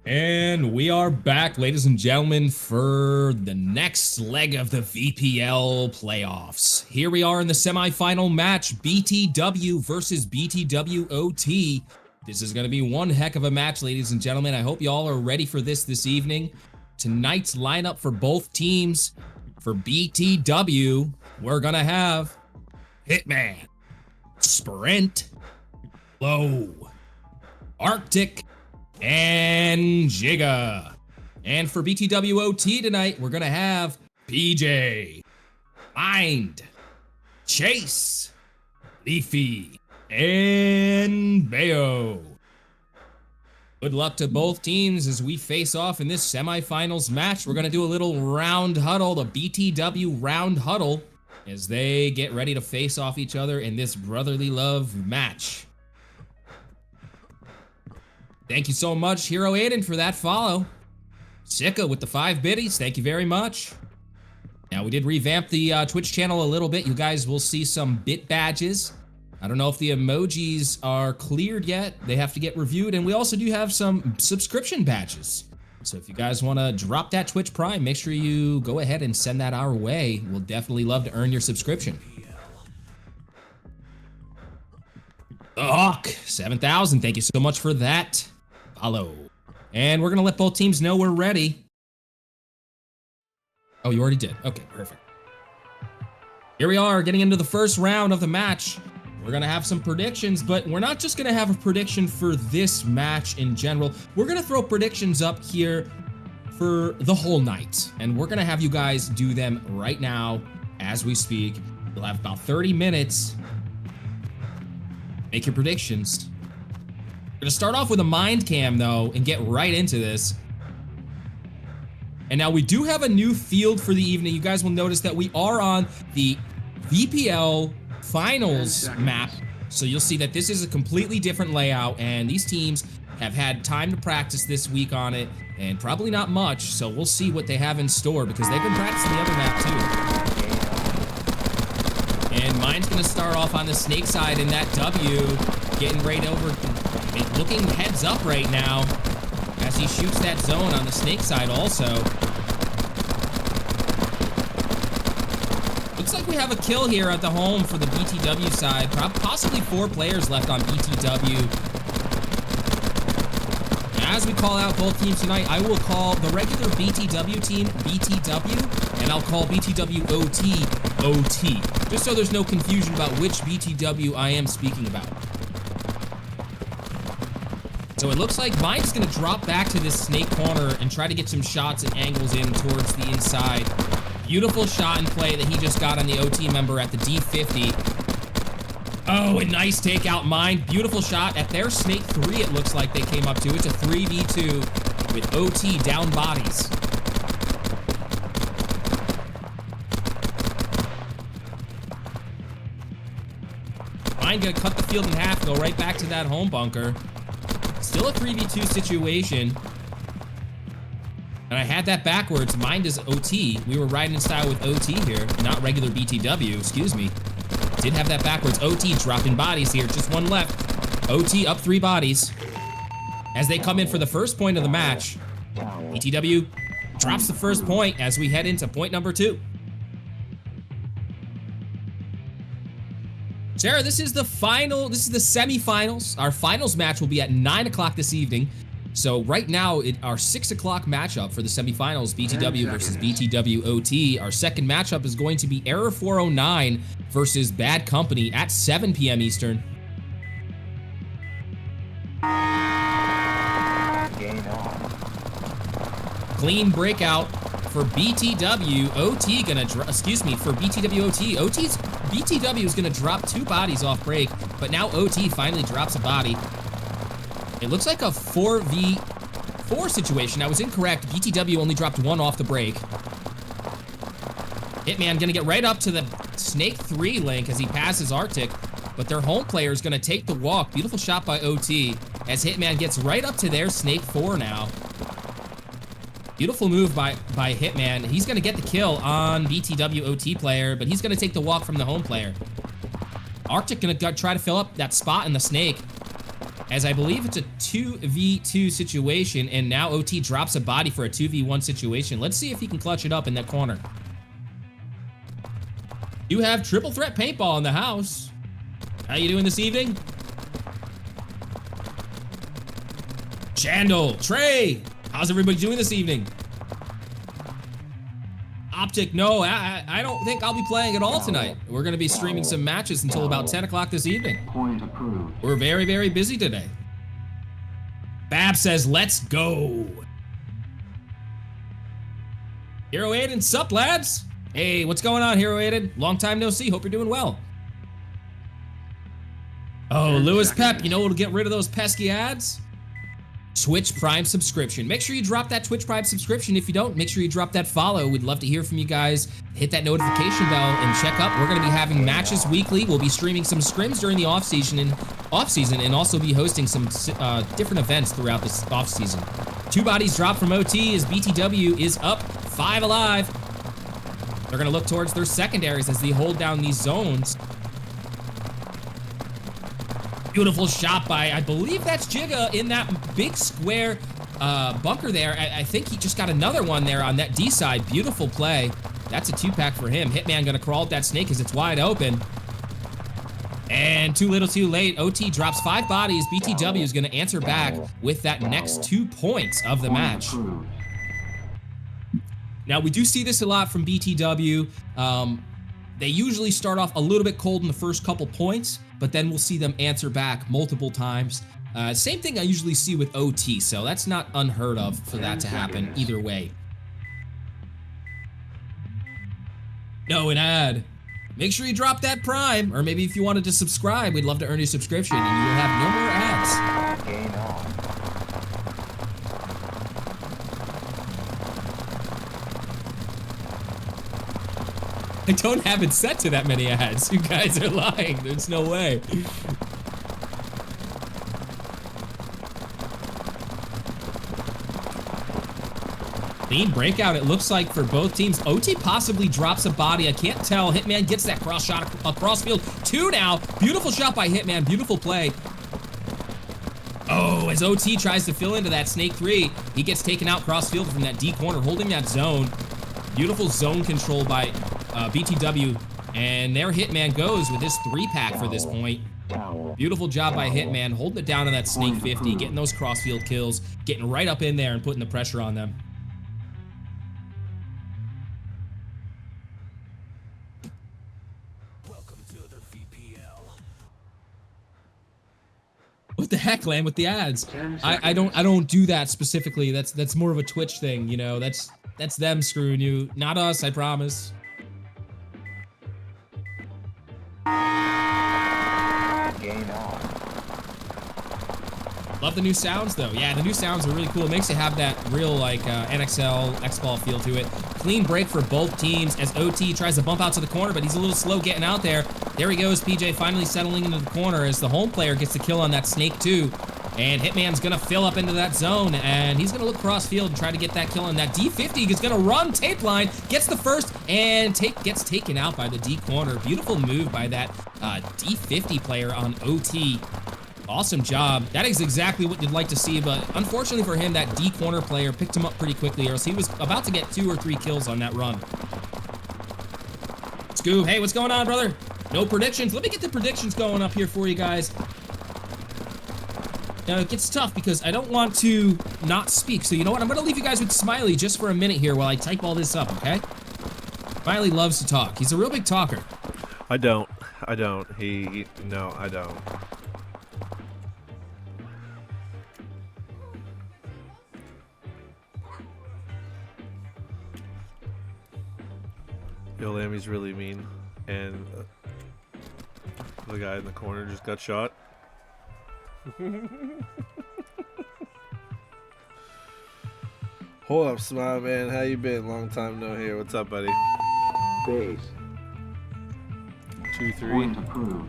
And we are back, ladies and gentlemen, for the next leg of the VPL playoffs. Here we are in the semifinal match, BTW versus BTWOT. This is going to be one heck of a match, ladies and gentlemen. I hope y'all are ready for this evening. Tonight's lineup for both teams. For BTW, we're going to have Hitman, Sprint, Low, Arctic, and Giga. And for BTWOT tonight, we're gonna have PJ, Mind, Chase, Leafy, and Bayo. Good luck to both teams as we face off in this semifinals match. We're gonna do a little round huddle, the BTW round huddle, as they get ready to face off each other in this brotherly love match. Thank you so much, Hero Aiden, for that follow. Sika with the 5 biddies, thank you very much. Now, we did revamp the Twitch channel a little bit. You guys will see some bit badges. I don't know if the emojis are cleared yet. They have to get reviewed. And we also do have some subscription badges. So if you guys want to drop that Twitch Prime, make sure you go ahead and send that our way. We'll definitely love to earn your subscription. The Hawk, 7,000, thank you so much for that follow. And we're gonna let both teams know we're ready. Oh, you already did. Okay, perfect. Here we are, getting into the first round of the match. We're gonna have some predictions, but we're not just gonna have a prediction for this match in general. We're gonna throw predictions up here for the whole night. And we're gonna have you guys do them right now as we speak. You'll have about 30 minutes. Make your predictions. We're gonna start off with a mind cam though and get right into this. And now we do have a new field for the evening. You guys will notice that we are on the VPL finals map. So you'll see that this is a completely different layout and these teams have had time to practice this week on it and probably not much. So we'll see what they have in store because they've been practicing the other map too. And mine's gonna start off on the snake side in that W, getting right over, looking heads up right now as he shoots that zone on the snake side also. Looks like we have a kill here at the home for the BTW side. Possibly 4 players left on BTW. As we call out both teams tonight, I will call the regular BTW team BTW, and I'll call BTWOT OT, just so there's no confusion about which BTW I am speaking about. So it looks like Mine's gonna drop back to this snake corner and try to get some shots and angles in towards the inside. Beautiful shot and play that he just got on the OT member at the D50. Oh, a nice takeout, Mine. Beautiful shot at their snake 3, it looks like they came up to. It's a 3v2 with OT down bodies. Mine gonna cut the field in half, go right back to that home bunker. Still a 3v2 situation. And I had that backwards. Mind is OT. We were riding in style with OT here, not regular BTW, excuse me. Did have that backwards. OT dropping bodies here, just one left. OT up 3 bodies. As they come in for the first point of the match, BTW drops the first point as we head into point number 2. Sarah, this is the semifinals. Our finals match will be at 9 o'clock this evening. So right now, our 6 o'clock matchup for the semifinals, BTW versus BTWOT. Our second matchup is going to be Error 409 versus Bad Company at 7 p.m. Eastern. Clean breakout for BTW. OT gonna for BTWOT. BTW is gonna drop 2 bodies off break, but now OT finally drops a body. It looks like a 4v4 situation. I was incorrect. BTW only dropped 1 off the break. Hitman gonna get right up to the Snake 3 link as he passes Arctic, but their home player is gonna take the walk. Beautiful shot by OT as Hitman gets right up to their Snake 4 now. Beautiful move by Hitman. He's gonna get the kill on BTWOT player, but he's gonna take the walk from the home player. Arctic gonna try to fill up that spot in the snake. as I believe it's a 2v2 situation, and now OT drops a body for a 2v1 situation. Let's see if he can clutch it up in that corner. You have triple threat paintball in the house. How you doing this evening? Chandel, Trey, how's everybody doing this evening? Optic, no, I don't think I'll be playing at all tonight. We're gonna be streaming some matches until about 10 o'clock this evening. Point approved. We're very, very busy today. Bab says, let's go. Hero Aiden, sup lads? Hey, what's going on, Hero Aiden? Long time no see, hope you're doing well. Oh, Lewis Pep, you know what'll get rid of those pesky ads? Twitch Prime subscription. Make sure you drop that Twitch Prime subscription. If you don't, make sure you drop that follow. We'd love to hear from you guys. Hit that notification bell and check up. We're going to be having matches weekly. We'll be streaming some scrims during the off season and also be hosting some different events throughout this off season. 2 bodies dropped from OT as BTW is up 5 alive. They're going to look towards their secondaries as they hold down these zones. Beautiful shot by, I believe that's Jigga in that big square bunker there. I think he just got another one there on that D side. Beautiful play. That's a 2-pack for him. Hitman gonna crawl up that snake as it's wide open. And too little too late. OT drops 5 bodies. BTW is gonna answer back with that next 2 points of the match. Now we do see this a lot from BTW. They usually start off a little bit cold in the first couple points, but then we'll see them answer back multiple times. Same thing I usually see with OT, so that's not unheard of for that to happen either way. No, an ad. Make sure you drop that Prime, or maybe if you wanted to subscribe, we'd love to earn your subscription and you will have no more ads. Gain on. I don't have it set to that many ads. You guys are lying. There's no way. Clean breakout, it looks like, for both teams. OT possibly drops a body. I can't tell. Hitman gets that cross shot across field. 2 now. Beautiful shot by Hitman. Beautiful play. Oh, as OT tries to fill into that Snake 3, he gets taken out cross field from that D corner, holding that zone. Beautiful zone control by BTW, and there Hitman goes with his 3-pack for this point. Beautiful job by Hitman, holding it down on that Snake 50, getting those crossfield kills, getting right up in there and putting the pressure on them. Welcome to the VPL. What the heck, Lamb, with the ads? I don't do that specifically. That's more of a Twitch thing, you know. That's them screwing you, not us, I promise. Gain on. Love the new sounds though. Yeah, the new sounds are really cool. It makes it have that real like NXL X-Ball feel to it. Clean break for both teams as OT tries to bump out to the corner, but he's a little slow getting out there. There he goes, PJ finally settling into the corner as the home player gets the kill on that Snake 2. And Hitman's gonna fill up into that zone, and he's gonna look cross field and try to get that kill on that D50. He's gonna run tape line, gets the first, and gets taken out by the D corner. Beautiful move by that D50 player on OT. Awesome job. That is exactly what you'd like to see, but unfortunately for him, that D corner player picked him up pretty quickly, or else he was about to get 2 or 3 kills on that run. Scoob, hey, what's going on, brother? No predictions. Let me get the predictions going up here for you guys. Now, it gets tough because I don't want to not speak. So you know what? I'm going to leave you guys with Smiley just for a minute here while I type all this up, okay? Smiley loves to talk. He's a real big talker. I don't. No, I don't. Yo, Lammy's really mean. And the guy in the corner just got shot. Hold up, Smile Man. How you been? Long time no hear. What's up, buddy? Base. 2, 3. Point approved.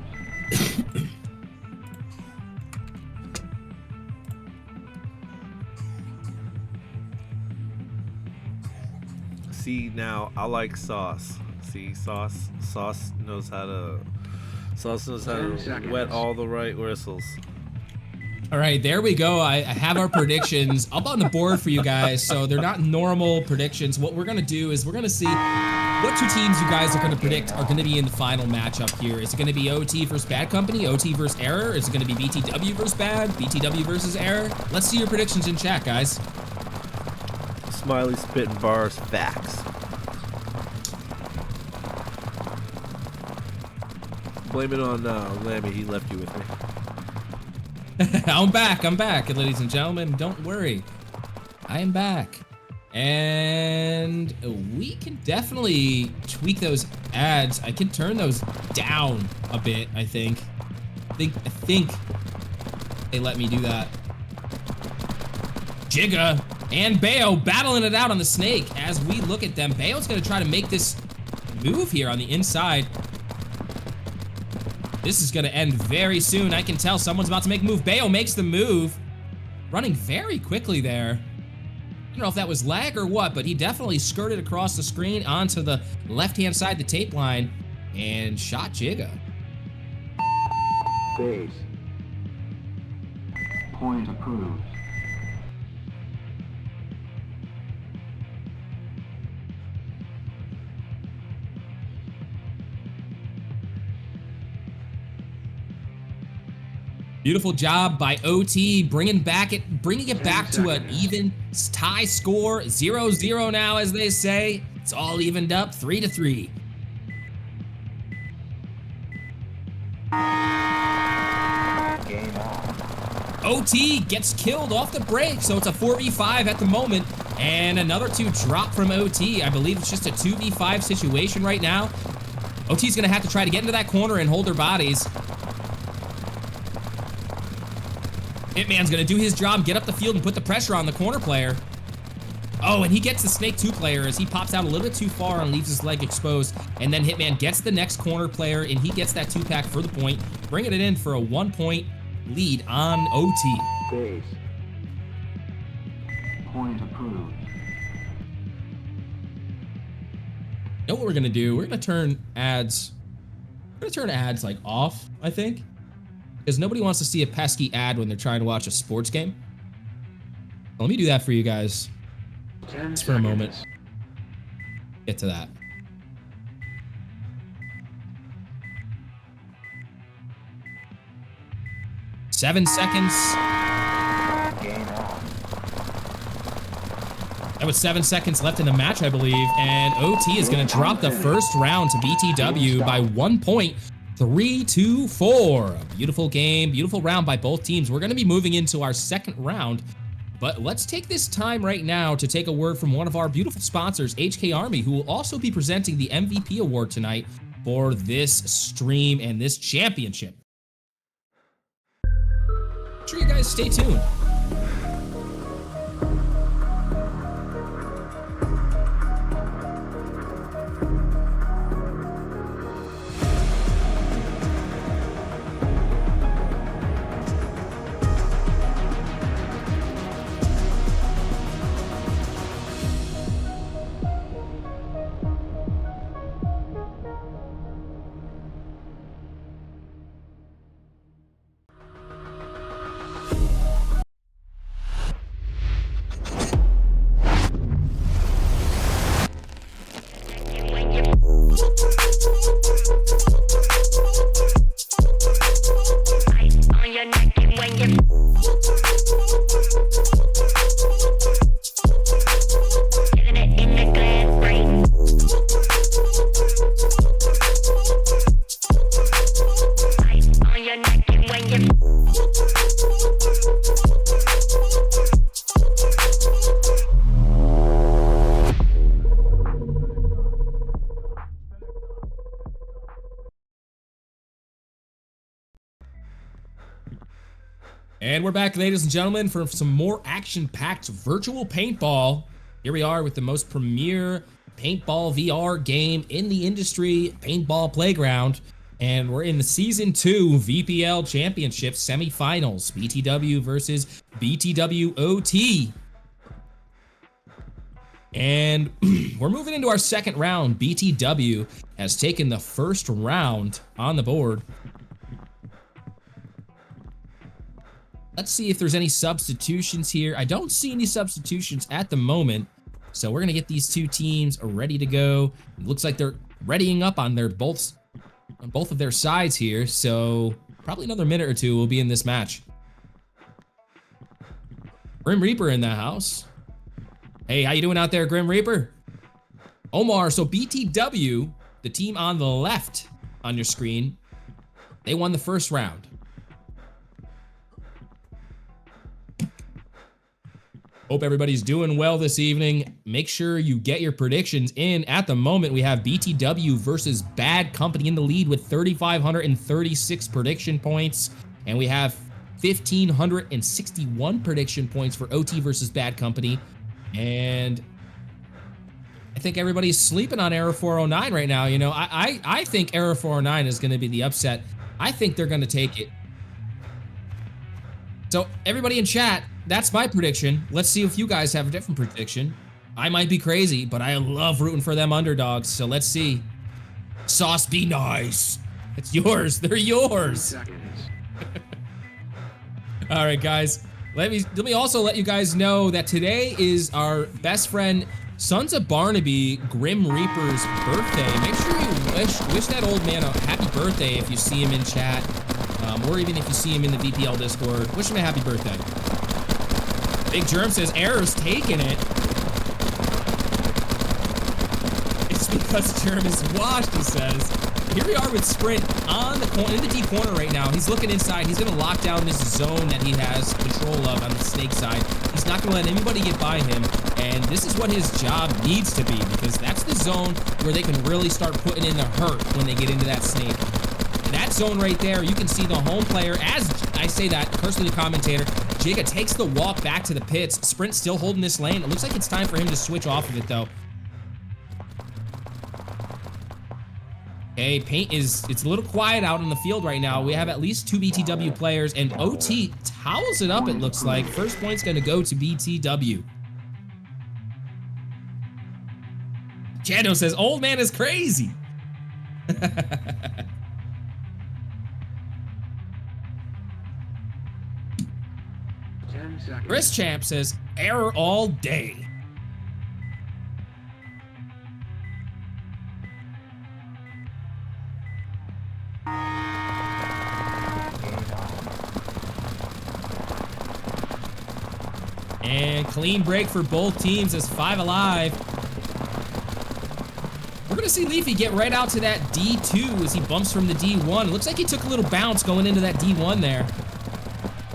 See, now I like sauce. See, sauce knows how to wet all the right whistles. All right, there we go. I have our predictions up on the board for you guys. So they're not normal predictions. What we're gonna do is we're gonna see what two teams you guys are gonna predict are gonna be in the final matchup here. Is it gonna be OT versus Bad Company, OT versus Error? Is it gonna be BTW versus Bad, BTW versus Error? Let's see your predictions in chat, guys. Smiley spitting bars, facts. Blame it on Lammy, he left you with me. I'm back, ladies and gentlemen. Don't worry. I am back. And we can definitely tweak those ads. I can turn those down a bit, I think. I think they let me do that. Jigga and Bayo battling it out on the snake as we look at them. Bayo's gonna try to make this move here on the inside. This is gonna end very soon. I can tell someone's about to make a move. Bayo makes the move. Running very quickly there. I don't know if that was lag or what, but he definitely skirted across the screen onto the left-hand side of the tape line and shot Jigga. Base. Point approved. Beautiful job by OT, bringing it back to an even tie score, 0-0 now, as they say. It's all evened up, 3-3. Game on. OT gets killed off the break, so it's a 4v5 at the moment, and another 2 drop from OT. I believe it's just a 2v5 situation right now. OT's gonna have to try to get into that corner and hold their bodies. Hitman's gonna do his job, get up the field and put the pressure on the corner player. Oh, and he gets the Snake 2 player as he pops out a little bit too far and leaves his leg exposed. And then Hitman gets the next corner player and he gets that 2-pack for the point, bringing it in for a 1-point lead on OT. Base. Point approved. You know what we're gonna do? We're gonna turn ads. We're gonna turn ads like off, I think. Because nobody wants to see a pesky ad when they're trying to watch a sports game. Let me do that for you guys. 10 Just for a moment. seconds. Get to that. Seven seconds. Game on. That was 7 seconds left in the match, I believe. And OT is going to drop the first round to BTW by 1 point. 3-4. Beautiful game, beautiful round by both teams. We're going to be moving into our second round, but let's take this time right now to take a word from one of our beautiful sponsors, HK Army, who will also be presenting the MVP award tonight for this stream and this championship. Make sure you guys stay tuned. On your neck and when you giving it in the glass break. On your neck and when you And we're back, ladies and gentlemen, for some more action-packed virtual paintball. Here we are with the most premier paintball VR game in the industry, Paintball Playground. And we're in the Season 2 VPL Championship semifinals, BTW versus BTW OT. And we're moving into our second round. BTW has taken the first round on the board. Let's see if there's any substitutions here. I don't see any substitutions at the moment. So we're going to get these two teams ready to go. It looks like they're readying up on both of their sides here. So probably another minute or two we'll be in this match. Grim Reaper in the house. Hey, how you doing out there, Grim Reaper? Omar, so BTW, the team on the left on your screen, they won the first round. Hope everybody's doing well this evening. Make sure you get your predictions in. At the moment, we have BTW versus Bad Company in the lead with 3,536 prediction points. And we have 1,561 prediction points for OT versus Bad Company. And I think everybody's sleeping on Error 409 right now. You know, I think Error 409 is going to be the upset. I think they're going to take it. So everybody in chat, that's my prediction. Let's see if you guys have a different prediction. I might be crazy, but I love rooting for them underdogs. So let's see. Sauce be nice. It's yours. They're yours. Seconds. All right, guys. Let me also let you guys know that today is our best friend Sons of Barnaby Grim Reaper's birthday. Make sure you wish that old man a happy birthday if you see him in chat, or even if you see him in the VPL Discord. Wish him a happy birthday. Big Germ says Error's taking it. It's because Germ is washed, he says. Here we are with Sprint on the corner, in the deep corner right now. He's looking inside. He's going to lock down this zone that he has control of on the snake side. He's not going to let anybody get by him. And this is what his job needs to be, because that's the zone where they can really start putting in the hurt when they get into that snake. That zone right there, you can see the home player, as I say that, personally the commentator, Giga takes the walk back to the pits. Sprint still holding this lane. It looks like it's time for him to switch off of it, though. Okay, Paint it's a little quiet out in the field right now. We have at least 2 BTW players, and OT towels it up, it looks like. First point's gonna go to BTW. Chando says, old man is crazy. 10 seconds. Chris Champ says, error all day. And clean break for both teams as 5 alive. We're gonna see Leafy get right out to that D2 as he bumps from the D1. It looks like he took a little bounce going into that D1 there.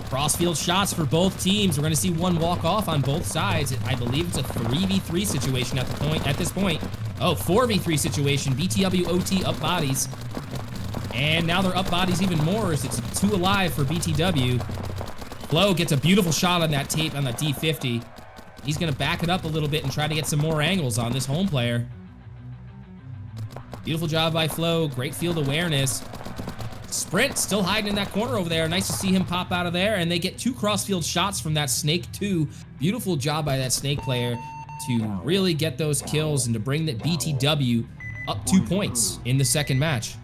Crossfield shots for both teams. We're gonna see one walk off on both sides. I believe it's a 3v3 situation at this point. Oh, 4v3 situation. BTW OT up bodies. And now they're up bodies even more as it's 2 alive for BTW. Flo gets a beautiful shot on that tape on that D50. He's gonna back it up a little bit and try to get some more angles on this home player. Beautiful job by Flo. Great field awareness. Sprint still hiding in that corner over there. Nice to see him pop out of there. And they get 2 crossfield shots from that Snake 2. Beautiful job by that Snake player to really get those kills and to bring that BTW up 2 points in the second match.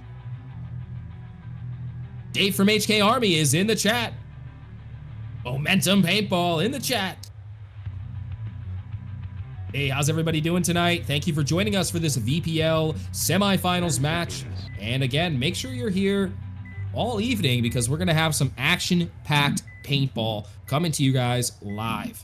Dave from HK Army is in the chat. Momentum Paintball in the chat. Hey, how's everybody doing tonight? Thank you for joining us for this VPL semifinals match. And again, make sure you're here all evening because we're gonna have some action-packed paintball coming to you guys live.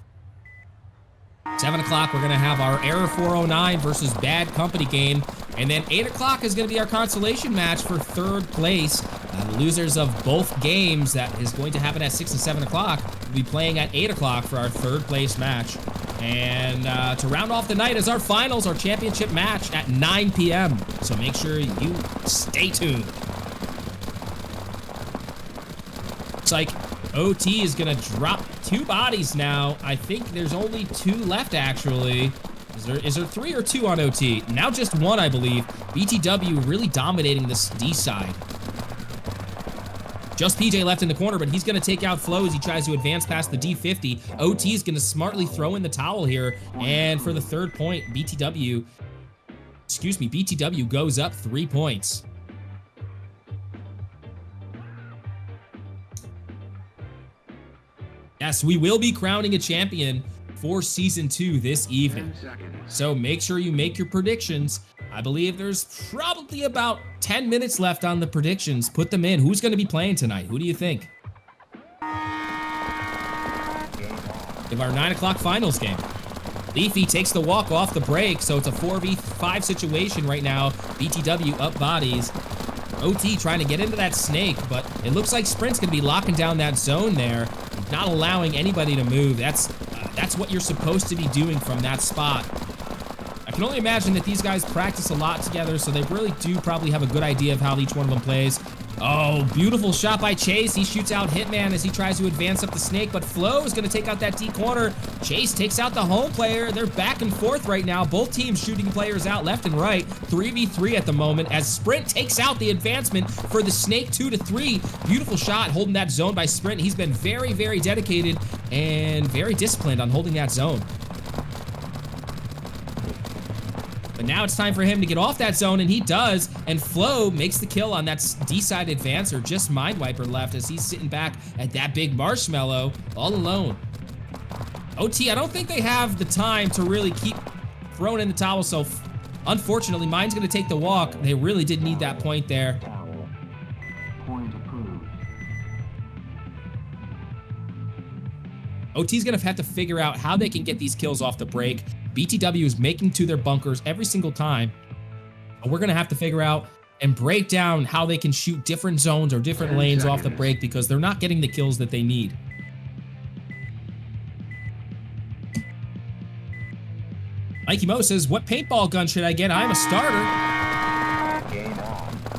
7 o'clock, we're gonna have our Error 409 versus Bad Company game. And then 8 o'clock is gonna be our consolation match for 3rd place. The losers of both games, that is going to happen at 6 and 7 o'clock, will be playing at 8 o'clock for our 3rd place match. And to round off the night is our finals, our championship match at 9 p.m. So make sure you stay tuned. Looks like OT is gonna drop 2 bodies now. I think there's only 2 left actually. Is there 3 or 2 on OT? Now just 1, I believe. BTW really dominating this D side. Just PJ left in the corner, but he's gonna take out Flo as he tries to advance past the D50. OT is gonna smartly throw in the towel here. And for the 3rd point, BTW goes up 3 points. Yes, we will be crowning a champion for Season 2 this evening. 10 seconds. So make sure you make your predictions. I believe there's probably about 10 minutes left on the predictions. Put them in. Who's going to be playing tonight? Who do you think? Of our 9 o'clock finals game. Leafy takes the walk off the break, so it's a 4v5 situation right now. BTW up bodies. OT trying to get into that snake, but it looks like Sprint's going to be locking down that zone there, not allowing anybody to move. That's what you're supposed to be doing from that spot. I can only imagine that these guys practice a lot together, so they really do probably have a good idea of how each one of them plays. Oh, beautiful shot by Chase. He shoots out Hitman as he tries to advance up the snake, but Flo is going to take out that D corner. Chase takes out the home player. They're back and forth right now. Both teams shooting players out left and right. 3v3 at the moment as Sprint takes out the advancement for the snake 2-3. Beautiful shot holding that zone by Sprint. He's been very, very dedicated and very disciplined on holding that zone. But now it's time for him to get off that zone, and he does. And Flo makes the kill on that D-side advancer. Just Mind Wiper left as he's sitting back at that big marshmallow all alone. OT, I don't think they have the time to really keep throwing in the towel, so unfortunately, Mind's going to take the walk. They really did need that point there. Point approved. OT's going to have to figure out how they can get these kills off the break. BTW is making to their bunkers every single time. But we're going to have to figure out and break down how they can shoot different zones or different 10 lanes off the seconds. break because they're not getting the kills that they need. Mikey Mo says, what paintball gun should I get? I'm a starter.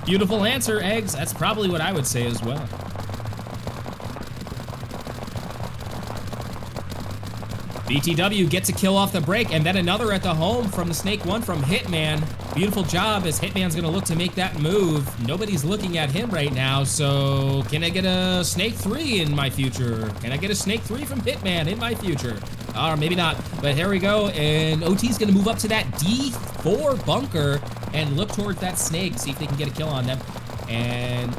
Beautiful answer, Eggs. That's probably what I would say as well. BTW gets a kill off the break, and then another at the home from the Snake 1 from Hitman. Beautiful job as Hitman's gonna look to make that move. Nobody's looking at him right now, so can I get a Snake 3 in my future? Can I get a Snake 3 from Hitman in my future? Or maybe not, but here we go, and OT's gonna move up to that D4 bunker and look towards that Snake, see if they can get a kill on them. And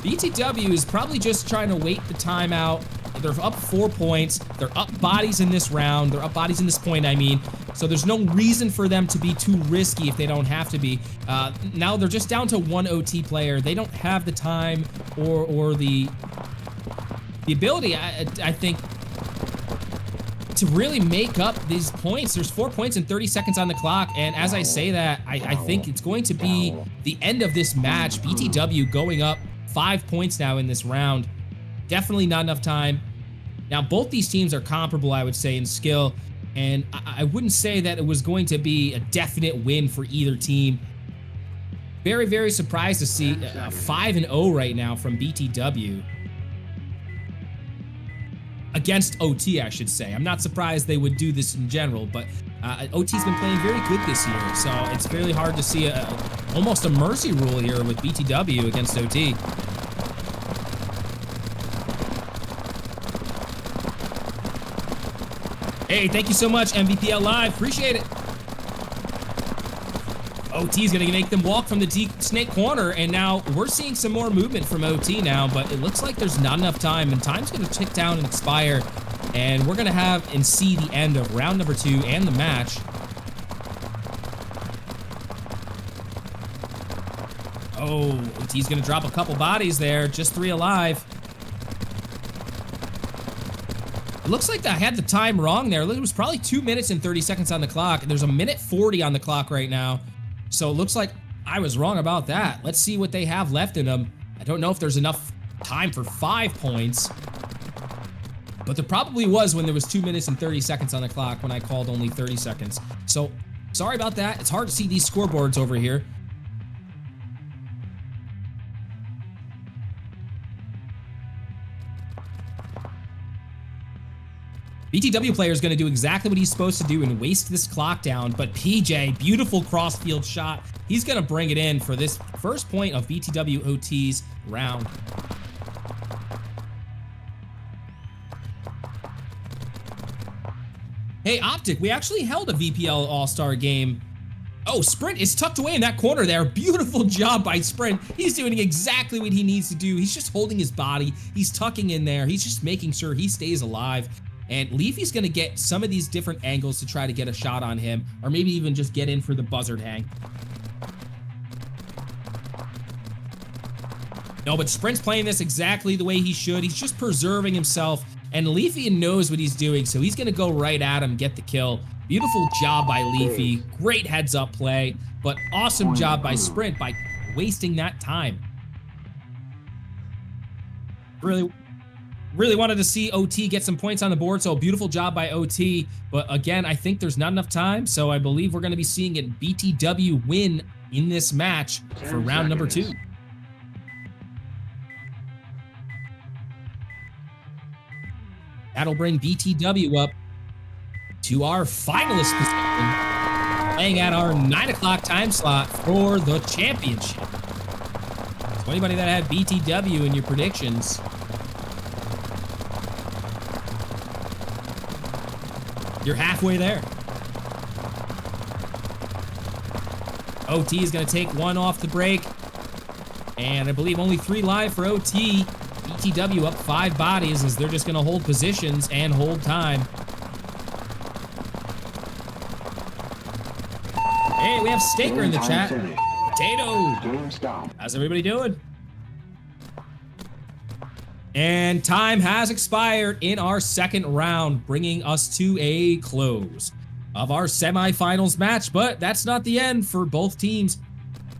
BTW is probably just trying to wait the time out. They're up 4 points. They're up bodies in this round. They're up bodies in this point, I mean. So there's no reason for them to be too risky if they don't have to be. Now they're just down to 1 OT player. They don't have the time or the ability, I think, to really make up these points. There's 4 points and 30 seconds on the clock. And as I say that, I think it's going to be the end of this match. BTW going up 5 points now in this round. Definitely not enough time. Now, both these teams are comparable, I would say, in skill, and I wouldn't say that it was going to be a definite win for either team. Very, very surprised to see 5-0 right now from BTW. Against OT, I should say. I'm not surprised they would do this in general, but OT's been playing very good this year, so it's fairly hard to see almost a mercy rule here with BTW against OT. Hey, thank you so much, MVPL Live. Appreciate it. OT's gonna make them walk from the snake corner, and now we're seeing some more movement from OT now, but it looks like there's not enough time, and time's gonna tick down and expire, and we're gonna have and see the end of round number 2 and the match. Oh, OT's gonna drop a couple bodies there, just 3 alive. It looks like I had the time wrong there. It was probably 2 minutes and 30 seconds on the clock. There's a minute 40 on the clock right now. So it looks like I was wrong about that. Let's see what they have left in them. I don't know if there's enough time for 5 points. But there probably was when there was 2 minutes and 30 seconds on the clock when I called only 30 seconds. So sorry about that. It's hard to see these scoreboards over here. BTW player is going to do exactly what he's supposed to do and waste this clock down, but PJ, beautiful crossfield shot. He's going to bring it in for this first point of BTW OT's round. Hey, Optic, we actually held a VPL All-Star game Oh, Sprint is tucked away in that corner there. Beautiful job by Sprint. He's doing exactly what he needs to do. He's just holding his body. He's tucking in there. He's just making sure he stays alive. And Leafy's going to get some of these different angles to try to get a shot on him, or maybe even just get in for the buzzard hang. No, but Sprint's playing this exactly the way he should. He's just preserving himself, and Leafy knows what he's doing, so he's going to go right at him, get the kill. Beautiful job by Leafy. Great heads-up play, but awesome job by Sprint by wasting that time. Really wanted to see OT get some points on the board, so beautiful job by OT. But again, I think there's not enough time, so I believe we're going to be seeing a BTW win in this match for round number 2. That'll bring BTW up to our finalist position, playing at our 9 o'clock time slot for the championship. So anybody that had BTW in your predictions, you're halfway there. OT is going to take one off the break, and I believe only 3 live for OT. BTW up 5 bodies as they're just going to hold positions and hold time. Hey, we have Staker in the chat. Potato. How's everybody doing? And time has expired in our second round, bringing us to a close of our semifinals match. But that's not the end for both teams.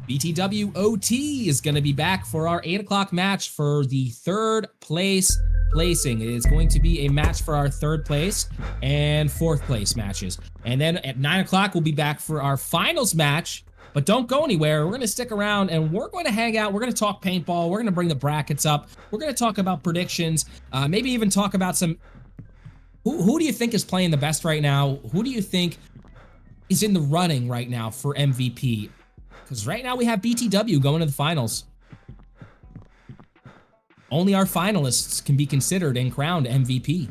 BTW OT is going to be back for our 8 o'clock match for the 3rd place placing. It is going to be a match for our 3rd place and 4th place matches. And then at 9 o'clock, we'll be back for our finals match. But don't go anywhere. We're going to stick around and we're going to hang out. We're going to talk paintball. We're going to bring the brackets up. We're going to talk about predictions. Maybe even talk about some... Who do you think is playing the best right now? Who do you think is in the running right now for MVP? Because right now we have BTW going to the finals. Only our finalists can be considered and crowned MVP.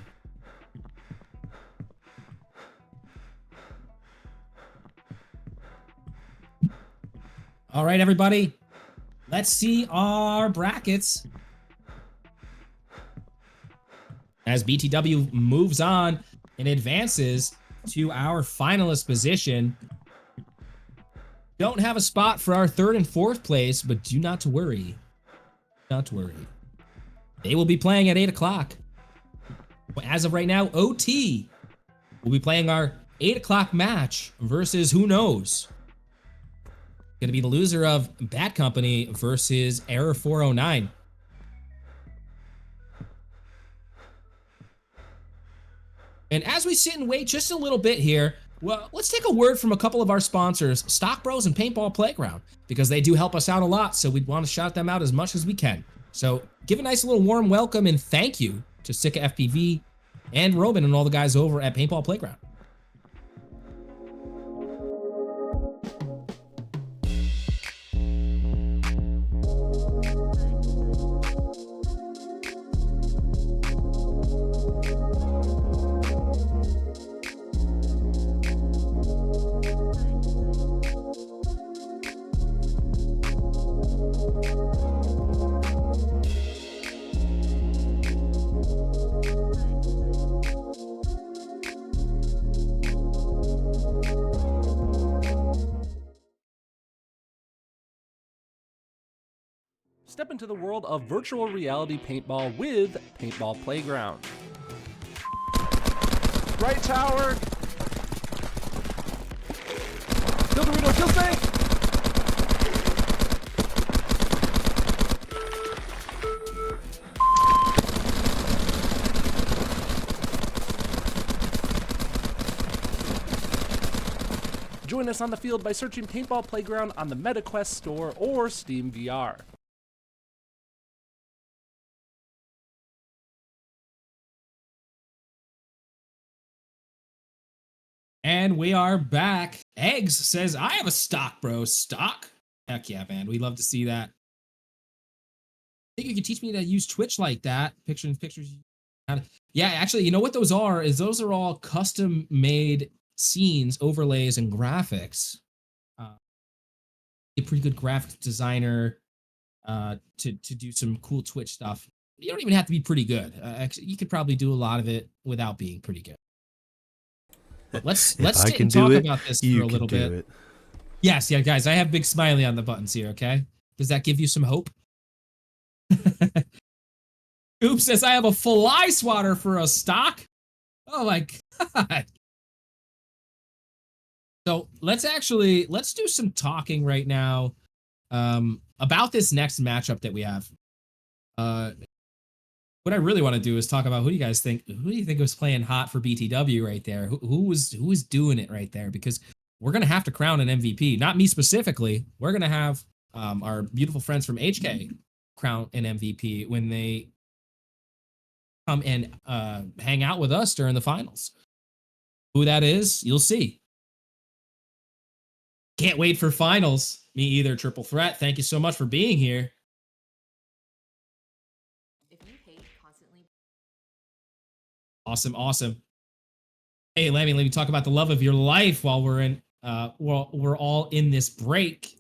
All right, everybody. Let's see our brackets. As BTW moves on and advances to our finalist position. Don't have a spot for our 3rd and 4th place, but do not to worry. Not to worry. They will be playing at 8 o'clock. As of right now, OT will be playing our 8 o'clock match versus who knows. Going to be the loser of Bad Company versus Error 409. And as we sit and wait just a little bit here, well, let's take a word from a couple of our sponsors, Stock Bros and Paintball Playground, because they do help us out a lot, so we'd want to shout them out as much as we can. So give a nice little warm welcome and thank you to Sika FPV and Robin and all the guys over at Paintball Playground. Step into the world of virtual reality paintball with Paintball Playground. Right tower! Kill Dorito, kill Snake! Join us on the field by searching Paintball Playground on the MetaQuest store or Steam VR. And we are back. Eggs says, I have a stock, bro. Stock? Heck yeah, man. We love to see that. I think you could teach me to use Twitch like that. Pictures. Yeah, actually, you know what those are? Those are all custom made scenes, overlays, and graphics a pretty good graphic designer to do some cool Twitch stuff. You don't even have to be pretty good. Actually, you could probably do a lot of it without being pretty good. But let's sit and talk about this for a little bit. Yes, yeah, guys, I have big smiley on the buttons here. Okay, does that give you some hope? Oops says I have a fly swatter for a stock. Oh my god. So let's do some talking right now about this next matchup that we have. What I really want to do is talk about who do you think was playing hot for BTW right there? Who was doing it right there? Because we're gonna have to crown an MVP. Not me specifically. We're gonna have our beautiful friends from HK crown an MVP when they come and hang out with us during the finals. Who that is, you'll see. Can't wait for finals. Me either, Triple Threat. Thank you so much for being here. If you hate constantly. Awesome. Hey, let me talk about the love of your life while we're all in this break.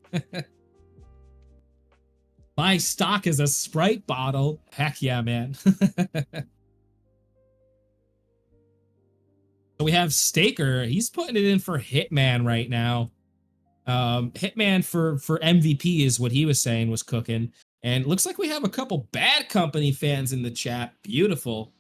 My stock is a Sprite bottle. Heck yeah, man. So we have Staker. He's putting it in for Hitman right now. Hitman for MVP is what he was saying was cooking. And it looks like we have a couple Bad Company fans in the chat. Beautiful.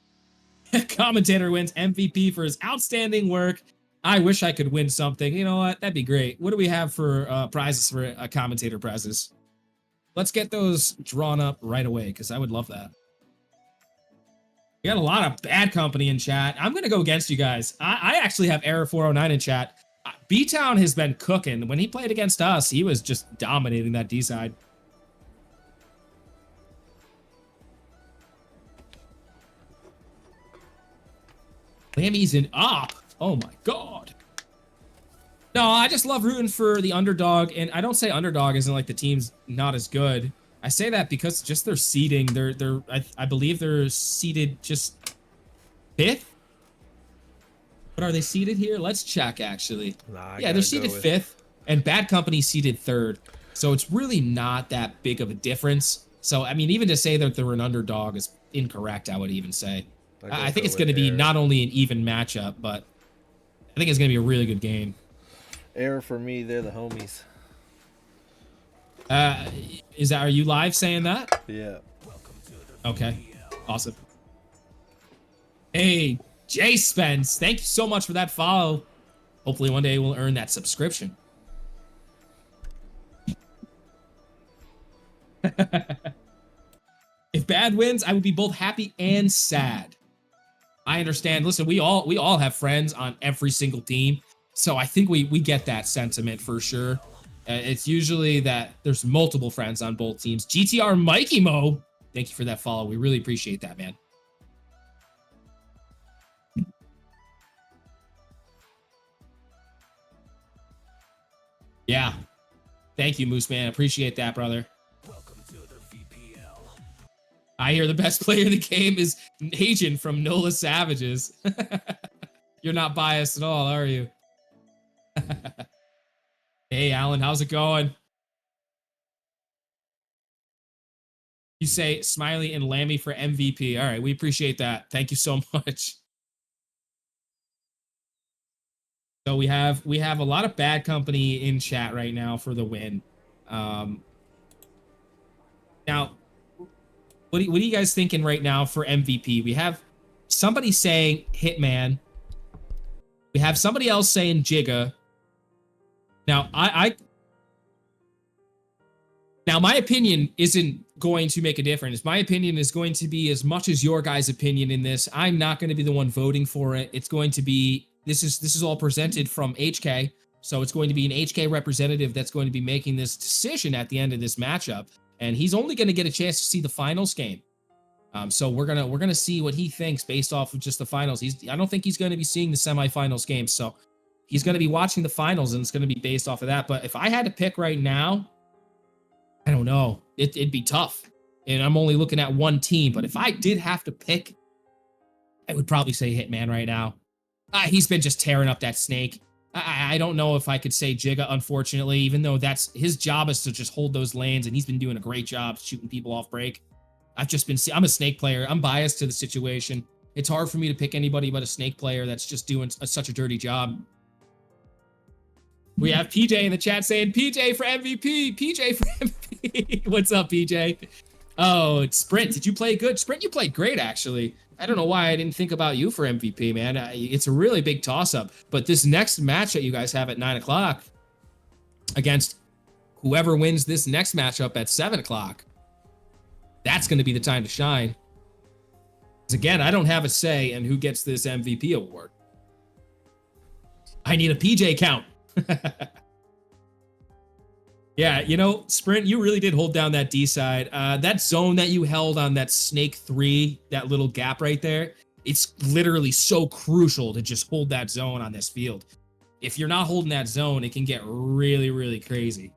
Commentator wins MVP for his outstanding work. I wish I could win something. You know what? That'd be great. What do we have for prizes for commentator prizes? Let's get those drawn up right away because I would love that. We got a lot of Bad Company in chat. I'm going to go against you guys. I actually have Error 409 in chat. B-Town has been cooking. When he played against us, he was just dominating that D side. Lammy's in up. Oh my god. No, I just love rooting for the underdog, and I don't say underdog isn't like the team's not as good. I say that because just their seeding, I believe they're seeded just 5th. But are they seeded here? Let's check actually. Yeah, they're seeded 5th, and Bad Company seeded 3rd. So it's really not that big of a difference. So I mean, even to say that they're an underdog is incorrect, I would even say. I think it's going to be not only an even matchup, but I think it's going to be a really good game. Error for me, they're the homies. Are you live saying that? Yeah. Okay. Awesome. Hey, Jay Spence, thank you so much for that follow. Hopefully one day we'll earn that subscription. If Bad wins, I would be both happy and sad. I understand. Listen, we all have friends on every single team. So I think we get that sentiment for sure. It's usually that there's multiple friends on both teams. GTR Mikey Mo, thank you for that follow. We really appreciate that, man. Yeah. Thank you, Moose Man. Appreciate that, brother. Welcome to the VPL. I hear the best player in the game is Agent from NOLA Savages. You're not biased at all, are you? Hey, Alan, how's it going? You say Smiley and Lammy for MVP. All right, we appreciate that. Thank you so much. So we have a lot of Bad Company in chat right now for the win. Now, what are you guys thinking right now for MVP? We have somebody saying Hitman. We have somebody else saying Jigga. Now, now my opinion isn't going to make a difference. My opinion is going to be as much as your guys' opinion in this. I'm not going to be the one voting for it. It's going to be this is all presented from HK, so it's going to be an HK representative that's going to be making this decision at the end of this matchup, and he's only going to get a chance to see the finals game. So we're gonna see what he thinks based off of just the finals. I don't think he's going to be seeing the semifinals game, so he's going to be watching the finals, and it's going to be based off of that. But if I had to pick right now, I don't know. It'd be tough, and I'm only looking at one team. But if I did have to pick, I would probably say Hitman right now. He's been just tearing up that snake. I don't know if I could say Jigga, unfortunately, even though that's his job is to just hold those lanes, and he's been doing a great job shooting people off break. I'm a Snake player. I'm biased to the situation. It's hard for me to pick anybody but a Snake player that's just doing such a dirty job. We have PJ in the chat saying, PJ for MVP, PJ for MVP. What's up, PJ? Oh, it's Sprint. Did you play good? Sprint, you played great, actually. I don't know why I didn't think about you for MVP, man. It's a really big toss-up. But this next match that you guys have at 9 o'clock against whoever wins this next matchup at 7 o'clock, that's going to be the time to shine. Because again, I don't have a say in who gets this MVP award. I need a PJ count. Yeah, you know, Sprint, you really did hold down that D side. That zone that you held on that Snake 3, that little gap right there, it's literally so crucial to just hold that zone on this field. If you're not holding that zone, it can get really, really crazy.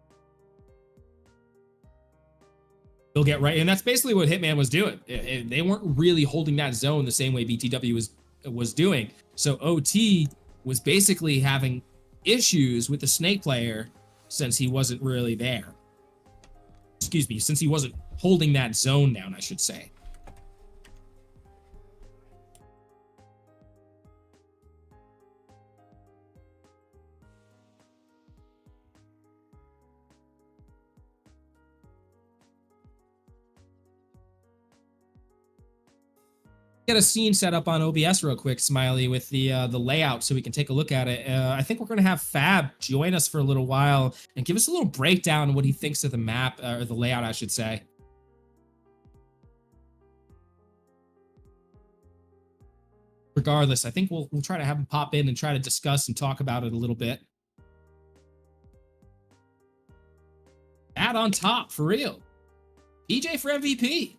They'll get right, and that's basically what Hitman was doing. They weren't really holding that zone the same way BTW was doing. So OT was basically having issues with the Snake player since he wasn't really there. Excuse me, since he wasn't holding that zone down, I should say. Get a scene set up on OBS real quick, Smiley, with the layout so we can take a look at it. I think we're going to have Fab join us for a little while and give us a little breakdown on what he thinks of the map, or the layout, I should say. Regardless, I think we'll try to have him pop in and try to discuss and talk about it a little bit. That on top, for real. PJ for MVP.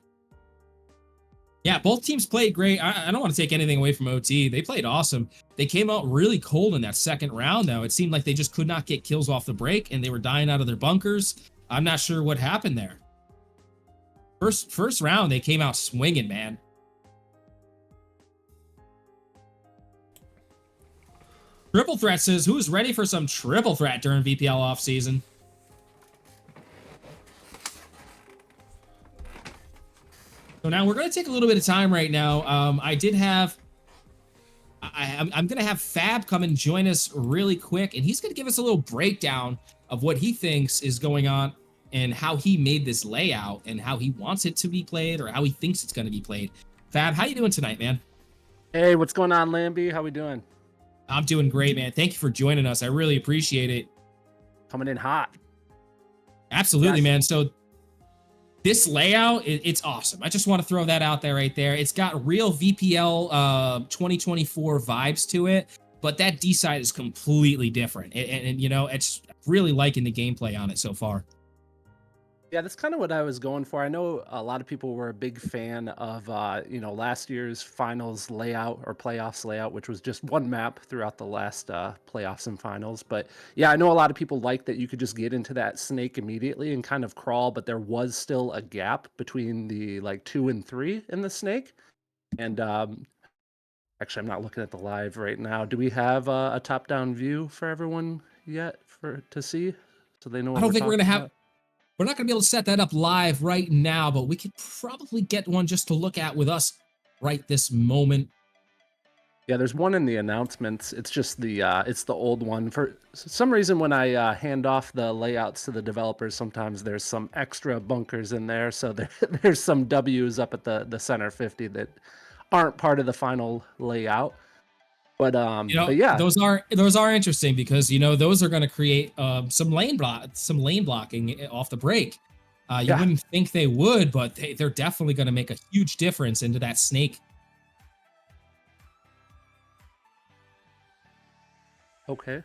Yeah, both teams played great. I don't want to take anything away from OT. They played awesome. They came out really cold in that second round, though. It seemed like they just could not get kills off the break, and they were dying out of their bunkers. I'm not sure what happened there. First round, they came out swinging, man. Triple Threat says, who's ready for some triple threat during VPL offseason? So now we're going to take a little bit of time right now. I'm going to have Fab come and join us really quick, and he's going to give us a little breakdown of what he thinks is going on and how he made this layout and how he wants it to be played, or how he thinks it's going to be played. Fab, how you doing tonight, man? Hey, what's going on, Lambie? How we doing? I'm doing great, man. Thank you for joining us. I really appreciate it. Coming in hot. Absolutely, Yes. man. So this layout, it's awesome. I just want to throw that out there right there. It's got real VPL 2024 vibes to it, but that D side is completely different. And you know, it's really liking the gameplay on it so far. Yeah, that's kind of what I was going for. I know a lot of people were a big fan of, last year's finals layout or playoffs layout, which was just one map throughout the last playoffs and finals. But yeah, I know a lot of people like that you could just get into that snake immediately and kind of crawl, but there was still a gap between the 2 and 3 in the snake. And actually, I'm not looking at the live right now. Do we have a top-down view for everyone yet to see, so they know what I don't think we're talking going to have... about? We're not going to be able to set that up live right now, but we could probably get one just to look at with us right this moment. Yeah, there's one in the announcements. It's just it's the old one. For some reason, when I hand off the layouts to the developers, sometimes there's some extra bunkers in there. So there's some W's up at the center 50 that aren't part of the final layout. But but yeah, those are interesting because those are going to create some lane blocking off the break. You wouldn't think they would, but they're definitely going to make a huge difference into that snake. Okay.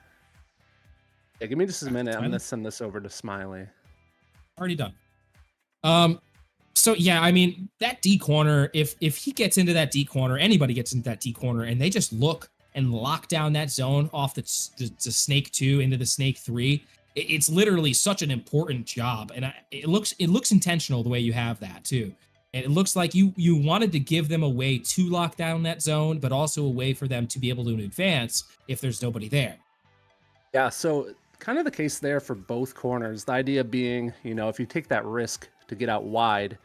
Yeah, give me just a minute. I'm gonna send this over to Smiley. Already done. So yeah, I mean that D corner. If he gets into that D corner, anybody gets into that D corner, and they just look and lock down that zone off the snake 2 into the snake 3. It's literally such an important job, and it looks intentional the way you have that too. And it looks like you wanted to give them a way to lock down that zone, but also a way for them to be able to advance if there's nobody there. Yeah, so kind of the case there for both corners. The idea being, if you take that risk to get out wide,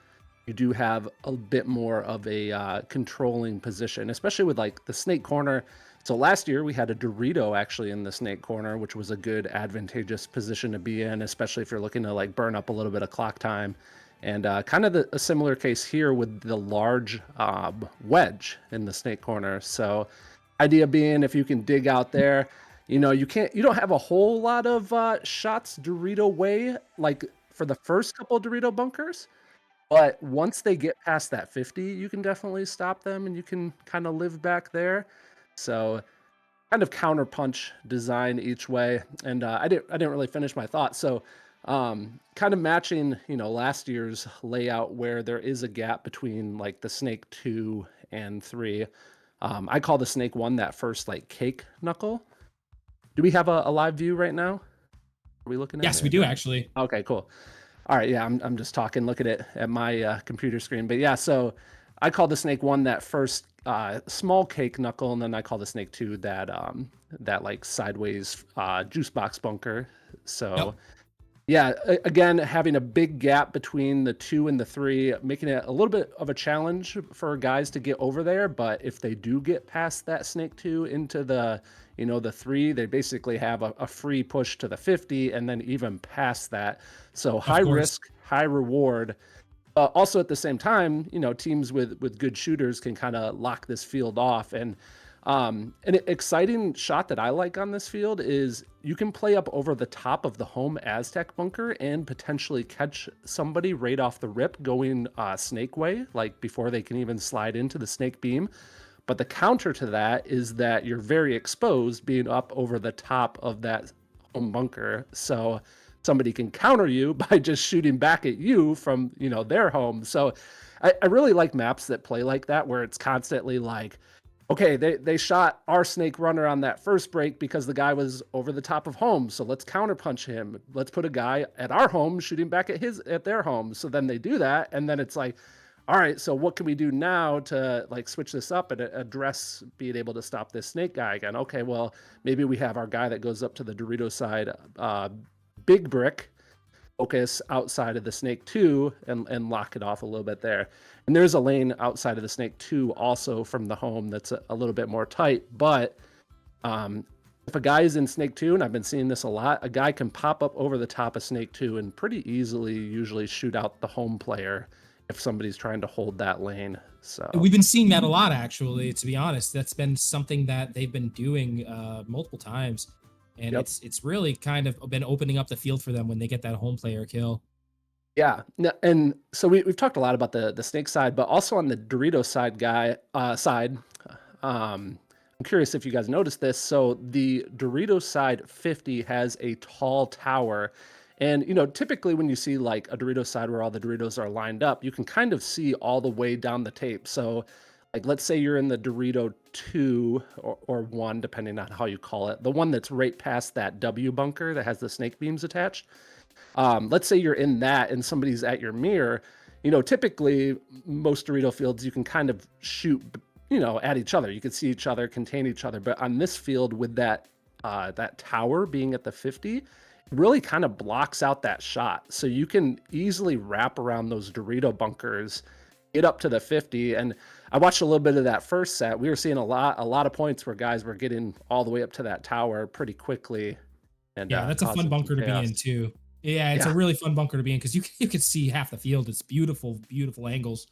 you do have a bit more of a controlling position, especially with like the snake corner. So last year we had a Dorito actually in the snake corner, which was a good advantageous position to be in, especially if you're looking to like burn up a little bit of clock time. And kind of a similar case here with the large wedge in the snake corner. So idea being if you can dig out there, you don't have a whole lot of shots Dorito way, like for the first couple Dorito bunkers. But once they get past that 50, you can definitely stop them and you can kind of live back there. So kind of counterpunch design each way. And I didn't really finish my thought. So kind of matching, last year's layout where there is a gap between like the snake 2 and 3. I call the snake 1 that first like cake knuckle. Do we have a live view right now? Are we looking at Yes, it? we do actually. Okay, cool. All right, yeah, I'm just talking, look at my computer screen. But yeah, so I call the snake 1 that first small cake knuckle, and then I call the snake 2 that like sideways juice box bunker. So Yep. yeah, again, having a big gap between the 2 and the 3, making it a little bit of a challenge for guys to get over there. But if they do get past that snake 2 into the 3, they basically have a free push to the 50 and then even past that. So high course. risk, high reward. Also at the same time, teams with good shooters can kind of lock this field off. And an exciting shot that I like on this field is you can play up over the top of the home Aztec bunker and potentially catch somebody right off the rip going snake way, like before they can even slide into the snake beam. But the counter to that is that you're very exposed being up over the top of that home bunker. So somebody can counter you by just shooting back at you from, their home. So I really like maps that play like that, where it's constantly like, okay, they shot our snake runner on that first break because the guy was over the top of home. So let's counterpunch him. Let's put a guy at our home shooting back at their home. So then they do that. And then it's like, all right, so what can we do now to like switch this up and address being able to stop this snake guy again? Okay, well, maybe we have our guy that goes up to the Dorito side, big brick, focus outside of the snake 2 and lock it off a little bit there. And there's a lane outside of the snake 2 also from the home that's a little bit more tight. But if a guy is in snake 2, and I've been seeing this a lot, a guy can pop up over the top of snake 2 and pretty easily usually shoot out the home player if somebody's trying to hold that lane. So We've been seeing that a lot, actually. To be honest, that's been something that they've been doing multiple times, and Yep. it's really kind of been opening up the field for them when they get that home player kill. yeah, and so we've talked a lot about the snake side, but also on the Dorito side. I'm curious if you guys noticed this. So the Dorito side 50 has a tall tower. And, typically when you see like a Dorito side where all the Doritos are lined up, you can kind of see all the way down the tape. So like, let's say you're in the Dorito 2 or 1, depending on how you call it, the one that's right past that W bunker that has the snake beams attached. Let's say you're in that and somebody's at your mirror, typically most Dorito fields, you can kind of shoot, at each other. You can see each other, contain each other. But on this field with that tower being at the 50, really kind of blocks out that shot. So you can easily wrap around those Dorito bunkers, get up to the 50. And I watched a little bit of that first set. We were seeing a lot of points where guys were getting all the way up to that tower pretty quickly. And Yeah, that's a causing fun bunker some to be chaos. in too. Yeah, it's Yeah. a really fun bunker to be in because you can see half the field. It's beautiful, beautiful angles,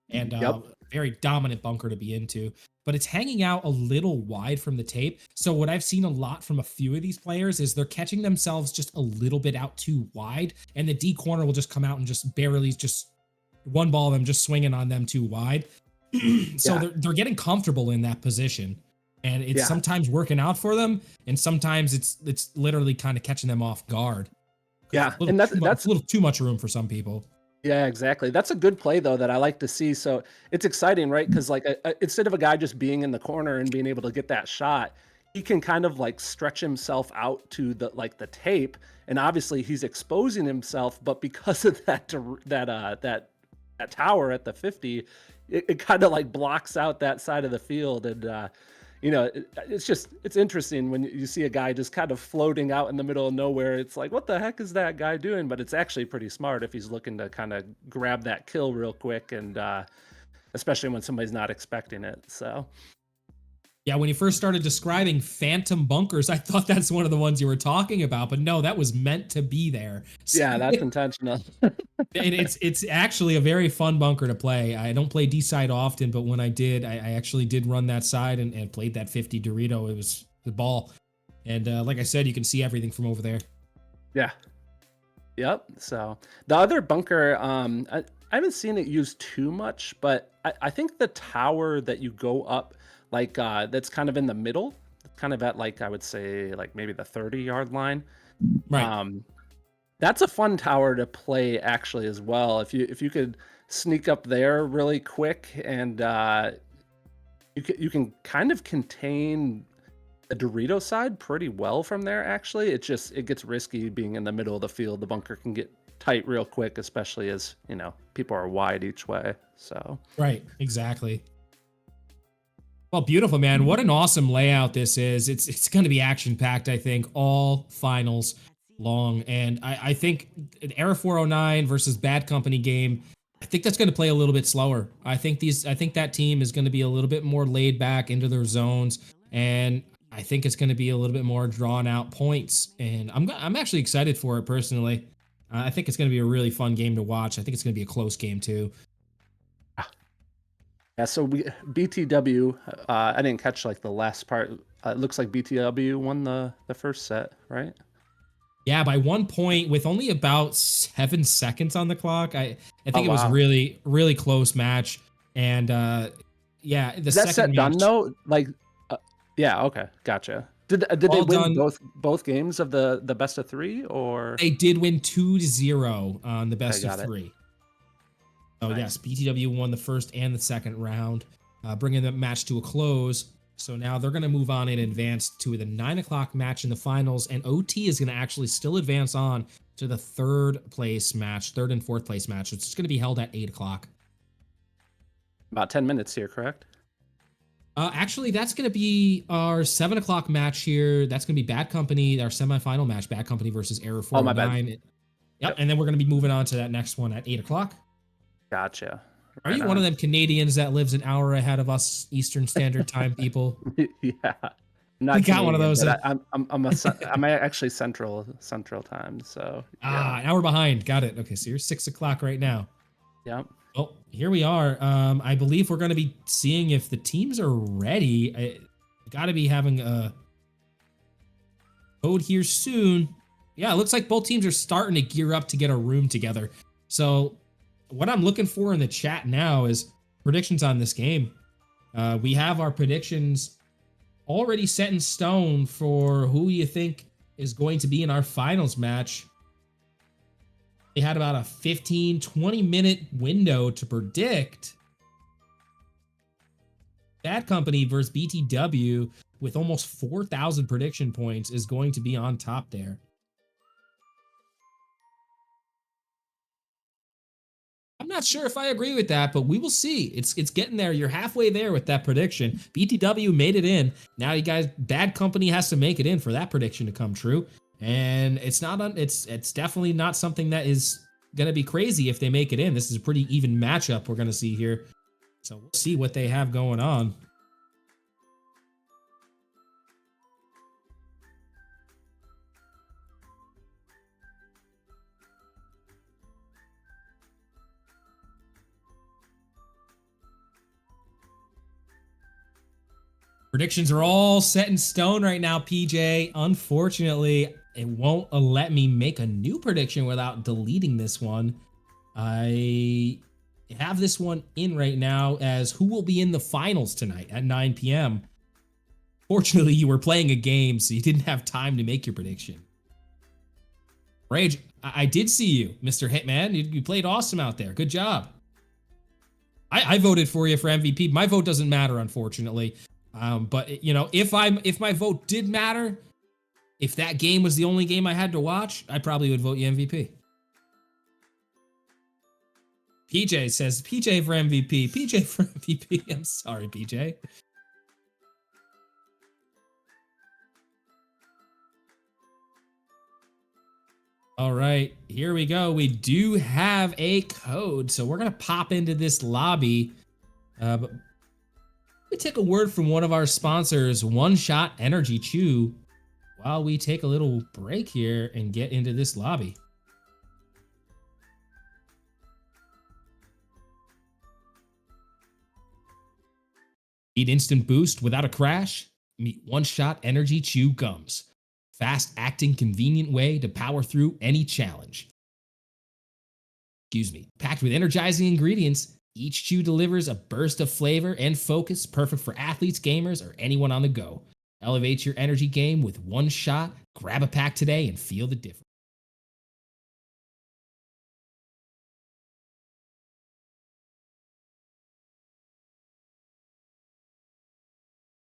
and Yep. very dominant bunker to be into. But it's hanging out a little wide from the tape. So what I've seen a lot from a few of these players is they're catching themselves just a little bit out too wide, and the D corner will just come out and just barely just one ball them just swinging on them too wide. So Yeah. they're getting comfortable in that position. And it's Yeah. sometimes working out for them, and sometimes it's literally kind of catching them off guard. Yeah, A and little that's a little too much room for some people. Yeah, exactly. That's a good play though that I like to see. So it's exciting, right? Because like instead of a guy just being in the corner and being able to get that shot, he can kind of like stretch himself out to the tape, and obviously he's exposing himself. But because of that tower at the 50, it kind of like blocks out that side of the field, and it's interesting when you see a guy just kind of floating out in the middle of nowhere. It's like, what the heck is that guy doing? But it's actually pretty smart if he's looking to kind of grab that kill real quick, and especially when somebody's not expecting it. So Yeah, when you first started describing phantom bunkers, I thought that's one of the ones you were talking about, but no, that was meant to be there. yeah, that's intentional. And it's actually a very fun bunker to play. I don't play D side often, but when I did, I actually did run that side and played that 50 Dorito. It was the ball. And like I said, you can see everything from over there. Yeah. Yep. So the other bunker, I haven't seen it used too much, but I think the tower that you go up, like that's kind of in the middle, kind of at like, I would say like maybe the 30-yard line. Right. That's a fun tower to play actually as well. If you could sneak up there really quick, and you can kind of contain the Dorito side pretty well from there. Actually, it gets risky being in the middle of the field. The bunker can get tight real quick, especially as people are wide each way. So Right. Exactly. Well, beautiful, man. What an awesome layout this is. It's going to be action packed, I think, all finals long. And I think an Era 409 versus Bad Company game, I think that's going to play a little bit slower. I think that team is going to be a little bit more laid back into their zones, and I think it's going to be a little bit more drawn out points. And I'm actually excited for it personally. I think it's going to be a really fun game to watch. I think it's going to be a close game too. yeah, so BTW, I didn't catch like the last part. It looks like BTW won the first set, right? Yeah, by 1 point with only about 7 seconds on the clock. I think it was wow. really, really close match. And yeah, the Is that second set done match, though? Like, yeah, okay, gotcha. Did they All win done. both games of the best of three, or they did win 2-0 on the best got of it. 3. So Nice. yes, BTW won the first and the second round, bringing the match to a close. So now they're going to move on and advance to the 9 o'clock match in the finals, and OT is going to actually still advance on to the third and fourth place match, which is going to be held at 8 o'clock. about 10 minutes here, correct? Actually, that's going to be our 7 o'clock match here. That's going to be Bad Company, our semifinal match, Bad Company versus Error Oh, my bad. 409. Yep, and then we're going to be moving on to that next one at 8 o'clock. Gotcha. Are you one of them Canadians that lives an hour ahead of us Eastern Standard Time people? Yeah, I'm not We got one of Canadian, those, but I'm actually central time. So yeah. An hour behind. Got it. Okay, so you're 6 o'clock right now. Yep. Well, here we are. I believe we're going to be seeing if the teams are ready. Got to be having a code here soon. Yeah, it looks like both teams are starting to gear up to get a room together. So what I'm looking for in the chat now is predictions on this game. We have our predictions already set in stone for who you think is going to be in our finals match. They had about a 15-20 minute window to predict. Bad Company versus BTW with almost 4,000 prediction points is going to be on top there. I'm not sure if I agree with that, but we will see. It's getting there. You're halfway there with that prediction. BTW made it in. Now you guys, Bad Company has to make it in for that prediction to come true. And it's definitely not something that is going to be crazy if they make it in. This is a pretty even matchup we're going to see here. So we'll see what they have going on. Predictions are all set in stone right now, PJ. Unfortunately, it won't let me make a new prediction without deleting this one. I have this one in right now as who will be in the finals tonight at 9 p.m. Fortunately, you were playing a game, so you didn't have time to make your prediction. Rage, I did see you, Mr. Hitman. You played awesome out there. Good job. I voted for you for MVP. My vote doesn't matter, unfortunately. But you know, if my vote did matter, if that game was the only game I had to watch, I probably would vote you MVP. PJ says PJ for MVP. PJ for MVP. I'm sorry, PJ. All right, here we go. We do have a code, so we're gonna pop into this lobby. But we take a word from one of our sponsors, One Shot Energy Chew, while we take a little break here and get into this lobby. Need instant boost without a crash? Meet One Shot Energy Chew Gums. Fast-acting, convenient way to power through any challenge. Excuse me. Packed with energizing ingredients, each chew delivers a burst of flavor and focus perfect for athletes, gamers, or anyone on the go. Elevate your energy game with One Shot. Grab a pack today and feel the difference.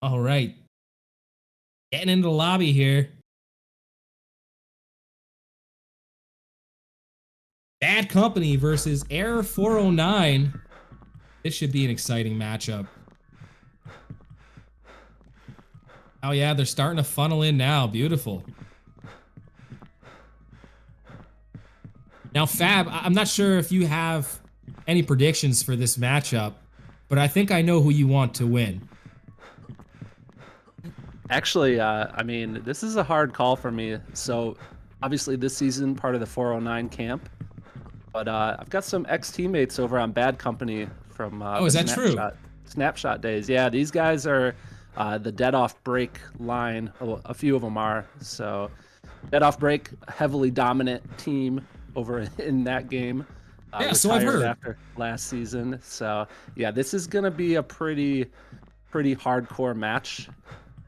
All right. Getting into the lobby here. Bad Company versus Error 409. This should be an exciting matchup. Oh yeah, they're starting to funnel in now. Beautiful. Now, Fab, I'm not sure if you have any predictions for this matchup, but I think I know who you want to win. Actually, I mean, this is a hard call for me. So, obviously, this season, part of the 409 camp. But I've got some ex-teammates over on Bad Company from Oh, is that true? Snapshot days. Yeah, these guys are the Dead Off Break line. A few of them are. So, Dead Off Break, heavily dominant team over in that game. Yeah, so I've retired heard. after last season. So, yeah, this is going to be a pretty hardcore match.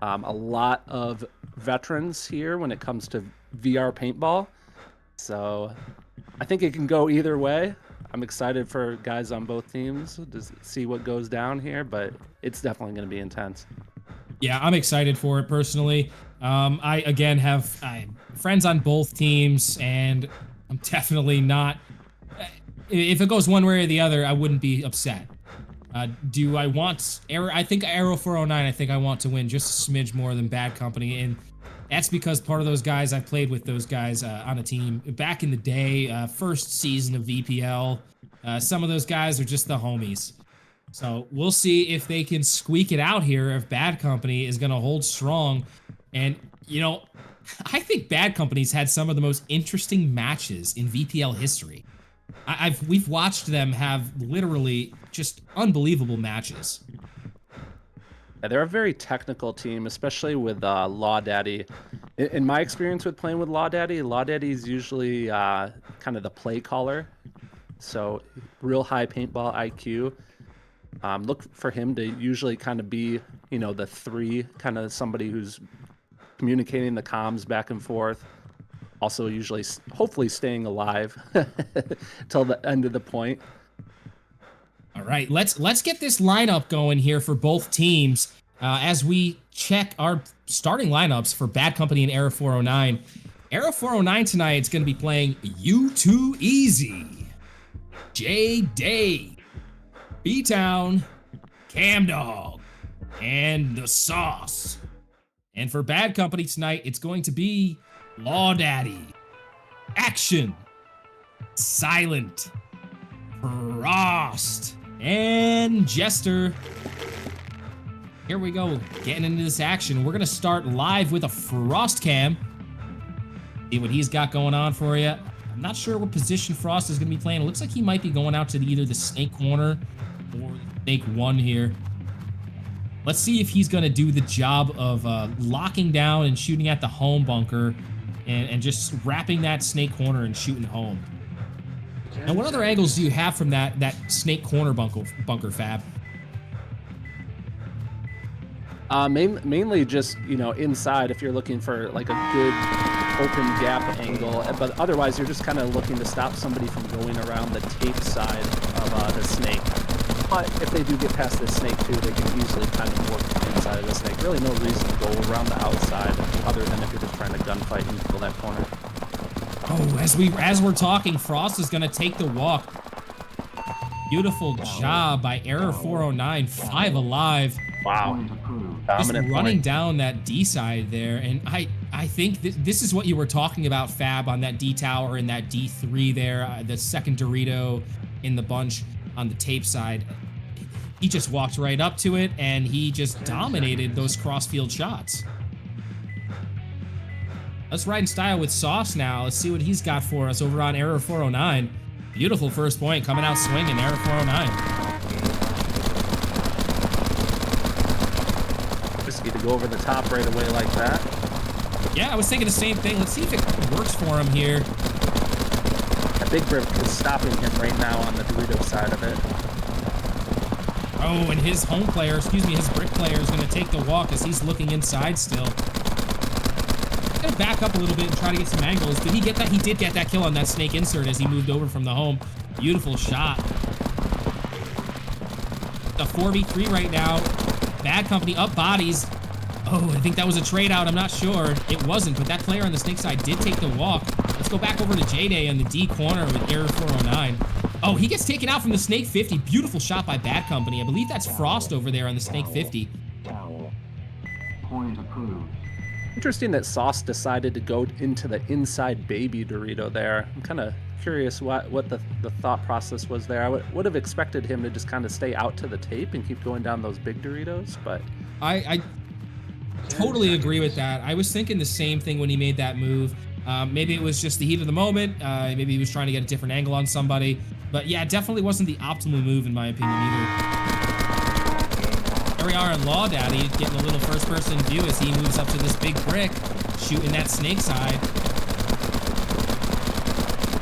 A lot of veterans here when it comes to VR paintball. So I think it can go either way. I'm excited for guys on both teams to see what goes down here, but it's definitely going to be intense. Yeah, I'm excited for it personally. I again have friends on both teams, and I'm definitely not. If it goes one way or the other, I wouldn't be upset. Do I want Arrow? I think Arrow 409. I think I want to win just a smidge more than Bad Company, and that's because part of those guys I've played with those guys on a team back in the day, first season of VPL. Some of those guys are just the homies. So we'll see if they can squeak it out here. If Bad Company is going to hold strong, and you know, I think Bad Company's had some of the most interesting matches in VPL history. We've watched them have literally just unbelievable matches. Yeah, they're a very technical team, especially with Law Daddy. In my experience with playing with Law Daddy's usually kind of the play caller. So real high paintball IQ. Look for him to usually kind of be, you know, the three, kind of somebody who's communicating the comms back and forth. Also usually, hopefully staying alive till the end of the point. All right, let's get this lineup going here for both teams as we check our starting lineups for Bad Company and Arrow 409. Arrow 409 tonight is going to be playing U2 Easy, J Day, B-Town, Camdog, and The Sauce. And for Bad Company tonight, it's going to be Law Daddy, Action, Silent, Frost, and Jester. Here we go, getting into this action. We're gonna start live with a Frost cam. See what he's got going on for you. I'm not sure what position Frost is gonna be playing. It looks like he might be going out to either the snake corner or snake one here. Let's see if he's gonna do the job of locking down and shooting at the home bunker and just wrapping that snake corner and shooting home. And what other angles do you have from that snake corner bunker, Fab? Mainly just, you know, inside if you're looking for like a good open gap angle, but otherwise you're just kind of looking to stop somebody from going around the tape side of the snake. But if they do get past the snake too, they can easily kind of work inside of the snake. Really no reason to go around the outside other than if you're just trying to gunfight and kill that corner. Oh, as we're talking, Frost is gonna take the walk. Beautiful job by Error 409, 5 alive. Wow. Point approved. Just Dominant running point. down that D side there, and I I think this is what you were talking about, Fab, on that D tower and that D3 there, the second Dorito in the bunch on the tape side. He just walked right up to it and he just dominated those crossfield shots. Let's ride in style with Sauce now. Let's see what he's got for us over on Error 409. Beautiful first point coming out swinging, Error 409. Risky to go over the top right away like that. Yeah, I was thinking the same thing. Let's see if it works for him here. That big brick is stopping him right now on the Dorito side of it. Oh, and his home player, excuse me, his brick player is going to take the walk as he's looking inside still. Going to back up a little bit and try to get some angles. Did he get that? He did get that kill on that snake insert as he moved over from the home. Beautiful shot. The 4v3 right now. Bad Company up bodies. Oh, I think that was a trade out. I'm not sure. It wasn't, but that player on the snake side did take the walk. Let's go back over to J-Day on the D corner with Error 409. Oh, he gets taken out from the Snake 50. Beautiful shot by Bad Company. I believe that's Frost over there on the Snake 50. Point approved. Interesting that Sauce decided to go into the inside baby Dorito there. I'm kind of curious what the thought process was there. I would have expected him to just kind of stay out to the tape and keep going down those big Doritos, but... I totally agree with that. I was thinking the same thing when he made that move. Maybe it was just the heat of the moment. Maybe he was trying to get a different angle on somebody. But yeah, it definitely wasn't the optimal move in my opinion either. Here we are in Law Daddy getting a little first person view as he moves up to this big brick, shooting that snake side.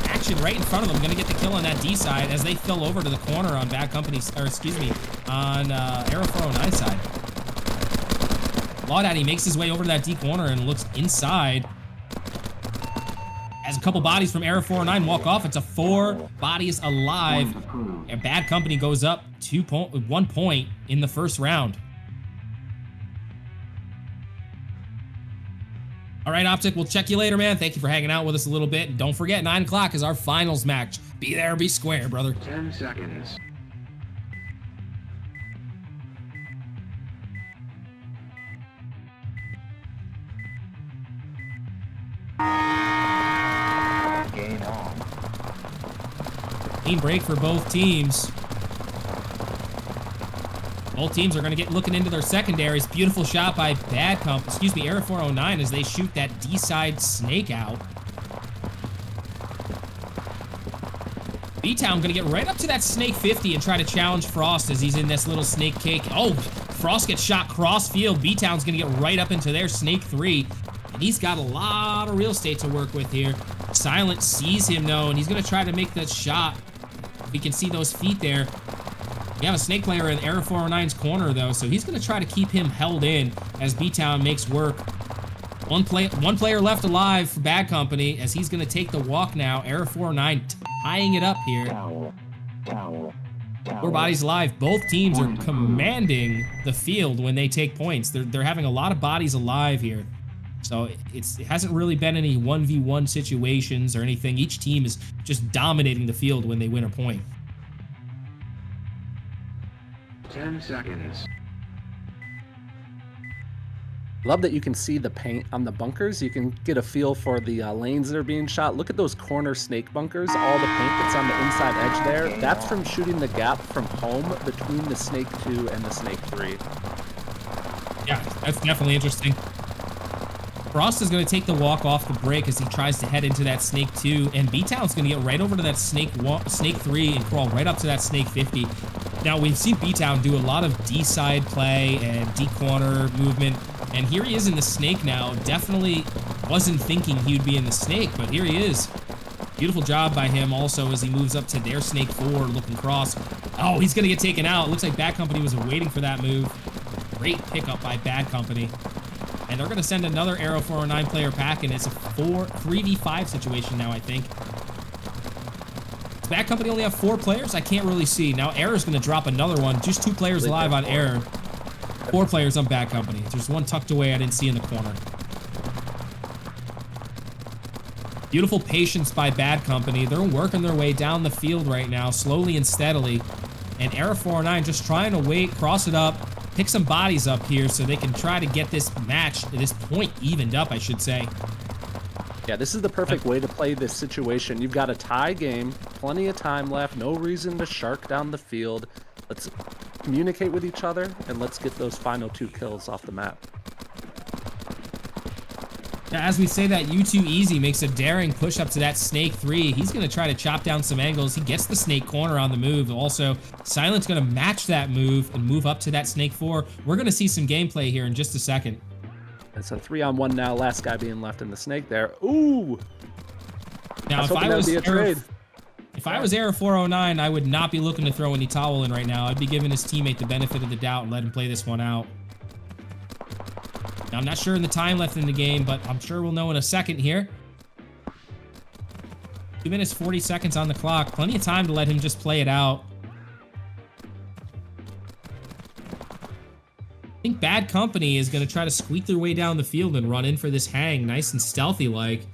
Action right in front of him, gonna get the kill on that D side as they fill over to the corner on Bad Company, or excuse me, on Arrow 409 side. Law Daddy makes his way over to that D corner and looks inside. As a couple bodies from Error 409 walk off, it's a 4 bodies alive. And Bad Company goes up 1 point in the first round. All right, Optic, we'll check you later, man. Thank you for hanging out with us a little bit. And don't forget, 9 o'clock is our finals match. Be there, be square, brother. 10 seconds. Game on. Clean break for both teams. Both teams are going to get looking into their secondaries. Beautiful shot by Bad Company, excuse me, Error 409 as they shoot that D-side snake out. B-Town going to get right up to that snake 50 and try to challenge Frost as he's in this little snake cake. Oh, Frost gets shot cross field. B-Town's going to get right up into their snake 3. And he's got a lot of real estate to work with here. Silent sees him though, and he's going to try to make that shot. We can see those feet there. We have a snake player in Error 409's corner though, so he's going to try to keep him held in as B-Town makes work. One player left alive for Bad Company as he's going to take the walk now. Error 409 tying it up here. 4 bodies alive. Both teams are commanding the field when they take points. They're having a lot of bodies alive here. So it hasn't really been any 1v1 situations or anything. Each team is just dominating the field when they win a point. 10 seconds. Love that you can see the paint on the bunkers. You can get a feel for the lanes that are being shot. Look at those corner snake bunkers. All the paint that's on the inside edge there. That's from shooting the gap from home between the snake 2 and the snake 3. Yeah, that's definitely interesting. Frost is going to take the walk off the break as he tries to head into that snake 2, and B-Town's going to get right over to that snake 3 and crawl right up to that snake 50. Now, we've seen B-Town do a lot of D-side play and D-corner movement, and here he is in the snake now. Definitely wasn't thinking he would be in the snake, but here he is. Beautiful job by him also as he moves up to their snake 4 looking cross. Oh, he's going to get taken out. Looks like Bad Company was waiting for that move. Great pickup by Bad Company. And they're going to send another Arrow 409 player pack, and it's a 3v5 situation now, I think. Does Bad Company only have 4 players? I can't really see. Now, Error's going to drop another one. Just 2 players alive on Error. 4 players on Bad Company. There's one tucked away I didn't see in the corner. Beautiful patience by Bad Company. They're working their way down the field right now, slowly and steadily. And Error 409 just trying to wait, cross it up, pick some bodies up here so they can try to get this point evened up, I should say. Yeah, this is the perfect way to play this situation. You've got a tie game, plenty of time left, no reason to shark down the field. Let's communicate with each other, and let's get those final 2 kills off the map. Now, as we say that, U2Easy makes a daring push up to that Snake 3. He's going to try to chop down some angles. He gets the Snake corner on the move. Also, Silent's going to match that move and move up to that Snake 4. We're going to see some gameplay here in just a second. It's a 3-on-1 now, last guy being left in the Snake there. Ooh! Now, if I was Error 409, I would not be looking to throw any towel in right now. I'd be giving his teammate the benefit of the doubt and let him play this one out. Now, I'm not sure in the time left in the game, but I'm sure we'll know in a second here. 2 minutes, 40 seconds on the clock. Plenty of time to let him just play it out. I think Bad Company is going to try to squeak their way down the field and run in for this hang, nice and stealthy-like.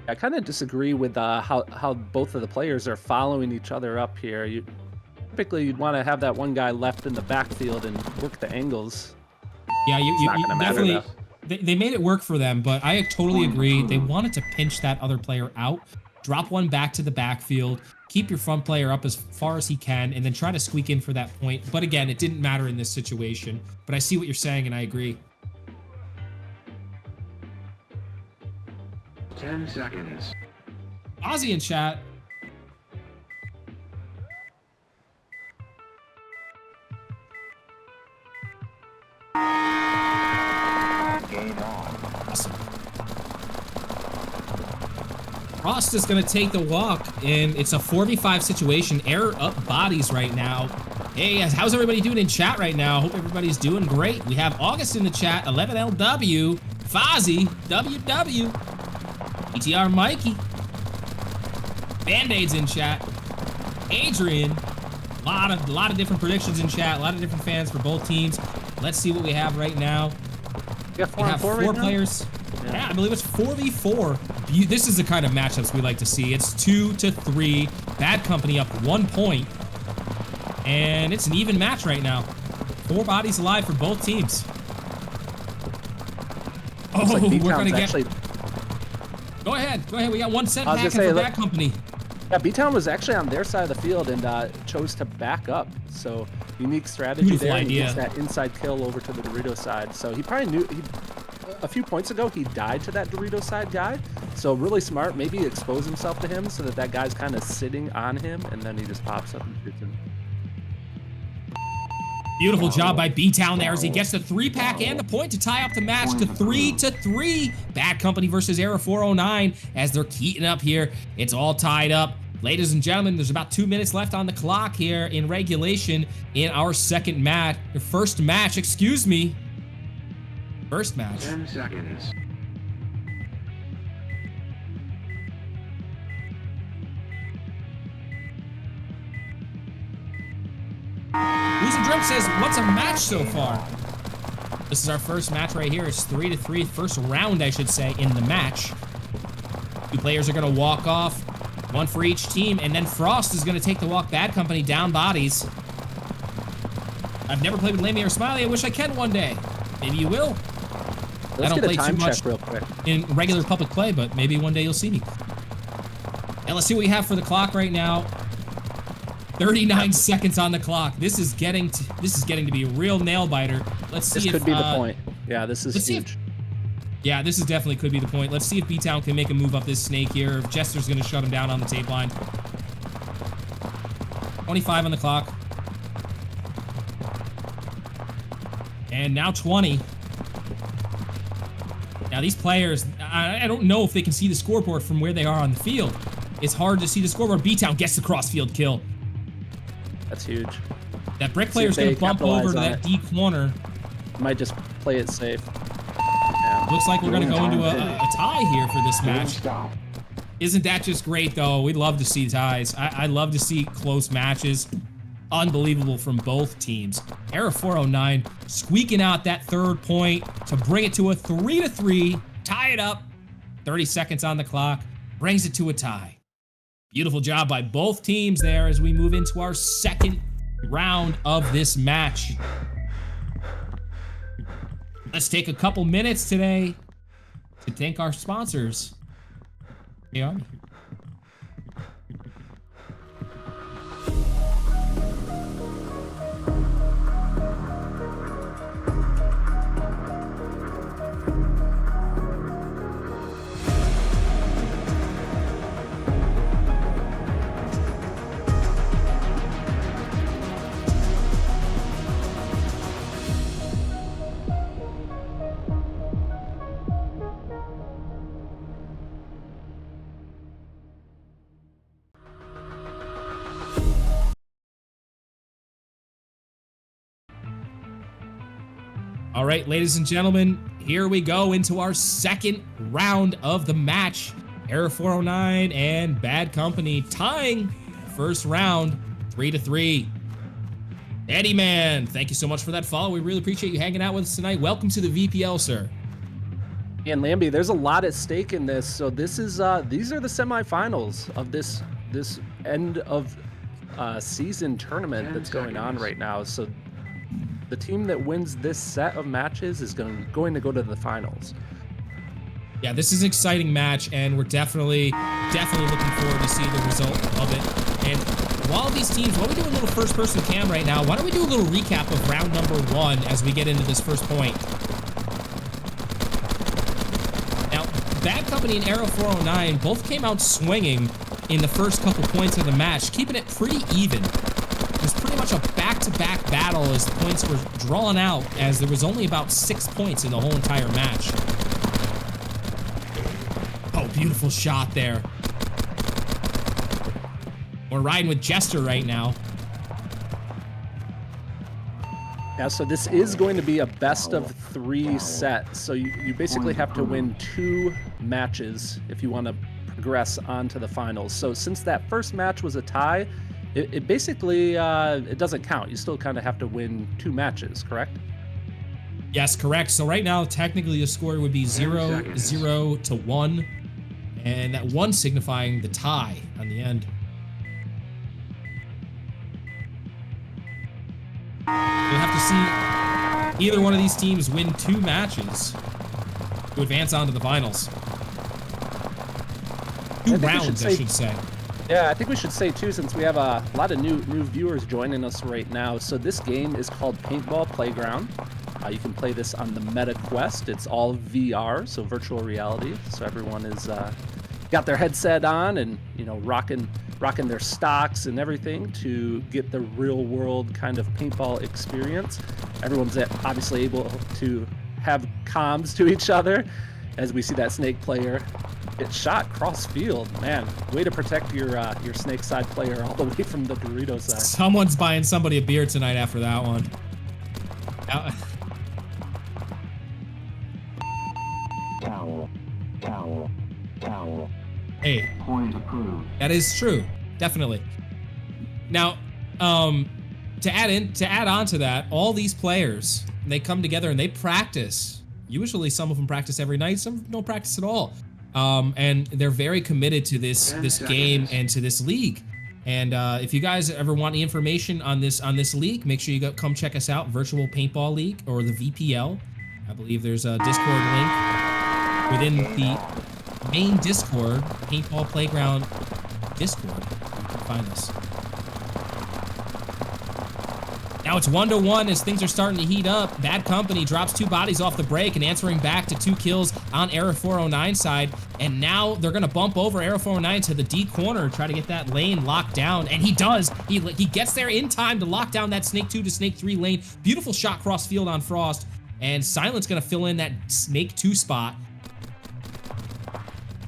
I kind of disagree with how both of the players are following each other up here. Typically, you'd want to have that one guy left in the backfield and work the angles. Yeah, you definitely. Though. They made it work for them, but I totally agree. They wanted to pinch that other player out, drop one back to the backfield, keep your front player up as far as he can, and then try to squeak in for that point. But again, it didn't matter in this situation. But I see what you're saying, and I agree. 10 seconds. Ozzy in chat. Game on. Awesome. Frost is going to take the walk, and it's a 4v5 situation. Error up bodies right now. Hey, how's everybody doing in chat right now? Hope everybody's doing great. We have August in the chat, 11LW, Fozzie, WW, ETR Mikey, Band-Aids in chat, Adrian, a lot of different predictions in chat, a lot of different fans for both teams. Let's see what we have right now. We have 4 4 players. Yeah, I believe it's 4v4. This is the kind of matchups we like to see. It's 2-3. Bad Company up 1 point. And it's an even match right now. 4 bodies alive for both teams. Oh, like we're going to get... Actually... Go ahead. We got 1 cent I was back gonna for say, Bad Company. Yeah, B-Town was actually on their side of the field and chose to back up. So unique strategy Beautiful there. And he idea. gets that inside kill over to the Dorito side. So he probably knew a few points ago he died to that Dorito side guy. So really smart. Maybe expose himself to him so that guy's kind of sitting on him, and then he just pops up and shoots him. Beautiful job by B-Town there as he gets the 3-pack and the point to tie up the match to 3-3. Bad Company versus Error 409 as they're keating up here. It's all tied up. Ladies and gentlemen, there's about 2 minutes left on the clock here in regulation in our second match. Your first match, excuse me. First match. 10 seconds. Losing Drip says, what's a match so far? This is our first match right here. It's 3-3, first round, I should say, in the match. 2 players are going to walk off, 1 for each team, and then Frost is going to take the walk. Bad Company down bodies. I've never played with Lamey or Smiley. I wish I can one day. Maybe you will. Let's I don't get a play time too much check real quick. in regular public play, but maybe one day you'll see me. And let's see what we have for the clock right now. 39 seconds on the clock. This is getting to be a real nail biter. Let's see This if could be the point. Yeah, this is huge. Yeah, this is definitely could be the point. Let's see if B-Town can make a move up this Snake here. If Jester's going to shut him down on the tape line. 25 on the clock. And now 20. Now these players, I don't know if they can see the scoreboard from where they are on the field. It's hard to see the scoreboard. B-Town gets the crossfield kill. That's huge. That brick player's going to bump over to that D corner. Might just play it safe. Yeah. Looks like we're going to go into a tie here for this match. Stop. Isn't that just great, though? We'd love to see ties. I love to see close matches. Unbelievable from both teams. Error 409 squeaking out that 3rd point to bring it to a 3-3. Tie it up. 30 seconds on the clock. Brings it to a tie. Beautiful job by both teams there as we move into our second round of this match. Let's take a couple minutes today to thank our sponsors. Yeah. All right, ladies and gentlemen, here we go into our second round of the match. Error 409 and Bad Company tying the first round 3-3. Eddie Man, thank you so much for that follow. We really appreciate you hanging out with us tonight. Welcome to the VPL, sir. And Lambie, there's a lot at stake in this. So this is these are the semifinals of this end of season tournament that's going on right now. So the team that wins this set of matches is going to go to the finals. Yeah, this is an exciting match, and we're definitely looking forward to see the result of it. And while these teams, while we do a little first-person cam right now, why don't we do a little recap of round number 1 as we get into this first point. Now, Bad Company and Arrow 409 both came out swinging in the first couple points of the match, keeping it pretty even. It was pretty much a back-to-back battle as the points were drawn out, as there was only about 6 points in the whole entire match. Oh, beautiful shot there. We're riding with Jester right now. Yeah, so this is going to be a best of 3 set. So you basically have to win 2 matches if you want to progress on to the finals. So since that first match was a tie, it basically it doesn't count. You still kind of have to win 2 matches, correct? Yes, correct. So right now, technically the score would be 0-0 to 1, and that 1 signifying the tie on the end. You'll have to see either one of these teams win 2 matches to advance on to the finals. 2 rounds, I should say. Yeah, I think we should say too, since we have a lot of new viewers joining us right now. So this game is called Paintball Playground. You can play this on the Meta Quest. It's all VR, so virtual reality. So everyone is got their headset on and rocking their stocks and everything to get the real world kind of paintball experience. Everyone's obviously able to have comms to each other as we see that Snake player get shot cross field. Man, way to protect your Snake side player all the way from the Dorito side. Someone's buying somebody a beer tonight after that one. Towel. Hey, Point approved. that is true, definitely. Now, to add on to that, all these players, they come together and they practice. Usually, some of them practice every night, some don't practice at all. And they're very committed to this game and to this league. And if you guys ever want any information on this league, make sure you come check us out, Virtual Paintball League or the VPL. I believe there's a Discord link within the main Discord, Paintball Playground Discord. You can find us. Now it's 1-1 as things are starting to heat up. Bad Company drops 2 bodies off the break and answering back to 2 kills on Error 409 side. And now they're going to bump over Error 409 to the D corner, try to get that lane locked down. And he does. He gets there in time to lock down that Snake 2 to Snake 3 lane. Beautiful shot cross field on Frost. And Silent's going to fill in that Snake 2 spot.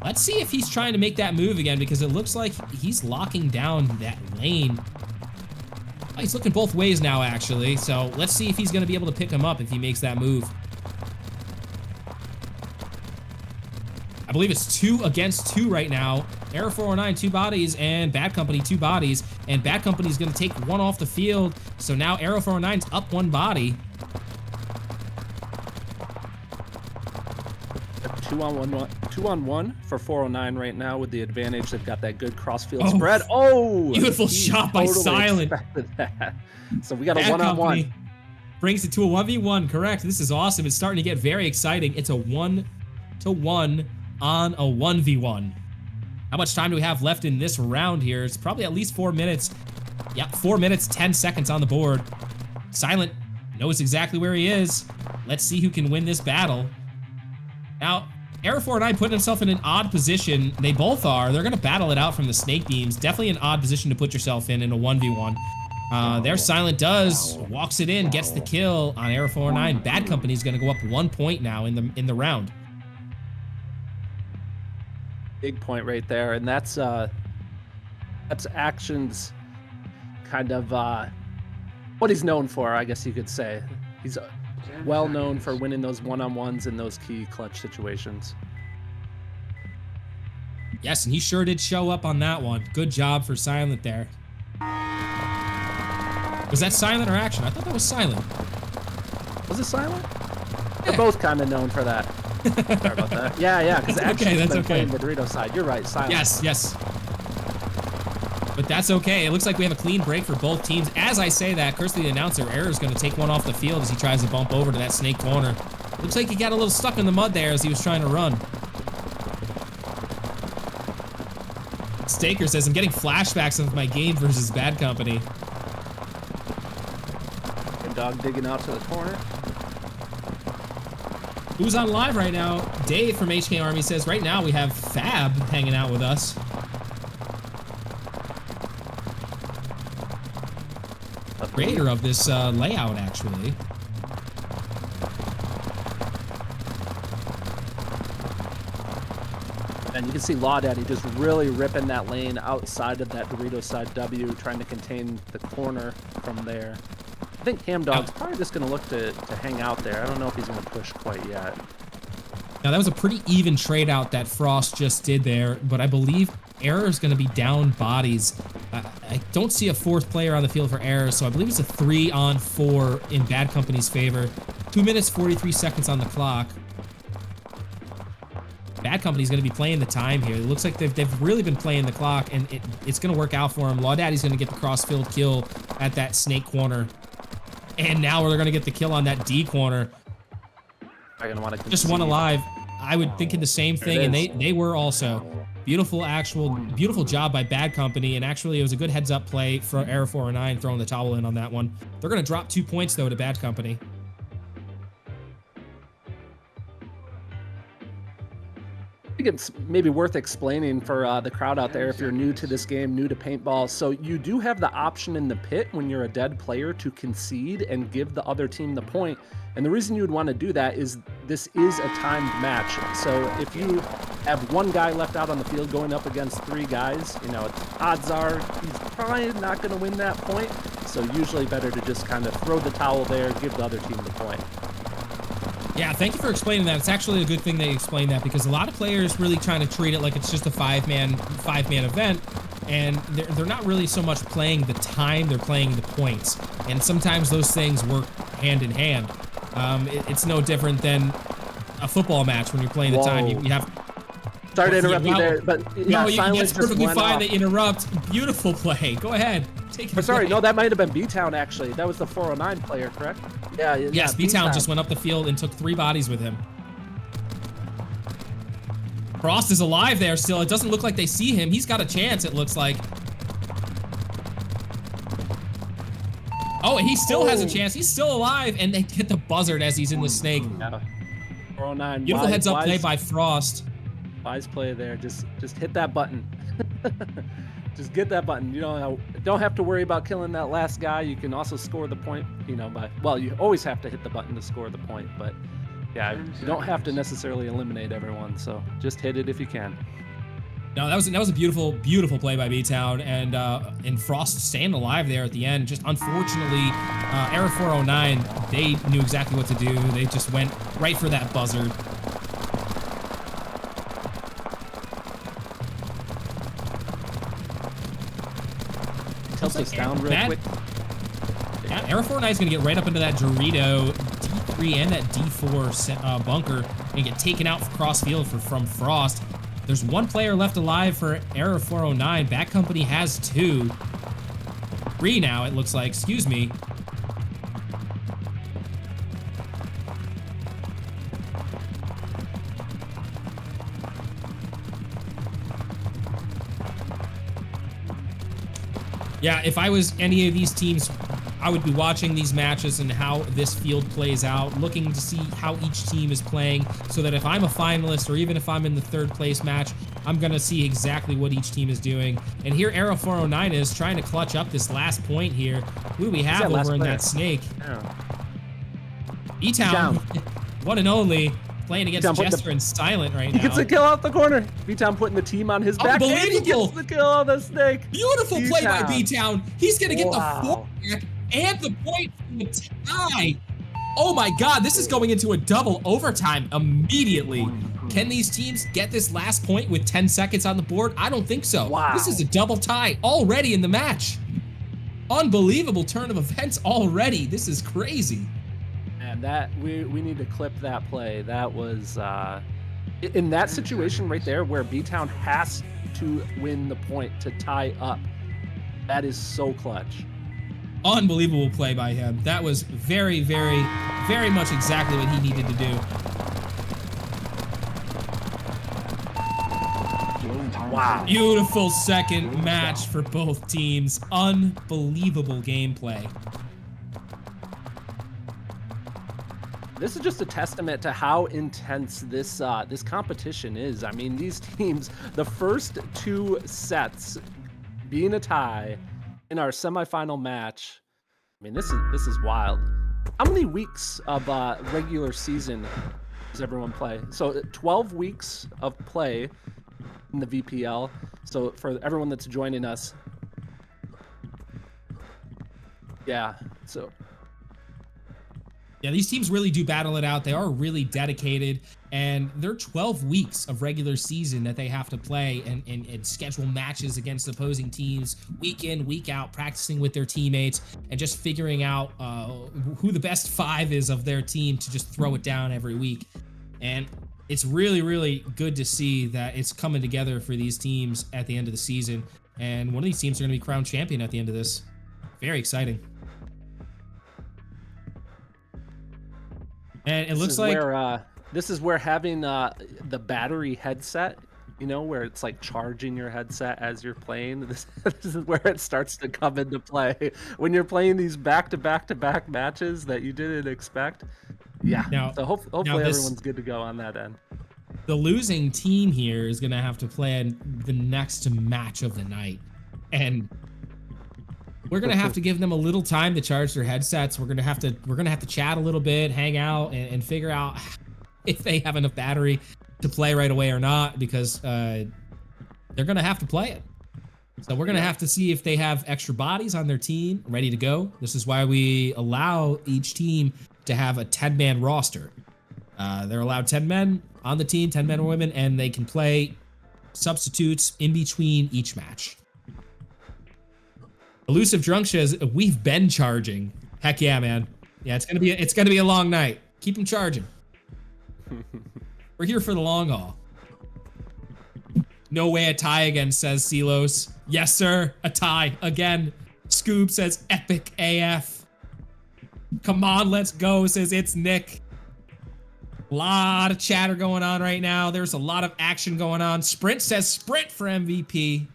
Let's see if he's trying to make that move again, because it looks like he's locking down that lane. Oh, he's looking both ways now, actually. So let's see if he's going to be able to pick him up if he makes that move. I believe it's 2 against 2 right now. Error 409, 2 bodies, and Bad Company, 2 bodies. And Bad Company's going to take 1 off the field. So now Error 409's up 1 body. 2-on-1 for 409 right now with the advantage. They've got that good crossfield spread. Oh, beautiful shot by Silent. That. So we got a Bad 1-on-1. Company. brings it to a 1v1. Correct. This is awesome. It's starting to get very exciting. It's a 1-to-1 on a 1v1. How much time do we have left in this round here? It's probably at least 4 minutes. Yep, 4 minutes, 10 seconds on the board. Silent knows exactly where he is. Let's see who can win this battle. Now, Error409 putting himself in an odd position. They both are. They're going to battle it out from the snake beams. Definitely an odd position to put yourself in a 1v1. There Silent does. Walks it in, gets the kill on Error409. Bad Company's going to go up 1 point now in the round. Big point right there, and that's Action's kind of what he's known for, I guess you could say. He's well known for winning those one-on-ones in those key clutch situations. Yes, and he sure did show up on that one. Good job for Silent there. Was that Silent or Action? I thought that was Silent. Was it Silent? Yeah. They're both kind of known for that. Sorry about that. Yeah, because Action's that's been okay. playing the Dorito side. You're right, Silent. Yes. But that's okay. It looks like we have a clean break for both teams. As I say that, Kirsty the announcer, Error's going to take one off the field as he tries to bump over to that snake corner. Looks like he got a little stuck in the mud there as he was trying to run. Staker says, I'm getting flashbacks of my game versus Bad Company. And Dog digging out to the corner. Who's on live right now? Dave from HK Army says, right now we have Fab hanging out with us. Creator of this layout, actually. And you can see Law Daddy just really ripping that lane outside of that Dorito side W, trying to contain the corner from there. I think Ham Dog's probably just going to look to hang out there. I don't know if he's going to push quite yet. Now, that was a pretty even trade out that Frost just did there, but I believe Error is going to be down bodies. I don't see a fourth player on the field for Error, so I believe it's a 3-on-4 in Bad Company's favor. 2 minutes, 43 seconds on the clock. Bad Company's going to be playing the time here. It looks like they've really been playing the clock, and it's going to work out for him. Law Daddy's going to get the cross-field kill at that snake corner. And now they're going to get the kill on that D corner. Just one alive. I would think of the same thing, and they were also. Beautiful job by Bad Company, and actually it was a good heads-up play for Error409 throwing the towel in on that one. They're going to drop 2 points, though, to Bad Company. I think it's maybe worth explaining for the crowd out there if you're new to this game, new to paintball. So you do have the option in the pit when you're a dead player to concede and give the other team the point. And the reason you would want to do that is this is a timed match. So if you have one guy left out on the field going up against 3 guys, you know, odds are he's probably not going to win that point. So usually better to just kind of throw the towel there, give the other team the point. Yeah, thank you for explaining that. It's actually a good thing they explained that, because a lot of players really trying to treat it like it's just a five-man event, and they're not really so much playing the time, they're playing the points. And sometimes those things work hand in hand. It's no different than a football match when you're playing the time. You have... Sorry to interrupt you there, but yeah, no, that's perfectly fine to interrupt. Beautiful play. Go ahead. Take it. Sorry, no, that might have been B-Town actually. That was the 409 player, correct? Yeah. Yes, B-Town just went up the field and took 3 bodies with him. Frost is alive there still. It doesn't look like they see him. He's got a chance, it looks like. Oh, and he still has a chance. He's still alive, and they get the buzzard as he's in the snake. Yeah. 409. Beautiful heads-up play by Frost. Wise play there. Just hit that button. Just get that button. You don't have to worry about killing that last guy. You can also score the point, you know, you always have to hit the button to score the point, but yeah, you don't have to necessarily eliminate everyone. So just hit it if you can. No, that was a beautiful play by B-Town, and Frost staying alive there at the end. Just unfortunately, Error409, they knew exactly what to do. They just went right for that buzzard. Tilt us down real quick. Yeah, Error409 is going to get right up into that Dorito D3 and that D4 bunker and get taken out cross field from Frost. There's 1 player left alive for Error409. Bad Company has 2. 3 now, it looks like. Excuse me. Yeah, if I was any of these teams, I would be watching these matches and how this field plays out, looking to see how each team is playing, so that if I'm a finalist or even if I'm in the third place match, I'm going to see exactly what each team is doing. And here Arrow 409 is trying to clutch up this last point here. Who do we have over in that snake? Yeah. E-Town, one and only, playing against E-Town Jester and Silent right He now. gets a kill off the corner. B-Town putting the team on his back. And he Unbelievable. gets the kill on the snake. Beautiful play by B-Town. B-Town. He's going to get the Wow. 4 and the point from the tie. Oh my God, this is going into a double overtime immediately. Can these teams get this last point with 10 seconds on the board? I don't think so. Wow. This is a double tie already in the match. Unbelievable turn of events already. This is crazy. And that we need to clip that play. That was in that situation right there where B-Town has to win the point to tie up. That is so clutch. Unbelievable play by him. That was very, very, very much exactly what he needed to do. Game time. Wow. Beautiful second match for both teams. Unbelievable gameplay. This is just a testament to how intense this this competition is. I mean, these teams, the first 2 sets being a tie in our semifinal match. I mean, this is wild. How many weeks of regular season does everyone play? So 12 weeks of play in the VPL. So for everyone that's joining us, yeah. So Yeah, these teams really do battle it out. They are really dedicated, and they're 12 weeks of regular season that they have to play and schedule matches against opposing teams week in, week out, practicing with their teammates and just figuring out who the best 5 is of their team to just throw it down every week. And it's really, really good to see that it's coming together for these teams at the end of the season. And one of these teams are going to be crowned champion at the end of this. Very exciting. And it looks like this is where having the battery headset, you know, where it's like charging your headset as you're playing. This is where it starts to come into play when you're playing these back-to-back-to-back matches that you didn't expect. Yeah. Now- So hopefully now this- everyone's good to go on that end. the losing team here is going to have to play the next match of the night. And we're going to have to give them a little time to charge their headsets. We're going to have to chat a little bit, hang out, and figure out if they have enough battery to play right away or not, because they're going to have to play it. So we're going to have to see if they have extra bodies on their team ready to go. This is why we allow each team to have a 10-man roster. They're allowed 10 men on the team, 10 men or women, and they can play substitutes in between each match. Elusive Drunk says, we've been charging. Heck yeah, man. Yeah, it's gonna be a long night. Keep them charging. We're here for the long haul. No way a tie again, says Silos. Yes, sir, a tie again. Scoob says epic AF. Come on, let's go, says It's Nick. Lot of chatter going on right now. There's a lot of action going on. Sprint says sprint for MVP.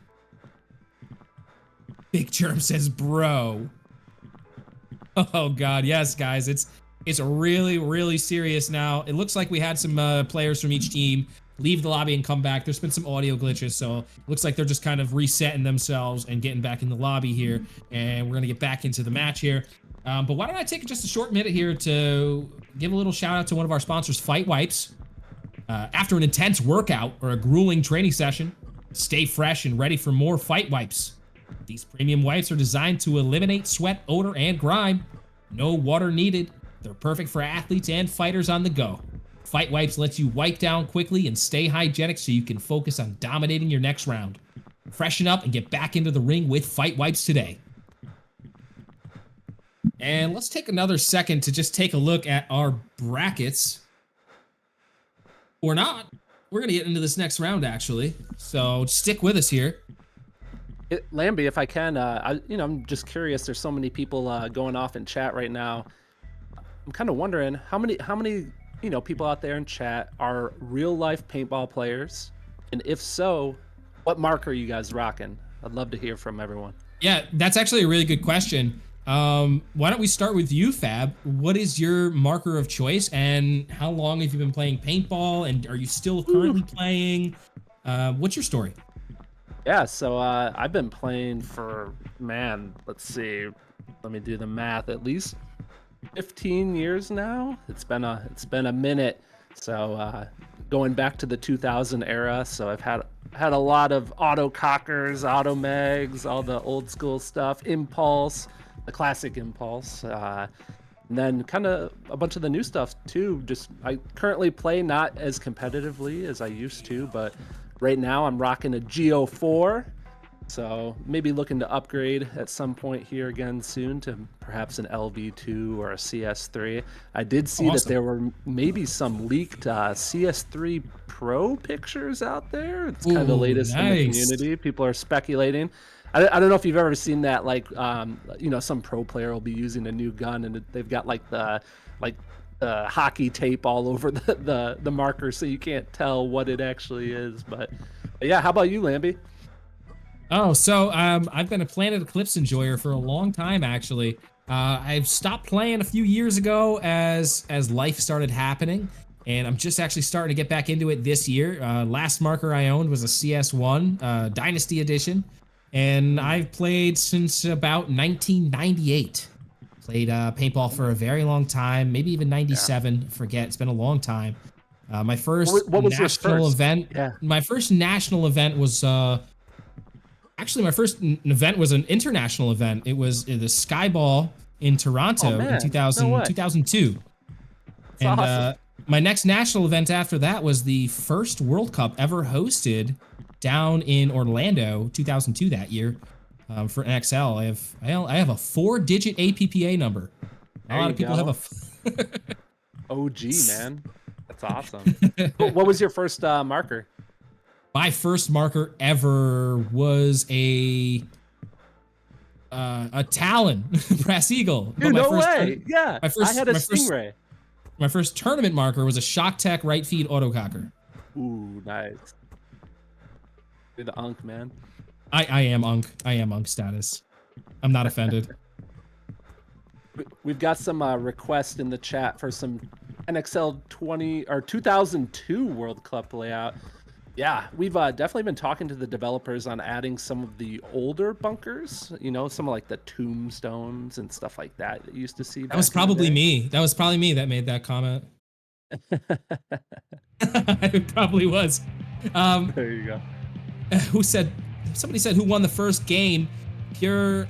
Big Germ says bro. Oh God, yes, guys. It's really, really serious now. It looks like we had some players from each team leave the lobby and come back. There's been some audio glitches, so it looks like they're just kind of resetting themselves and getting back in the lobby here. And we're gonna get back into the match here. But why don't I take just a short minute here to give a little shout out to one of our sponsors, Fight Wipes. After an intense workout or a grueling training session, stay fresh and ready for more Fight Wipes. These premium wipes are designed to eliminate sweat, odor, and grime. No water needed. They're perfect for athletes and fighters on the go. Fight Wipes lets you wipe down quickly and stay hygienic so you can focus on dominating your next round. Freshen up and get back into the ring with Fight Wipes today. And let's take another second to just take a look at our brackets. Or not. We're going to get into this next round, actually. So stick with us here. Lambie, if I can, I'm just curious. There's so many people going off in chat right now. I'm kind of wondering how many people out there in chat are real life paintball players, and if so, what mark are you guys rocking? I'd love to hear from everyone. Yeah, that's actually a really good question. Why don't we start with you, Fab? What is your marker of choice, and how long have you been playing paintball? And are you still currently playing? What's your story? Yeah, so I've been playing for, man, let's see, let me do the math, at least 15 years now. It's been a minute. So going back to the 2000 era, so I've had a lot of auto cockers, auto mags, all the old school stuff, Impulse, the classic Impulse, and then kind of a bunch of the new stuff too. Just I currently play not as competitively as I used to, but right now I'm rocking a Geo 4. So maybe looking to upgrade at some point here again soon to perhaps an LV2 or a CS3. I did see that there were maybe some leaked CS3 Pro pictures out there. It's kind of the latest in the community. People are speculating. I don't know if you've ever seen that, like, some pro player will be using a new gun and they've got like the hockey tape all over the marker so you can't tell what it actually is. But yeah, how about you, Lambie? Oh, so I've been a Planet Eclipse enjoyer for a long time, actually. I've stopped playing a few years ago as life started happening, and I'm just actually starting to get back into it this year. Last marker I owned was a CS1 Dynasty Edition, and I've played since about 1998. Played paintball for a very long time, maybe even 97. Forget, it's been a long time. My first what was national event. Yeah. My first national event was. Actually, my first event was an international event. It was the Skyball in Toronto in 2002. And awesome. My next national event after that was the first World Cup ever hosted down in Orlando, 2002 that year, for NXL. I have a 4-digit APPA number. A lot of people have a OG, man. That's awesome. What was your first marker? My first marker ever was a Talon Brass Eagle. Dude, no way! Yeah, I had a Stingray. My first tournament marker was a Shock Tech right feed autococker. Ooh, nice. You're the Unk, man. I am Unk. I am Unk status. I'm not offended. We've got some requests in the chat for some NXL 2002 World Cup layout. Yeah, we've definitely been talking to the developers on adding some of the older bunkers, some of like the tombstones and stuff like that you used to see. That was probably me. That was probably me that made that comment. It probably was. There you go. Somebody said who won the first game? Pure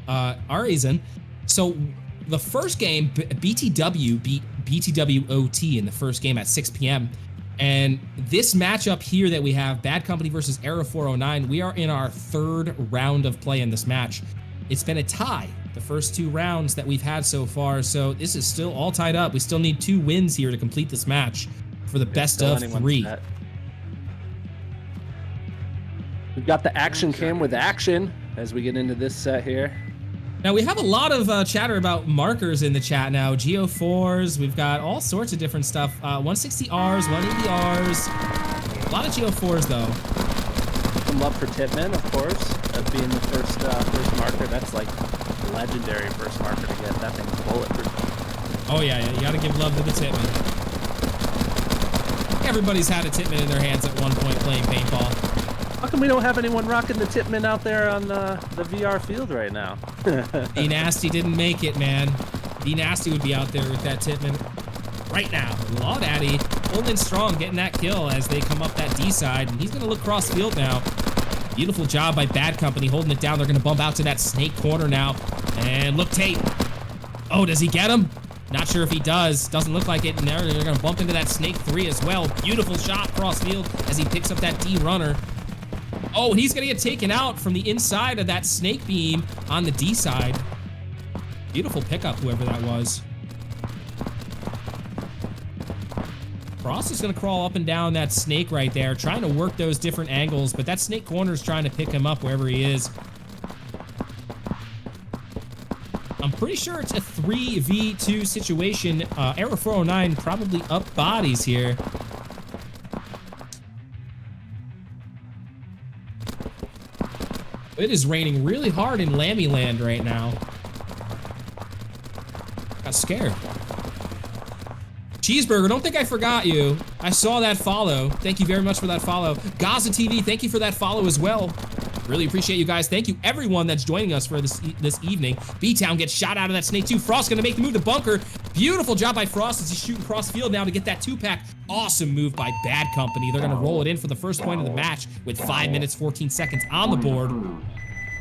Arizen. So the first game, BTW beat BTW OT in the first game at 6 p.m. And this matchup here that we have, Bad Company versus Era 409, we are in our third round of play in this match. It's been a tie, the first two rounds that we've had so far, so this is still all tied up. We still need 2 wins here to complete this match for the best of 3. We've got the action cam with action as we get into this set here. Now, we have a lot of chatter about markers in the chat now. Geo 4s, we've got all sorts of different stuff. 160Rs, 180Rs. A lot of Geo 4s, though. Some love for Titman, of course, being the first marker. That's like legendary first marker to get. That thing's bulletproof. Oh, yeah, you gotta give love to the Titman. Everybody's had a Titman in their hands at one point playing paintball. How come we don't have anyone rocking the Titman out there on the VR field right now? D Nasty didn't make it, man. D Nasty would be out there with that Titman right now. Law Daddy holding strong, getting that kill as they come up that D side, and he's gonna look cross field now. Beautiful job by Bad Company holding it down. They're gonna bump out to that snake corner now, and look Tate. Oh, does he get him? Not sure if he does. Doesn't look like it. And they're gonna bump into that snake 3 as well. Beautiful shot cross field as he picks up that D runner. Oh, he's gonna get taken out from the inside of that snake beam on the D side. Beautiful pickup, whoever that was. Cross is gonna crawl up and down that snake right there, trying to work those different angles, but that snake corner is trying to pick him up wherever he is. I'm pretty sure it's a 3v2 situation. Era 409 probably up bodies here. It is raining really hard in Lammy Land right now. Got scared. Cheeseburger, don't think I forgot you. I saw that follow. Thank you very much for that follow. Gaza TV, thank you for that follow as well. Really appreciate you guys. Thank you everyone that's joining us for this evening. B-Town gets shot out of that snake too. Frost gonna make the move to bunker. Beautiful job by Frost as he's shooting cross field now to get that 2-pack. Awesome move by Bad Company. They're gonna roll it in for the first point of the match with 5 minutes, 14 seconds on the board.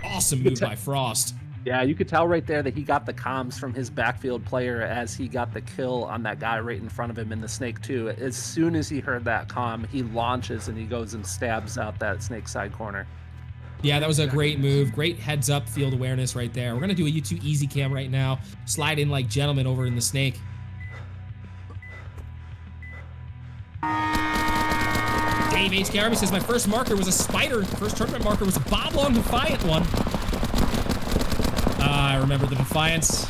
Awesome move by Frost. Yeah, you could tell right there that he got the comms from his backfield player as he got the kill on that guy right in front of him in the snake too. As soon as he heard that comm, he launches and he goes and stabs out that snake side corner. Yeah, that was a great move. Great heads up field awareness right there. We're gonna do a U2 easy cam right now. Slide in like gentlemen over in the snake. Dave HK Army says, my first marker was a spider. First tournament marker was a Bob Long Defiant one. I remember the Defiants.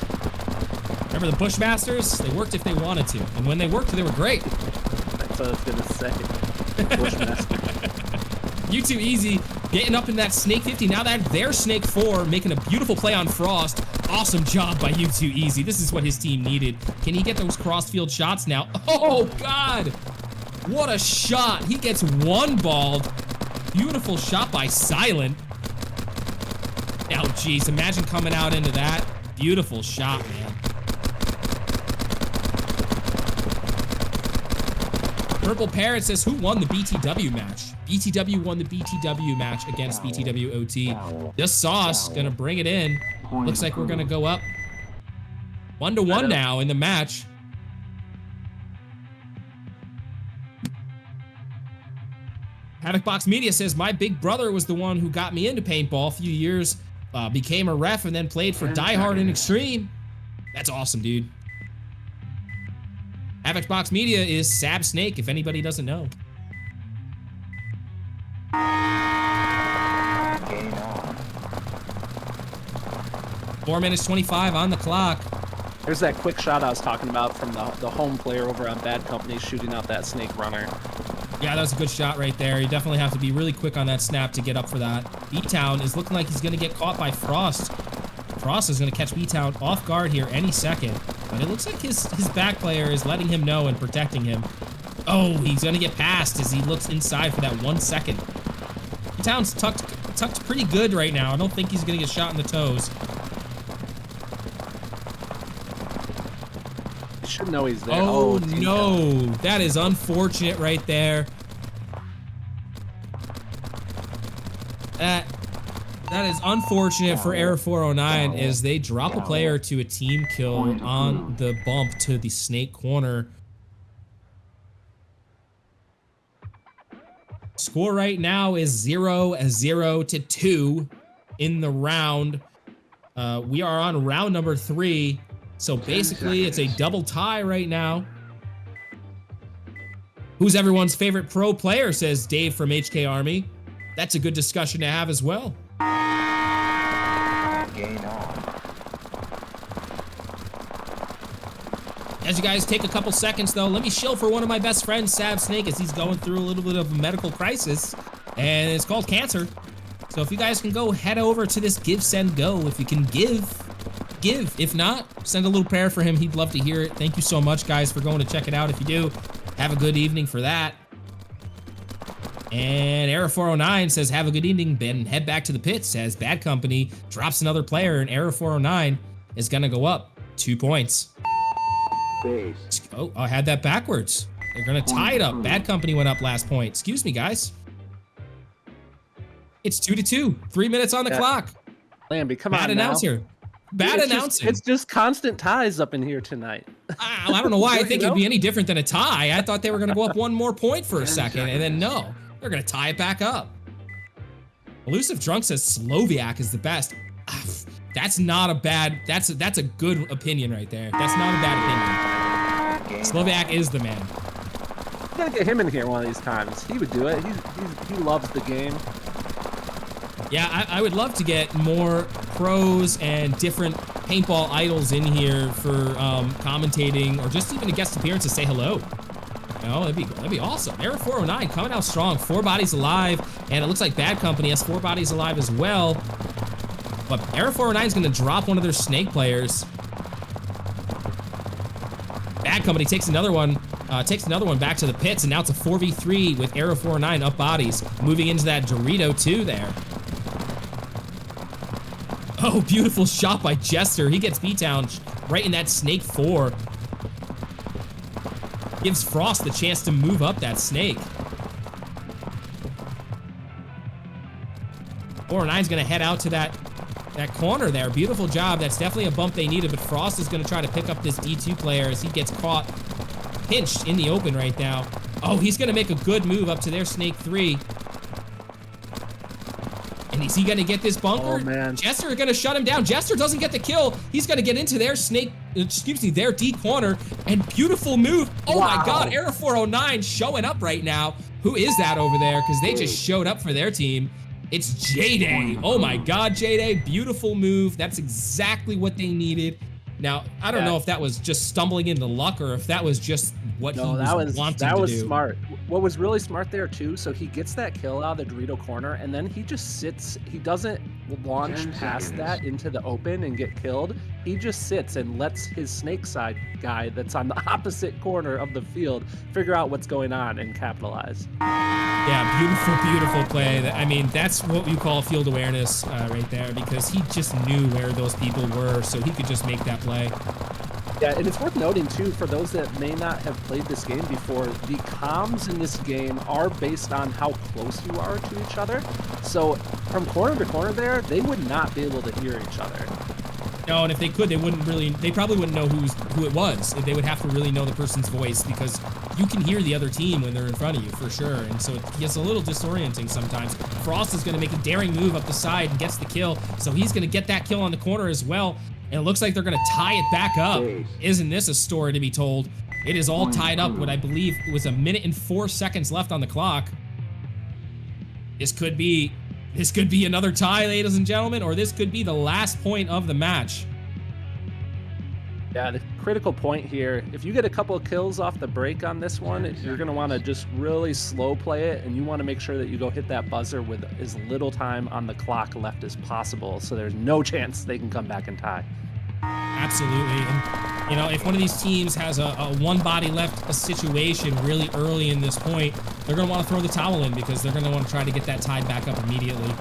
Remember the Bushmasters? They worked if they wanted to. And when they worked, they were great. That's what I was gonna say. Bushmaster. U2 easy, getting up in that snake 50. Now that they're snake 4, making a beautiful play on Frost. Awesome job by U2 easy. This is what his team needed. Can he get those crossfield shots now? Oh, God. What a shot. He gets one balled. Beautiful shot by Silent. Oh, geez. Imagine coming out into that. Beautiful shot, man. Purple Parrot says, who won the BTW match? BTW won the BTW match against BTW OT. Just Sauce gonna bring it in. Looks like we're gonna go up 1-1 now in the match. Havoc Box Media says, my big brother was the one who got me into paintball a few years, became a ref, and then played for Die Hard and Extreme. That's awesome, dude. Havoc Box Media is Sab Snake, if anybody doesn't know. 4 minutes 25 on the clock. There's that quick shot I was talking about from the home player over on Bad Company shooting out that snake runner. Yeah, that was a good shot right there. You definitely have to be really quick on that snap to get up for that. B-Town is looking like he's going to get caught by Frost. Frost is going to catch B-Town off guard here any second. But it looks like his back player is letting him know and protecting him. Oh, he's going to get past as he looks inside for that 1 second. B-Town's tucked pretty good right now. I don't think he's going to get shot in the toes. Should know he's there. Oh no, that is unfortunate right there. That is unfortunate for Air 409 as they drop a player to a team kill on the bump to the snake corner. Score right now is 0-0-2 in the round. We are on round number 3. So basically, it's a double tie right now. Who's everyone's favorite pro player, says Dave from HK Army. That's a good discussion to have as well. As you guys take a couple seconds, though, let me shill for one of my best friends, Sab Snake, as he's going through a little bit of a medical crisis, and it's called cancer. So if you guys can go head over to this Give, Send, Go. If you can give. If not, send a little prayer for him. He'd love to hear it. Thank you so much, guys, for going to check it out. If you do, have a good evening for that. And Era 409 says, have a good evening, Ben. Head back to the pits as Bad Company drops another player, and Era 409 is going to go up 2 points. Oh, I had that backwards. They're going to tie it up. Bad Company went up last point. Excuse me, guys. It's 2-2. 3 minutes on the clock. Lambie, come on. Bad announcer. Bad announcing. It's just constant ties up in here tonight. I don't know why I think it'd be any different than a tie. I thought they were going to go up 1 more point for a second, and then no, they're going to tie it back up. Elusive Drunk says Sloviak is the best. That's not a bad. That's a good opinion right there. That's not a bad opinion. Sloviak is the man. You gotta get him in here one of these times. He would do it. He loves the game. Yeah, I would love to get more pros and different paintball idols in here for commentating or just even a guest appearance to say hello. No, that'd be awesome. Era 409 coming out strong. 4 bodies alive, and it looks like Bad Company has 4 bodies alive as well. But Era 409 is going to drop one of their snake players. Bad Company takes another one back to the pits, and now it's a 4v3 with Era 409 up bodies, moving into that Dorito 2 there. Oh, beautiful shot by Jester. He gets B-Town right in that snake 4. Gives Frost the chance to move up that snake. 409's gonna head out to that corner there. Beautiful job. That's definitely a bump they needed, but Frost is gonna try to pick up this D2 player as he gets caught pinched in the open right now. Oh, he's gonna make a good move up to their snake 3. And is he gonna get this bunker? Oh, man. Jester gonna shut him down. Jester doesn't get the kill. He's gonna get into their their D corner, and beautiful move. Oh my God, Era 409 showing up right now. Who is that over there? Because they just showed up for their team. It's J-Day. Oh my God, J-Day, beautiful move. That's exactly what they needed. Now, I don't know if that was just stumbling into luck or if that was just what he was wanting to do. That was smart. What was really smart there too, so he gets that kill out of the Dorito corner, and then he just sits. He doesn't launch 10 past seconds. that into the open and get killed. He just sits and lets his snake side guy that's on the opposite corner of the field figure out what's going on and capitalize. Yeah, beautiful, beautiful play. I mean, that's what we call field awareness right there, because he just knew where those people were, so he could just make that play. Yeah, and it's worth noting too, for those that may not have played this game before, the comms in this game are based on how close you are to each other. So from corner to corner there, they would not be able to hear each other. No, and if they could, they probably wouldn't know who it was. They would have to really know the person's voice, because you can hear the other team when they're in front of you, for sure. And so it gets a little disorienting sometimes. Frost is going to make a daring move up the side and gets the kill. So he's going to get that kill on the corner as well. And it looks like they're going to tie it back up. Isn't this a story to be told? It is all tied up with, I believe, it was 1 minute and 4 seconds left on the clock. This could be another tie, ladies and gentlemen, or this could be the last point of the match. Yeah, the critical point here, if you get a couple of kills off the break on this one, you're going to want to just really slow play it, and you want to make sure that you go hit that buzzer with as little time on the clock left as possible, so there's no chance they can come back and tie. Absolutely. And, you know, if one of these teams has a one body left situation really early in this point, they're going to want to throw the towel in, because they're going to want to try to get that tied back up immediately.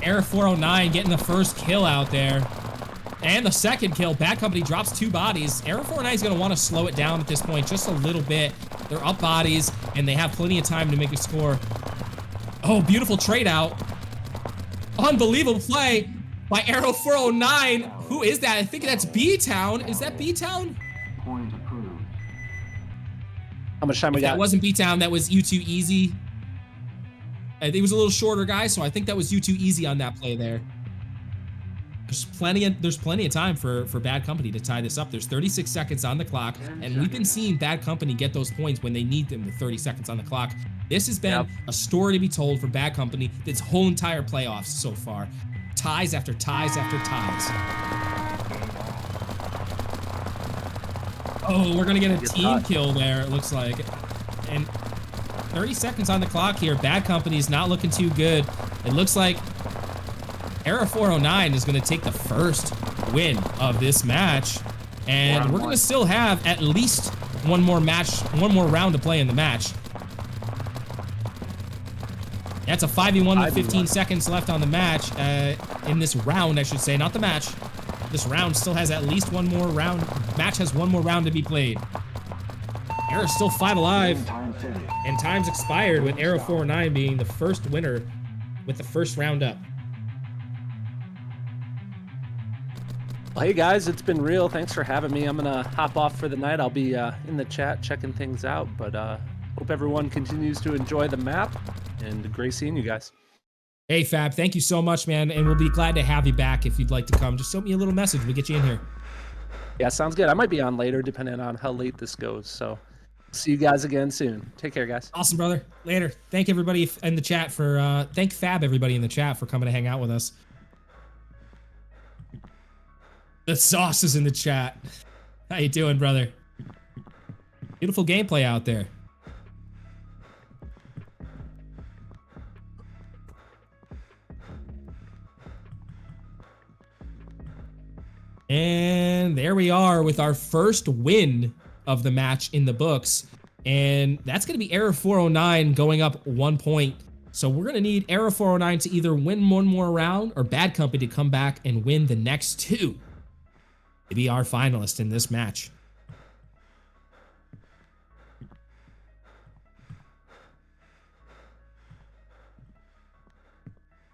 Era 409 getting the first kill out there. And the second kill. Bad Company drops 2 bodies. Era 409 is going to want to slow it down at this point just a little bit. They're up bodies, and they have plenty of time to make a score. Oh, beautiful trade out. Unbelievable play by Arrow 409. Who is that? I think that's B-Town. Is that B-Town? Point approved. How much time we If got? that wasn't B-Town, that was U2 Easy. I think he was a little shorter guy, so I think that was U2 Easy on that play there. There's plenty of time for Bad Company to tie this up. There's 36 seconds on the clock, and we've been seeing Bad Company get those points when they need them with 30 seconds on the clock. This has been a story to be told for Bad Company this whole entire playoffs so far. Ties after ties after ties. Oh, we're gonna get a team kill there, it looks like. And 30 seconds on the clock here. Bad Company's not looking too good. It looks like Era 409 is going to take the first win of this match, and we're going to still have at least one more round to play in the match. That's a 5v1 with 15 seconds left on the match, in this round, I should say, not the match. This round still has at least one more round. Match has one more round to be played. Era's still 5 alive, and time's expired with Era 409 being the first winner with the first round up. Well, hey guys, it's been real. Thanks for having me. I'm gonna hop off for the night. I'll be in the chat checking things out, but hope everyone continues to enjoy the map, and great seeing you guys. Hey Fab, thank you so much, man, and we'll be glad to have you back if you'd like to come. Just send me a little message. We'll get you in here. Yeah, sounds good. I might be on later depending on how late this goes, so see you guys again soon. Take care, guys. Awesome, brother. Later. Thank everybody in the chat for thank Fab, everybody in the chat, for coming to hang out with us. The sauce is in the chat. How you doing, brother? Beautiful gameplay out there. And there we are with our first win of the match in the books. And that's going to be Error 409 going up 1 point. So we're going to need Error 409 to either win one more round or Bad Company to come back and win the next 2 to be our finalist in this match.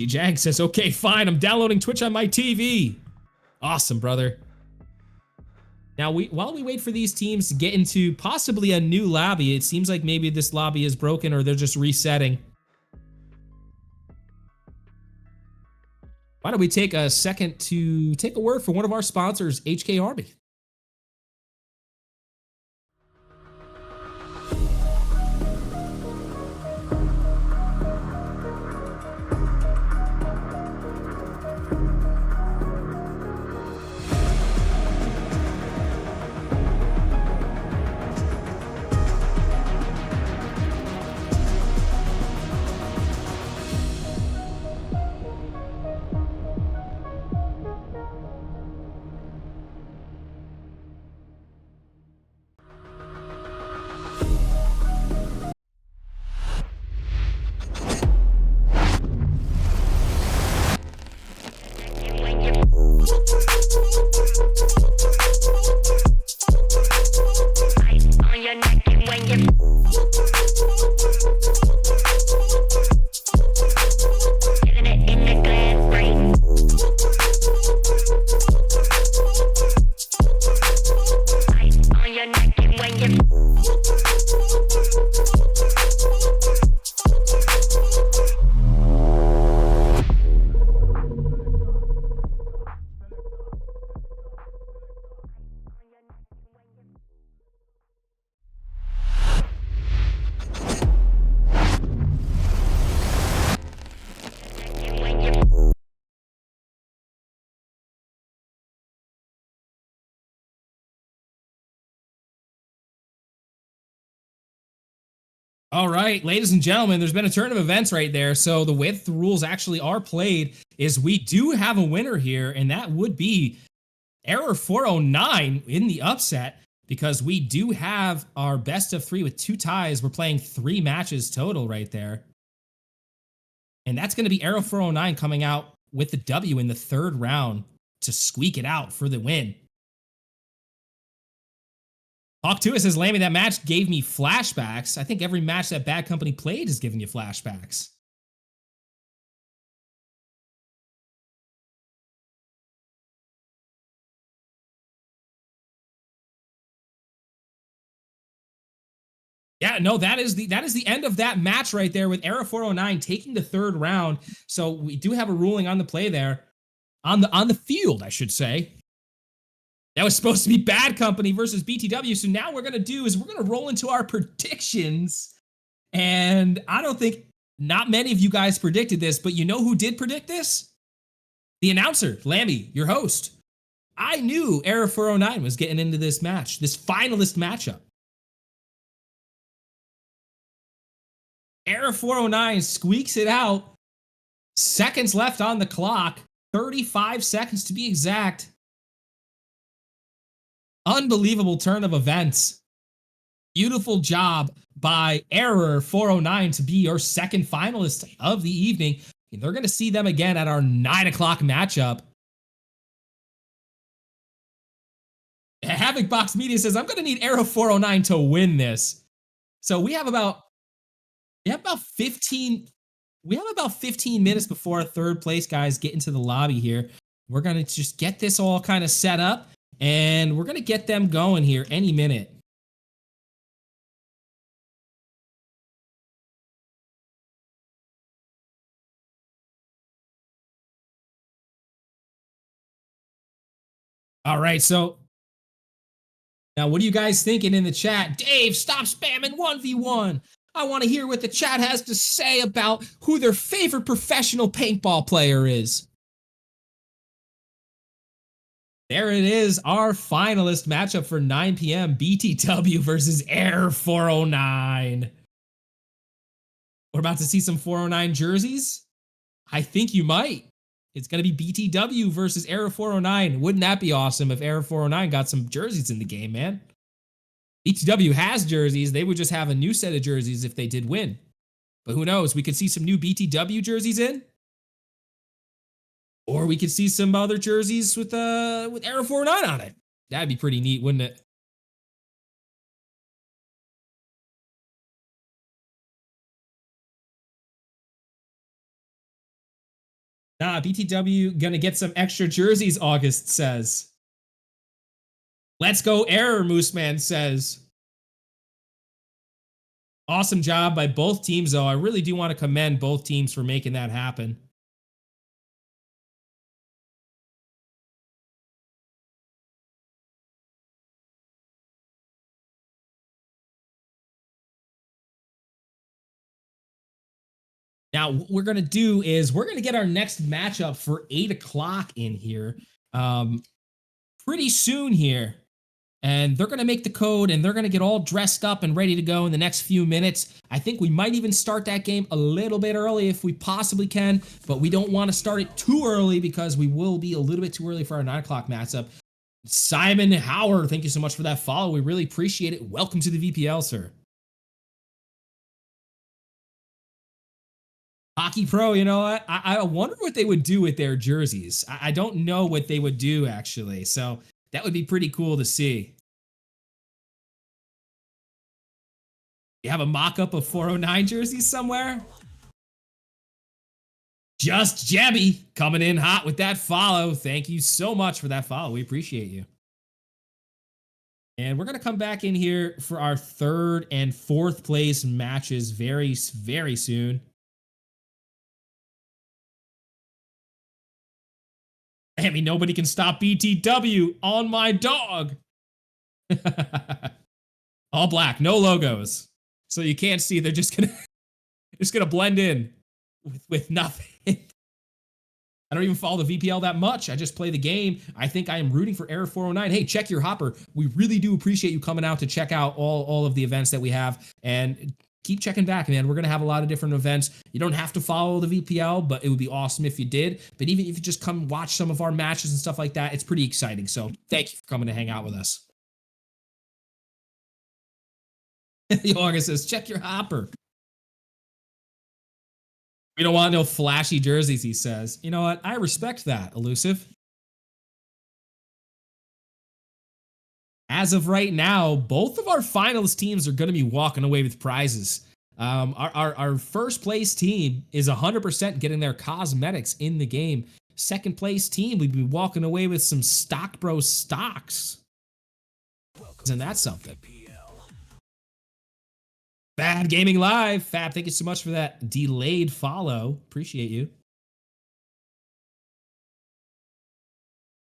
Jag says, okay, fine, I'm downloading Twitch on my TV. Awesome, brother. Now, while we wait for these teams to get into possibly a new lobby, it seems like maybe this lobby is broken or they're just resetting. Why don't we take a second to take a word from one of our sponsors, HK Army. On your neck and when you giving it in the glass frame. On your neck and when you All right, ladies and gentlemen, there's been a turn of events right there. So the way that the rules actually are played is we do have a winner here, and that would be Error 409 in the upset, because we do have our best of 3 with 2 ties. We're playing 3 matches total right there. And that's going to be Error 409 coming out with the W in the 3rd round to squeak it out for the win. Hawk 2 says, Lammy, that match gave me flashbacks. I think every match that Bad Company played has given you flashbacks. Yeah, no, that is the end of that match right there with Error 409 taking the 3rd round. So we do have a ruling on the play there. On the field, I should say. That was supposed to be Bad Company versus BTW. So now what we're going to do is we're going to roll into our predictions. And I don't think not many of you guys predicted this, but you know who did predict this? The announcer, Lammy, your host. I knew Error 409 was getting into this match, this finalist matchup. Error 409 squeaks it out. Seconds left on the clock. 35 seconds to be exact. Unbelievable turn of events. Beautiful job by Error 409 to be your second finalist of the evening. And they're going to see them again at our 9 o'clock matchup. Havoc Box Media says, I'm going to need Error 409 to win this. So we have about 15 minutes before our 3rd place guys get into the lobby here. We're going to just get this all kind of set up. And we're going to get them going here any minute. All right, so now what are you guys thinking in the chat? Dave, stop spamming 1v1. I want to hear what the chat has to say about who their favorite professional paintball player is. There it is, our finalist matchup for 9 p.m. BTW versus Error 409. We're about to see some 409 jerseys. I think you might. It's going to be BTW versus Era 409. Wouldn't that be awesome if Era 409 got some jerseys in the game, man? BTW has jerseys. They would just have a new set of jerseys if they did win. But who knows? We could see some new BTW jerseys in. Or we could see some other jerseys with Era 409 on it. That'd be pretty neat, wouldn't it? Nah, BTW gonna get some extra jerseys, August says. Let's go Error, Mooseman says. Awesome job by both teams, though. I really do want to commend both teams for making that happen. Now, what we're going to do is we're going to get our next matchup for 8 o'clock in here pretty soon here. And they're going to make the code, and they're going to get all dressed up and ready to go in the next few minutes. I think we might even start that game a little bit early if we possibly can, but we don't want to start it too early because we will be a little bit too early for our 9 o'clock matchup. Simon Howard, thank you so much for that follow. We really appreciate it. Welcome to the VPL, sir. Hockey Pro, you know what? I wonder what they would do with their jerseys. I don't know what they would do, actually. So that would be pretty cool to see. You have a mock-up of 409 jerseys somewhere? Just Jebby coming in hot with that follow. Thank you so much for that follow. We appreciate you. And we're going to come back in here for our 3rd and 4th place matches very, very soon. I mean, nobody can stop BTW on my dog. All black, no logos. So you can't see, they're just gonna blend in with nothing. I don't even follow the VPL that much. I just play the game. I think I am rooting for Era 409. Hey, check your hopper. We really do appreciate you coming out to check out all of the events that we have, and keep checking back, man. We're going to have a lot of different events. You don't have to follow the VPL, but it would be awesome if you did. But even if you just come watch some of our matches and stuff like that, it's pretty exciting. So thank you for coming to hang out with us. August says, check your hopper. We don't want no flashy jerseys, he says. You know what? I respect that, Elusive. As of right now, both of our finalist teams are going to be walking away with prizes. Our first place team is 100% getting their cosmetics in the game. Second place team, we'd be walking away with some Stock Bros stocks. Isn't that something? Fab Gaming Live. Fab, thank you so much for that delayed follow. Appreciate you.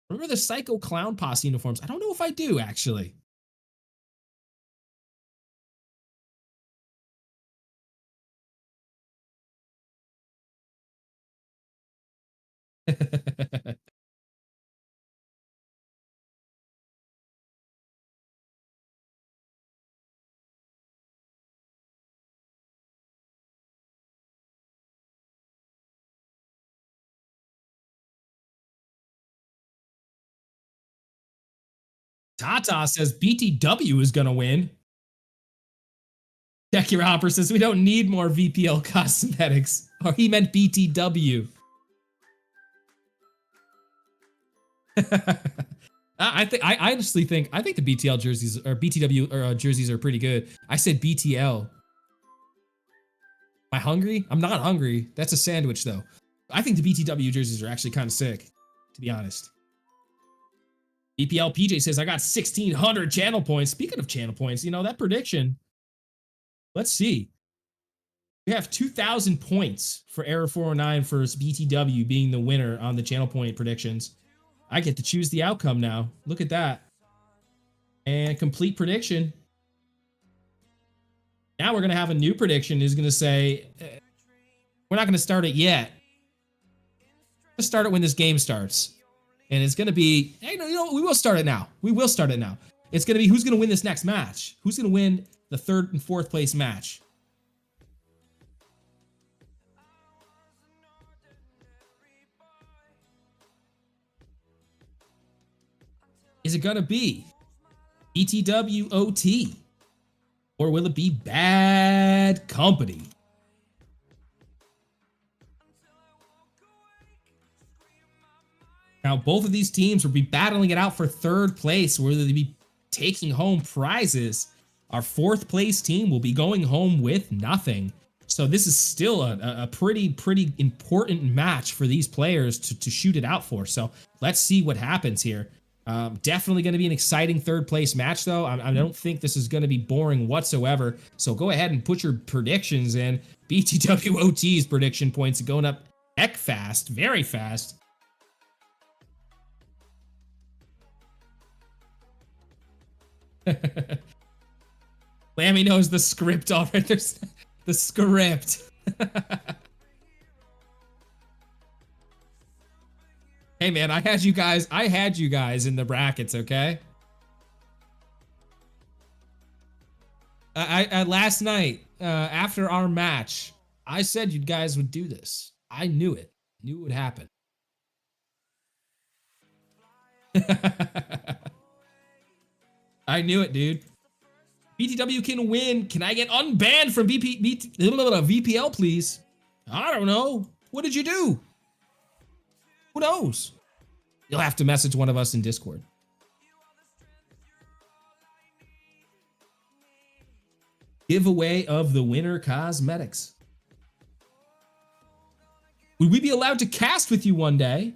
Remember the Psycho Clown Posse uniforms? I don't know if I do, actually. Tata says BTW is going to win. Check your hopper says we don't need more VPL cosmetics. Or he meant BTW. I honestly think the BTL jerseys or BTW jerseys are pretty good. I said BTL. Am I hungry? I'm not hungry. That's a sandwich though. I think the BTW jerseys are actually kind of sick, to be honest. BPL PJ says I got 1,600 channel points. Speaking of channel points, you know that prediction. Let's see. We have 2,000 points for Era 409 for BTW being the winner on the channel point predictions. I get to choose the outcome now. Look at that. And complete prediction. Now we're going to have a new prediction. Is going to say, we're not going to start it yet. Let's start it when this game starts. And it's going to be, hey, you know, we will start it now. We will start it now. It's going to be who's going to win this next match. Who's going to win the 3rd and 4th place match. Is it going to be BTWOT? Or will it be Bad Company? Now, both of these teams will be battling it out for third place, where they'll be taking home prizes. Our fourth place team will be going home with nothing. So this is still a pretty important match for these players to shoot it out for. So let's see what happens here. Definitely going to be an exciting third place match, though. I don't think this is going to be boring whatsoever. So go ahead and put your predictions in. BTWOT's prediction points are going up heck fast, very fast. Lammy knows the script already. There's the script. Hey man, I had you guys in the brackets, okay? I last night, after our match, I said you guys would do this. I knew it. Knew it would happen. I knew it, dude. BTW can win. Can I get unbanned from VPL, please? I don't know. What did you do? Who knows? You'll have to message one of us in Discord. Giveaway of the winner cosmetics. Would we be allowed to cast with you one day?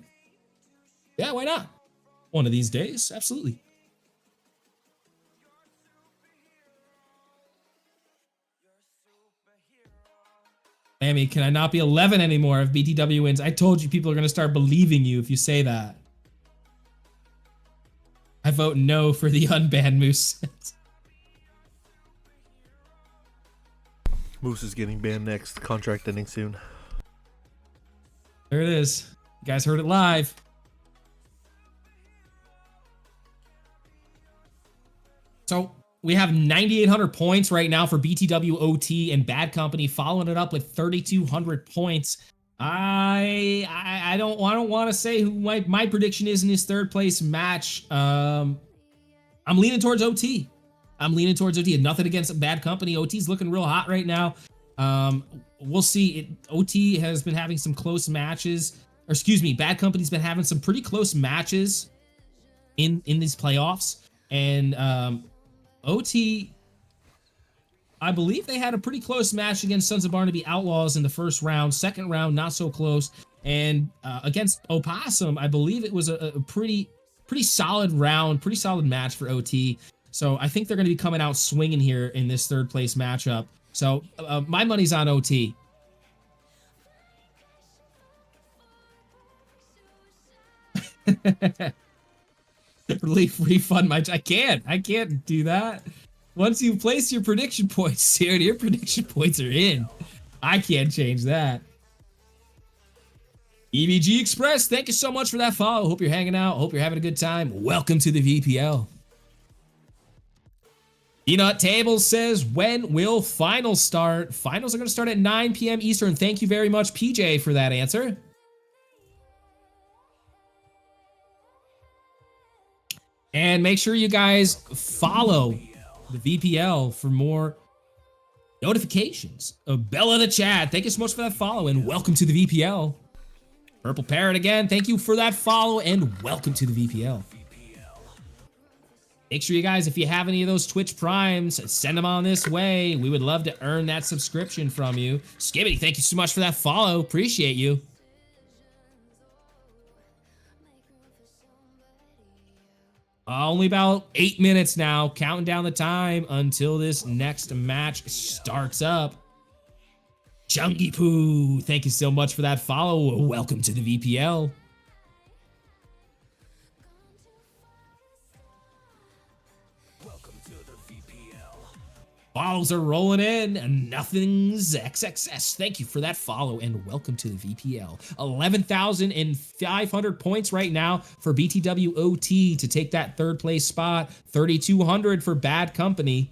Yeah, why not? One of these days, absolutely. Amy, can I not be 11 anymore if BTW wins? I told you people are going to start believing you if you say that. I vote no for the unbanned Moose. Moose is getting banned next. Contract ending soon. There it is. You guys heard it live. So we have 9,800 points right now for BTWOT and Bad Company, following it up with 3,200 points. I don't want to say who my prediction is in this third place match. I'm leaning towards OT. Nothing against Bad Company. OT's looking real hot right now. We'll see. OT has been having some close matches. Or excuse me, Bad Company's been having some pretty close matches in these playoffs. And OT, I believe they had a pretty close match against Sons of Barnaby Outlaws in the first round. Second round, not so close. And against Opossum, I believe it was a pretty solid round, pretty solid match for OT. So I think they're going to be coming out swinging here in this third place matchup. So my money's on OT. Refund my... I can't do that. Once you place your prediction points, dude, your prediction points are in. I can't change that. EVG Express, thank you so much for that follow. Hope you're hanging out. Hope you're having a good time. Welcome to the VPL. Peanut Table says, when will finals start? Finals are going to start at 9 p.m. Eastern. Thank you very much, PJ, for that answer. And make sure you guys follow the VPL for more notifications. Bella the Chat, thank you so much for that follow and welcome to the VPL. Purple Parrot again, thank you for that follow and welcome to the VPL. Make sure you guys, if you have any of those Twitch Primes, send them on this way. We would love to earn that subscription from you. Skibbity, thank you so much for that follow. Appreciate you. Only about 8 minutes now, counting down the time until this next match starts up. Chunky Poo, thank you so much for that follow. Welcome to the VPL. Follows are rolling in, and nothing's XXS. Thank you for that follow, and welcome to the VPL. 11,500 points right now for BTWOT to take that third place spot. 3,200 for Bad Company.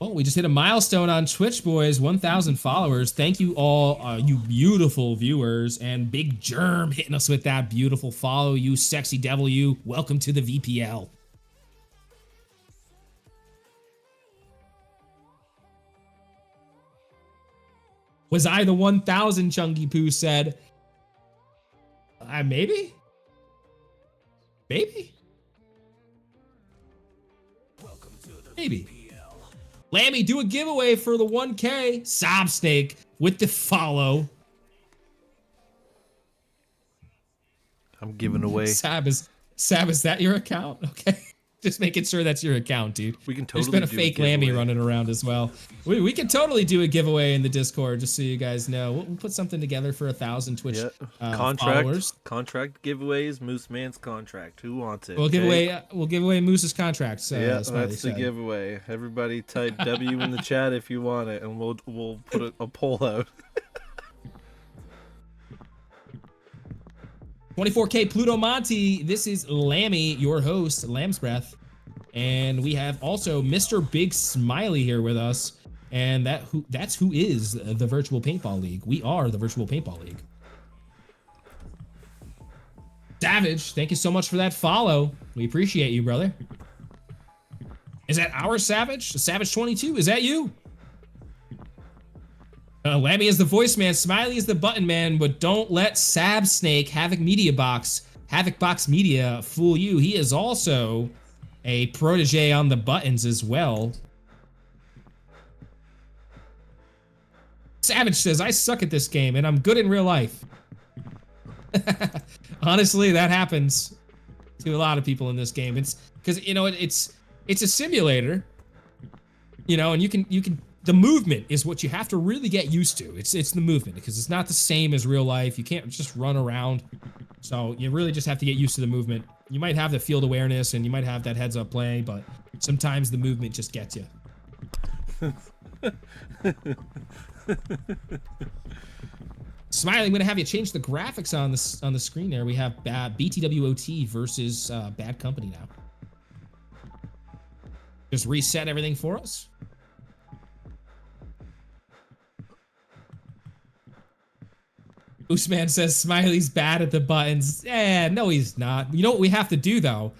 Oh, we just hit a milestone on Twitch, boys. 1,000 followers. Thank you all, you beautiful viewers. And Big Germ hitting us with that beautiful follow. You sexy devil, you. Welcome to the VPL. Was I the 1,000, Chunky Poo said. Maybe? Maybe? Maybe. Lammy, do a giveaway for the 1K. Sob Snake with the follow. I'm giving away. Sab, is that your account? Okay. Just making sure that's your account, dude. We can totally There's been a do fake giveaway. Lammy running around as well. We can totally do a giveaway in the Discord, just so you guys know. We'll put something together for 1,000 Twitch followers. Contract giveaways. Moose Man's contract. Who wants it? We'll give away Moose's contract. Yeah, Smiley that's the said. giveaway. Everybody type W in the chat if you want it, and we'll put a poll out. 24K Pluto Monty, this is Lammy, your host, Lamb's Breath. And we have also Mr. Big Smiley here with us. And that's who is the Virtual Paintball League. We are the Virtual Paintball League. Savage, thank you so much for that follow. We appreciate you, brother. Is that our Savage? Savage 22, is that you? Lammy is the voice man, Smiley is the button man, but don't let Sab Snake, Havoc Box Media fool you. He is also a protege on the buttons as well. Savage says, I suck at this game and I'm good in real life. Honestly, that happens to a lot of people in this game. It's because, you know, it's a simulator, you know, and you can the movement is what you have to really get used to. It's the movement, because it's not the same as real life. You can't just run around. So you really just have to get used to the movement. You might have the field awareness and you might have that heads up play, but sometimes the movement just gets you. Smiley, I'm gonna have you change the graphics on the screen there. We have BTWOT versus Bad Company now. Just reset everything for us. Usman says Smiley's bad at the buttons. No, he's not. You know what we have to do though?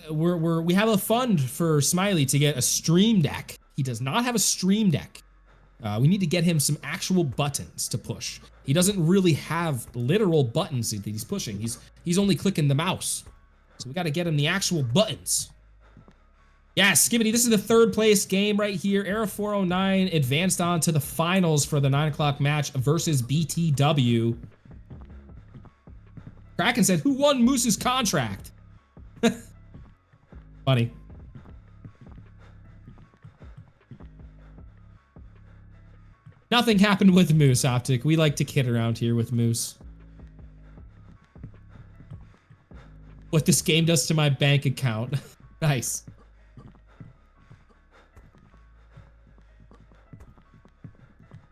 We have a fund for Smiley to get a Stream Deck. He does not have a Stream Deck. We need to get him some actual buttons to push. He doesn't really have literal buttons that he's pushing. He's only clicking the mouse. So we got to get him the actual buttons. Yeah, Skibbity, this is the third place game right here. Era 409 advanced on to the finals for the 9 o'clock match versus BTW. Kraken said, who won Moose's contract? Funny. Nothing happened with Moose, Optic. We like to kid around here with Moose. What this game does to my bank account. Nice.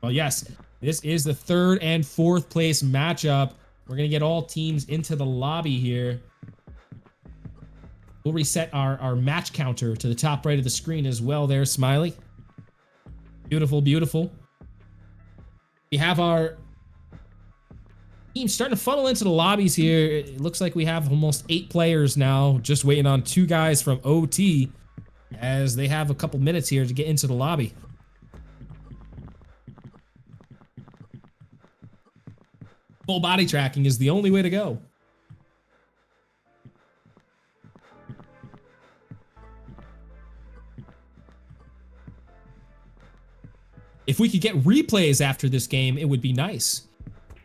Well, yes, this is the third and fourth place matchup. We're going to get all teams into the lobby here. We'll reset our match counter to the top right of the screen as well there, Smiley. Beautiful, beautiful. We have our team starting to funnel into the lobbies here. It looks like we have almost 8 players now, just waiting on 2 guys from OT as they have a couple minutes here to get into the lobby. Full body tracking is the only way to go. If we could get replays after this game, it would be nice.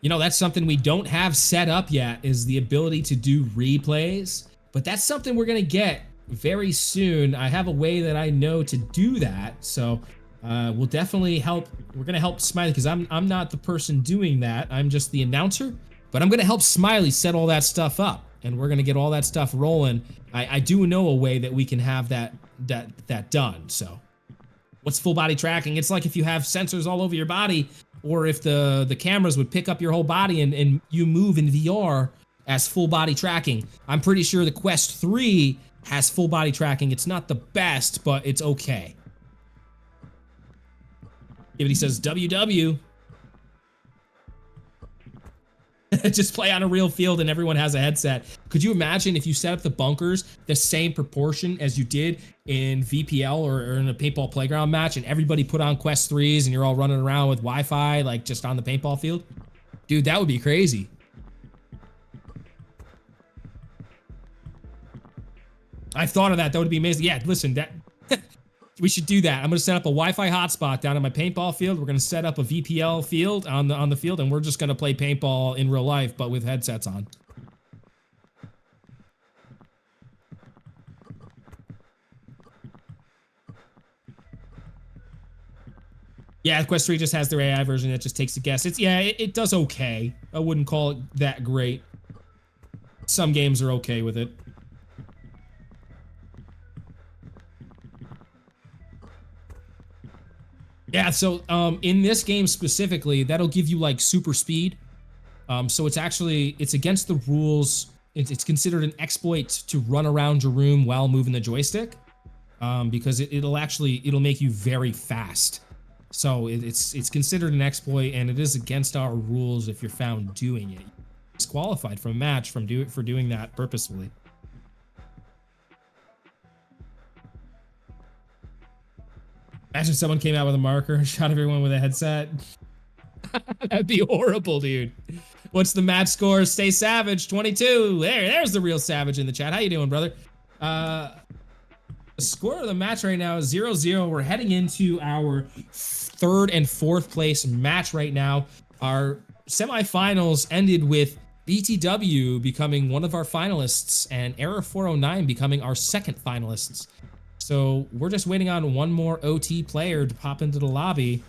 You know, that's something we don't have set up yet, is the ability to do replays. But that's something we're going to get very soon. I have a way that I know to do that. So we'll definitely help. We're going to help Smiley, because I'm not the person doing that. I'm just the announcer. But I'm going to help Smiley set all that stuff up. And we're going to get all that stuff rolling. I do know a way that we can have that done. So what's full body tracking? It's like if you have sensors all over your body, or if the cameras would pick up your whole body and you move in VR as full body tracking. I'm pretty sure the Quest 3 has full body tracking. It's not the best, but it's okay. He says WW. Just play on a real field and everyone has a headset. Could you imagine if you set up the bunkers the same proportion as you did in VPL or in a paintball playground match, and everybody put on Quest 3s and you're all running around with Wi-Fi like just on the paintball field? Dude, that would be crazy. I thought of that. That would be amazing. Yeah, listen, that we should do that. I'm gonna set up a Wi-Fi hotspot down in my paintball field. We're gonna set up a VPL field on the field, and we're just gonna play paintball in real life, but with headsets on. Yeah, Quest 3 just has their AI version that just takes a guess. It does okay. I wouldn't call it that great. Some games are okay with it. Yeah, so in this game specifically, that'll give you like super speed. So it's against the rules. It's considered an exploit to run around your room while moving the joystick, because it'll make you very fast. So it's considered an exploit, and it is against our rules if you're found doing it. It's disqualified from a match for doing that purposefully. Imagine someone came out with a marker and shot everyone with a headset. That'd be horrible, dude. What's the match score? Stay Savage, 22. There's the real Savage in the chat. How you doing, brother? The score of the match right now is 0-0. We're heading into our third and fourth place match right now. Our semifinals ended with BTW becoming one of our finalists and Error 409 becoming our second finalists. So we're just waiting on one more OT player to pop into the lobby.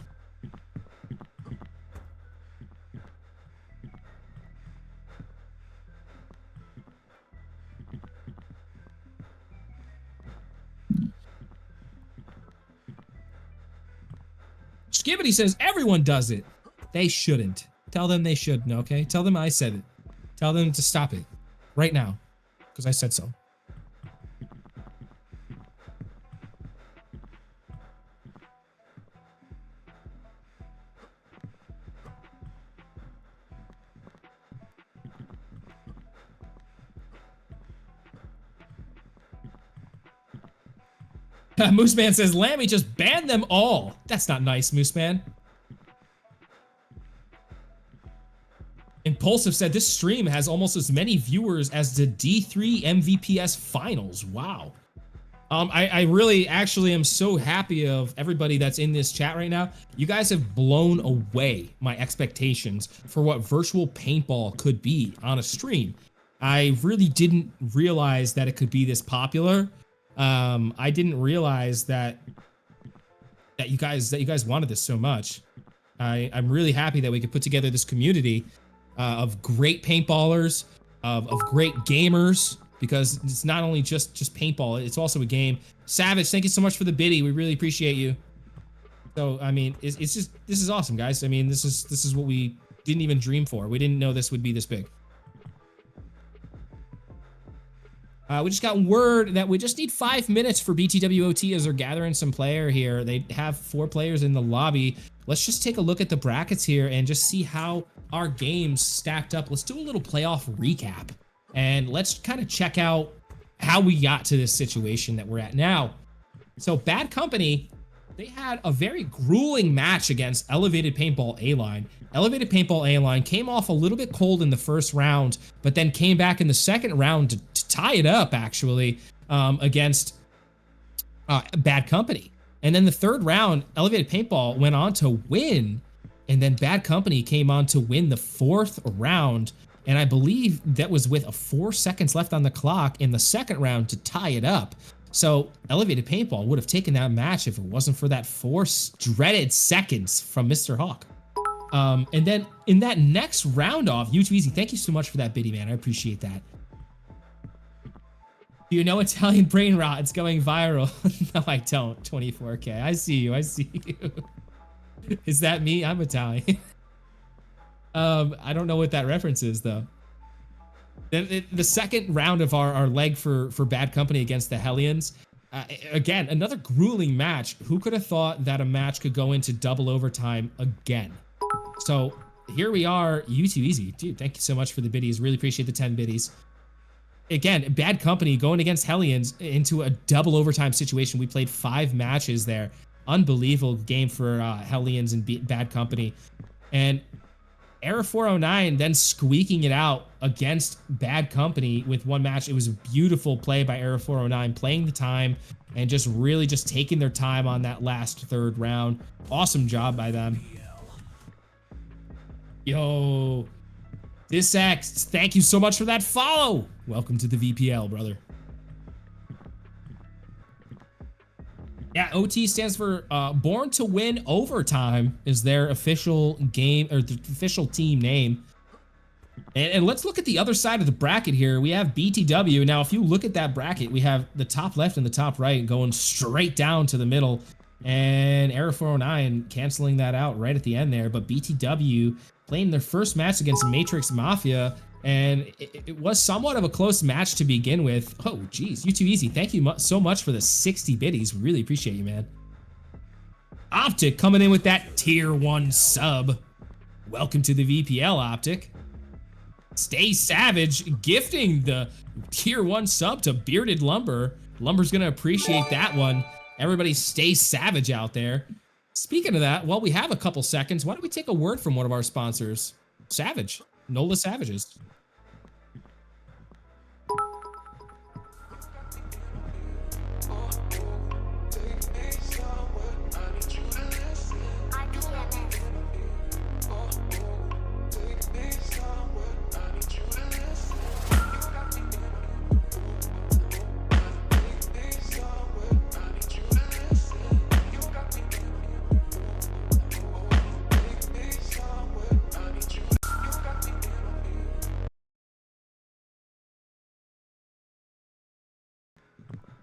Skibbity says everyone does it. They shouldn't. Tell them they shouldn't, okay? Tell them I said it. Tell them to stop it right now, because I said so. Mooseman says, Lammy just banned them all. That's not nice, Mooseman. Impulsive said, this stream has almost as many viewers as the D3 MVPS finals. Wow. I really actually am so happy of everybody that's in this chat right now. You guys have blown away my expectations for what virtual paintball could be on a stream. I really didn't realize that it could be this popular. I didn't realize that you guys wanted this so much. I'm really happy that we could put together this community of great paintballers, of great gamers, because it's not only just paintball, it's also a game. Savage, thank you so much for the biddy. We really appreciate you. So I mean, it's just, this is awesome, guys. I mean, this is what we didn't even dream for. We didn't know this would be this big. We just got word that we just need 5 minutes for BTWOT as they're gathering some player here. They have 4 players in the lobby. Let's just take a look at the brackets here and just see how our games stacked up. Let's do a little playoff recap and let's kind of check out how we got to this situation that we're at now. So Bad Company, they had a very grueling match against Elevated Paintball A-Line. Elevated Paintball A-Line came off a little bit cold in the first round, but then came back in the second round to tie it up, actually, against Bad Company. And then the third round, Elevated Paintball went on to win, and then Bad Company came on to win the fourth round, and I believe that was with 4 seconds left on the clock in the second round to tie it up. So Elevated Paintball would have taken that match if it wasn't for that 4 dreaded seconds from Mr. Hawk. And then in that next round off, U2Easy, thank you so much for that biddy, man. I appreciate that. Do you know Italian brain rot? It's going viral. No, I don't. 24K. I see you. I see you. Is that me? I'm Italian. I don't know what that reference is, though. The second round of our leg for Bad Company against the Hellions, Again, another grueling match. Who could have thought that a match could go into double overtime again? So here we are, U2Easy. Dude, thank you so much for the biddies. Really appreciate the 10 biddies. Again, Bad Company going against Hellions into a double overtime situation. We played 5 matches there. Unbelievable game for Hellions and Bad Company. And Error 409 then squeaking it out against Bad Company with 1 match. It was a beautiful play by Error 409, playing the time and just really just taking their time on that last 3rd round. Awesome job by them. Yo, this X, thank you so much for that follow. Welcome to the VPL, brother. Yeah, OT stands for Born to Win Overtime is their official game or the official team name. And let's look at the other side of the bracket here. We have BTW. Now, if you look at that bracket, we have the top left and the top right going straight down to the middle. And Error 409 canceling that out right at the end there. But BTW playing their first match against Matrix Mafia. And it was somewhat of a close match to begin with. Oh, geez. U2Easy, thank you so much for the 60 biddies. Really appreciate you, man. Optic coming in with that tier 1 sub. Welcome to the VPL, Optic. Stay Savage gifting the tier 1 sub to Bearded Lumber. Lumber's going to appreciate that one. Everybody stay savage out there. Speaking of that, while we have a couple seconds, why don't we take a word from one of our sponsors? Savage. NOLA Savages.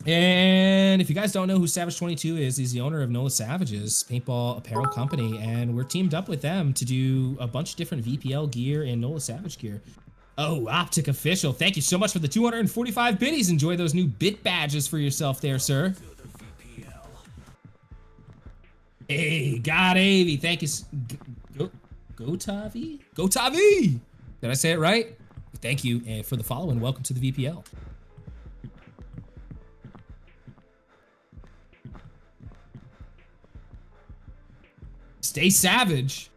And if you guys don't know who Savage22 is, he's the owner of NOLA Savages, paintball apparel company, and we're teamed up with them to do a bunch of different VPL gear and NOLA Savage gear. Oh, Optic Official, thank you so much for the 245 biddies. Enjoy those new bit badges for yourself there, sir. Hey, God Avy, thank you. Gotavi? Gotavi! Did I say it right? Thank you for the follow and welcome to the VPL. Stay savage.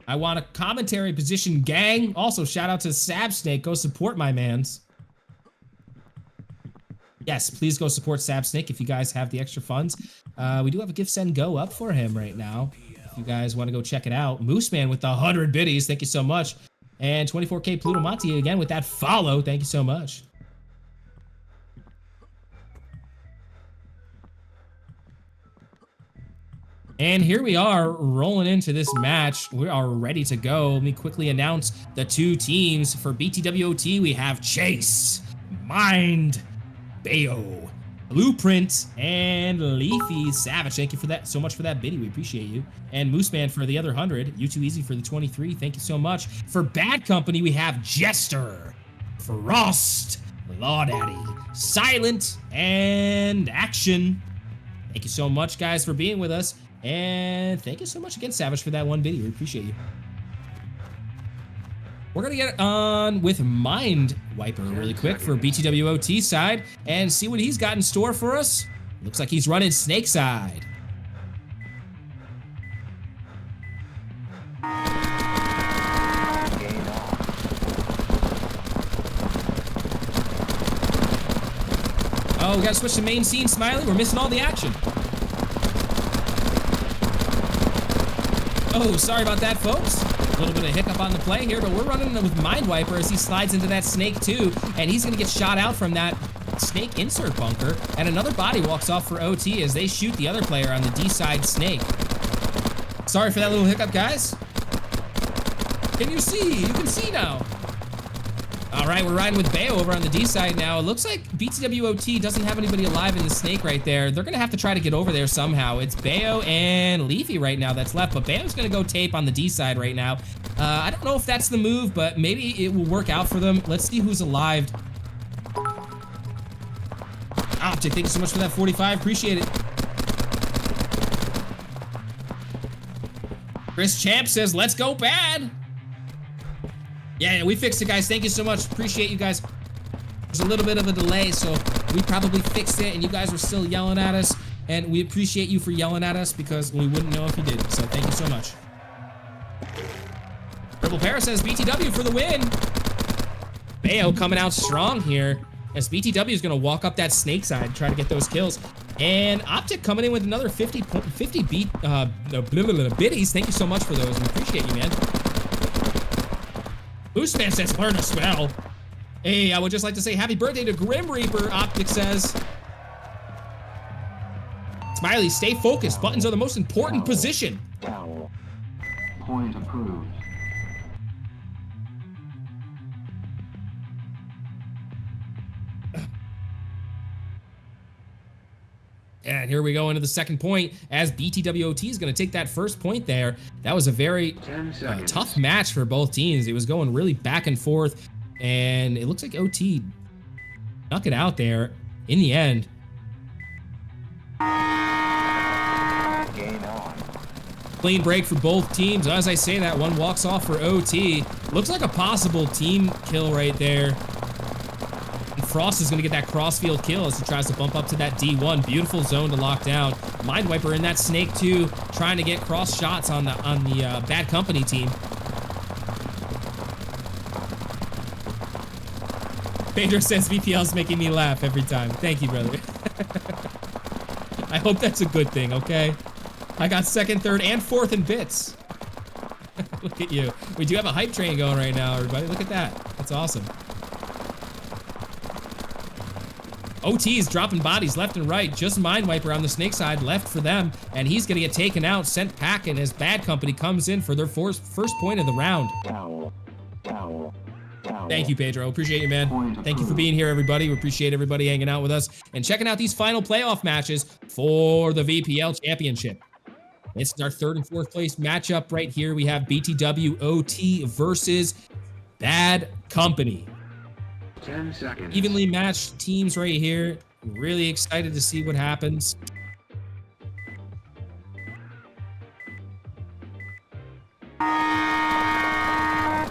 I want a commentary position, gang. Also, shout out to Sab Snake. Go support my mans. Yes, please go support Sab Snake if you guys have the extra funds. We do have a gift send go up for him right now. If you guys want to go check it out. Moose Man with the 100 biddies. Thank you so much. And 24K Pluto Monty again with that follow. Thank you so much. And here we are rolling into this match. We are ready to go. Let me quickly announce the 2 teams. For BTWOT, we have Chase, Mind, Bayo, Blueprint, and Leafy Savage. Thank you for that so much for that biddy. We appreciate you. And Mooseman for the other 100. U2Easy for the 23. Thank you so much. For Bad Company, we have Jester, Frost, Law Daddy, Silent, and Action. Thank you so much, guys, for being with us. And thank you so much again, Savage, for that 1 video. We appreciate you. We're going to get on with Mind Wiper really quick for BTWOT side and see what he's got in store for us. Looks like he's running Snake side. Oh, we got to switch to main scene, Smiley. We're missing all the action. Oh, sorry about that, folks. A little bit of hiccup on the play here, but we're running with Mind Wiper as he slides into that Snake too, and he's gonna get shot out from that Snake insert bunker, and another body walks off for OT as they shoot the other player on the D side Snake. Sorry for that little hiccup, guys. Can you see? You can see now. All right, we're riding with Bayo over on the D side now. It looks like BTWOT doesn't have anybody alive in the Snake right there. They're gonna have to try to get over there somehow. It's Bayo and Leafy right now that's left, but Bayo's gonna go tape on the D side right now. I don't know if that's the move, but maybe it will work out for them. Let's see who's alive. Optic, thank you so much for that 45. Appreciate it. Chris Champ says, let's go bad. Yeah, we fixed it, guys. Thank you so much. Appreciate you guys. There's a little bit of a delay, so we probably fixed it, and you guys were still yelling at us, and we appreciate you for yelling at us because we wouldn't know if you did. So thank you so much. Triple Para says BTW for the win. Bayo coming out strong here as BTW is going to walk up that snake side and try to get those kills. And Optic coming in with another 50 biddies. Thank you so much for those. We appreciate you, man. Boostman says, learn a spell. Hey, I would just like to say happy birthday to Grim Reaper, Optic says. Smiley, stay focused. Buttons are the most important position. Towel. Point approved. And here we go into the second point as BTWOT is going to take that first point there. That was a very tough match for both teams. It was going really back and forth, and it looks like OT snuck it out there in the end. Game on. Clean break for both teams. As I say that, one walks off for OT. Looks like a possible team kill right there. Frost is going to get that crossfield kill as he tries to bump up to that D1. Beautiful zone to lock down. Mindwiper in that snake too, trying to get cross shots on the Bad Company team. Pedro says VPL's making me laugh every time. Thank you, brother. I hope that's a good thing, okay? I got second, third, and fourth in bits. Look at you. We do have a hype train going right now, everybody. Look at that. That's awesome. OT is dropping bodies left and right. Just Mindwiper on the snake side left for them, and he's gonna get taken out, sent packing as Bad Company comes in for their first point of the round. Towel. Towel. Towel. Thank you, Pedro. Appreciate you, man. Thank you for being here, everybody. We appreciate everybody hanging out with us and checking out these final playoff matches for the VPL Championship. It's our third and fourth place matchup right here. We have BTW OT versus Bad Company. 10 seconds. Evenly matched teams right here. Really excited to see what happens.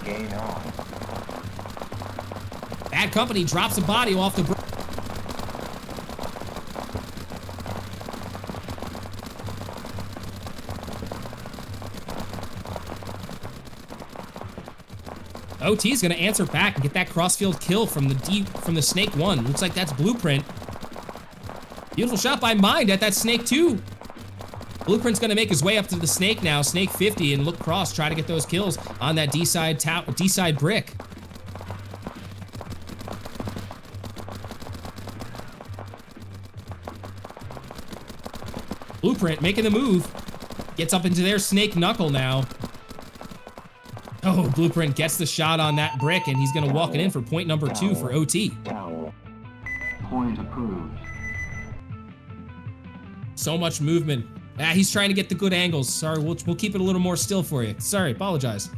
Game on. Bad Company drops a body off the bridge. OT is gonna answer back and get that crossfield kill from the Snake 1. Looks like that's Blueprint. Beautiful shot by Mind at that Snake 2. Blueprint's gonna make his way up to the Snake now, Snake 50, and look cross, try to get those kills on that D-side brick. Blueprint making the move. Gets up into their Snake Knuckle now. Oh, Blueprint gets the shot on that brick, and he's gonna walk it in for point number 2 for OT. Towel. Point approved. So much movement. He's trying to get the good angles. Sorry, we'll keep it a little more still for you. Sorry, apologize.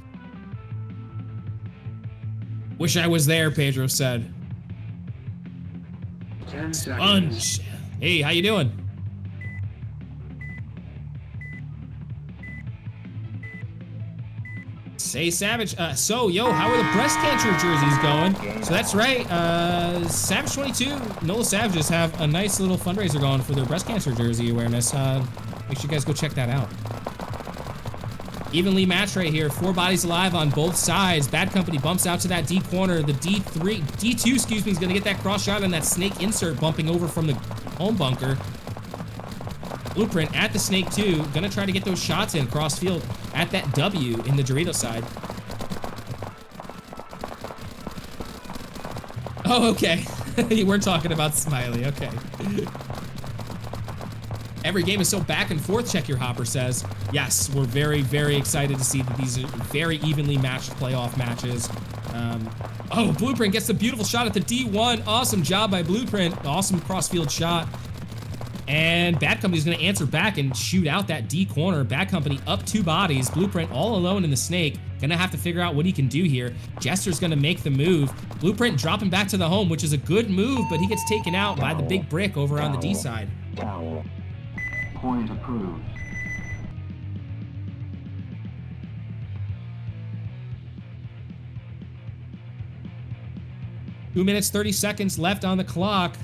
Wish I was there, Pedro said. 10 seconds. Sponge. Hey, how you doing? Say Savage. So, yo, how are the breast cancer jerseys going? So that's right. Savage 22, NOLA Savages have a nice little fundraiser going for their breast cancer jersey awareness. Make sure you guys go check that out. Evenly matched right here. 4 bodies alive on both sides. Bad Company bumps out to that D corner. The D2, excuse me, is gonna get that cross shot on that Snake insert bumping over from the home bunker. Blueprint at the Snake 2, gonna try to get those shots in cross field at that W in the Dorito side. Oh, okay. You weren't talking about Smiley, okay. Every game is so back and forth, Check Your Hopper says. Yes, we're very, very excited to see that these are very evenly matched playoff matches. Oh, Blueprint gets the beautiful shot at the D1. Awesome job by Blueprint. Awesome crossfield shot. And Bad Company's gonna answer back and shoot out that D corner. Bad Company up 2 bodies. Blueprint all alone in the snake. Gonna have to figure out what he can do here. Jester's gonna make the move. Blueprint dropping back to the home, which is a good move, but he gets taken out by the big brick over on the D side. Foul. Point approved. Two minutes, 30 seconds left on the clock.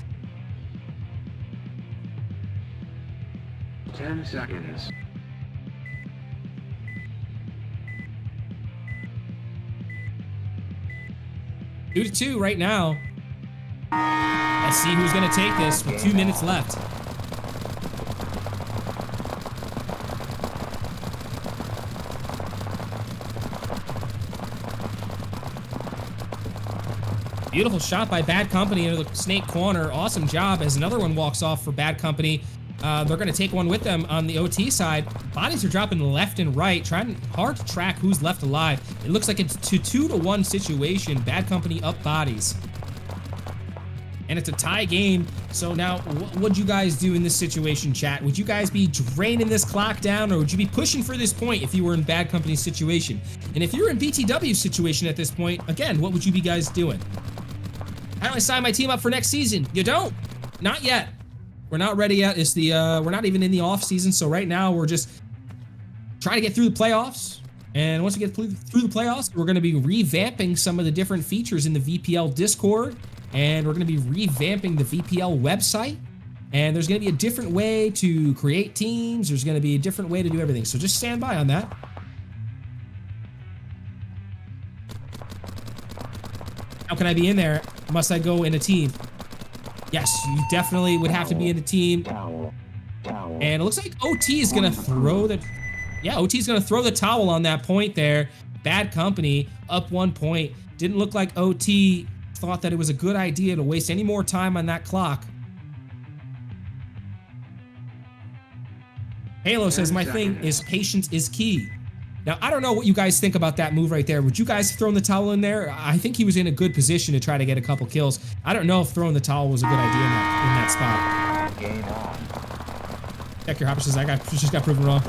10 seconds. Two to 2 right now. Let's see who's gonna take this with 2 minutes left. Beautiful shot by Bad Company into the snake corner. Awesome job as another one walks off for Bad Company. They're going to take one with them on the OT side. Bodies are dropping left and right, trying hard to track who's left alive. It looks like it's a 2-to-1 situation. Bad Company up bodies. And it's a tie game. So now, what'd you guys do in this situation, chat? Would you guys be draining this clock down, or would you be pushing for this point if you were in Bad Company's situation? And if you're in BTW's situation at this point, again, what would you be guys doing? How do I sign my team up for next season? You don't. Not yet. We're not ready yet. It's the we're not even in the off season, so right now we're just trying to get through the playoffs. And once we get through the playoffs, we're going to be revamping some of the different features in the VPL Discord, and we're going to be revamping the VPL website. And there's going to be a different way to create teams. There's going to be a different way to do everything. So just stand by on that. How can I be in there? Must I go in a team? Yes, you definitely would have to be in a team. And it looks like OT is gonna throw the... Yeah, OT is gonna throw the towel on that point there. Bad Company up 1 point. Didn't look like OT thought that it was a good idea to waste any more time on that clock. Halo says, my thing is patience is key. Now, I don't know what you guys think about that move right there. Would you guys have thrown the towel in there? I think he was in a good position to try to get a couple kills. I don't know if throwing the towel was a good idea in that spot. Game on. Check your hopper says, just got proven wrong.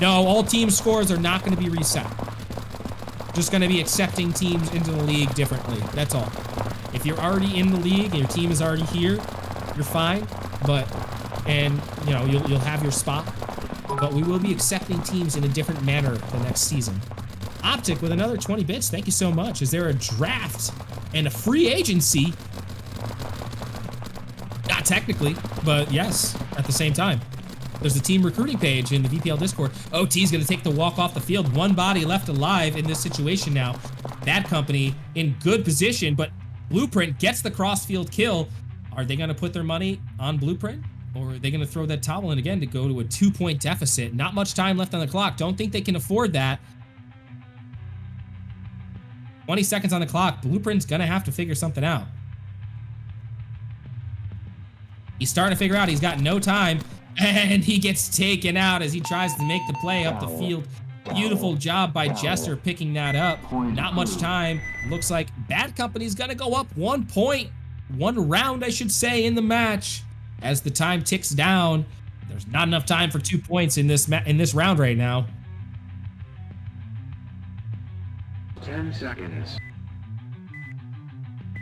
No, all team scores are not going to be reset. Just going to be accepting teams into the league differently. That's all. If you're already in the league and your team is already here, you're fine. And you know, you'll have your spot. But we will be accepting teams in a different manner the next season. Optic with another 20 bits. Thank you so much. Is there a draft and a free agency? Not technically, but yes, at the same time. There's a team recruiting page in the VPL Discord. OT is going to take the walk off the field. One body left alive in this situation now. Bad Company in good position, but Blueprint gets the cross-field kill. Are they going to put their money on Blueprint? Or are they going to throw that towel in again to go to a 2-point deficit? Not much time left on the clock. Don't think they can afford that. 20 seconds on the clock. Blueprint's going to have to figure something out. He's starting to figure out he's got no time. And he gets taken out as he tries to make the play up the field. Beautiful job by Jester picking that up. Not much time. Looks like Bad Company's gonna go up 1 point. 1 round, I should say, in the match. As the time ticks down, there's not enough time for 2 points in this round right now. 10 seconds.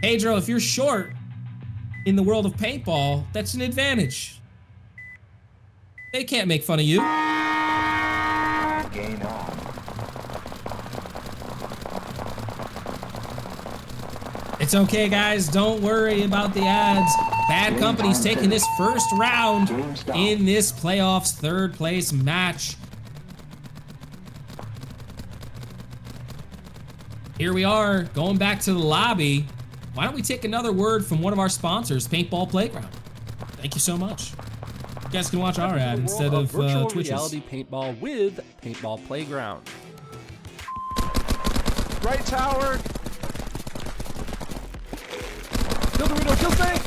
Pedro, if you're short in the world of paintball, that's an advantage. They can't make fun of you. Game on. It's okay, guys. Don't worry about the ads. Bad Company's taking this first round in this playoffs third place match. Here we are, going back to the lobby. Why don't we take another word from one of our sponsors, Paintball Playground? Thank you so much. You guys can watch our ad instead of virtual Twitch's. reality paintball with Paintball Playground. Right tower. Kill Dorito, kill Snake.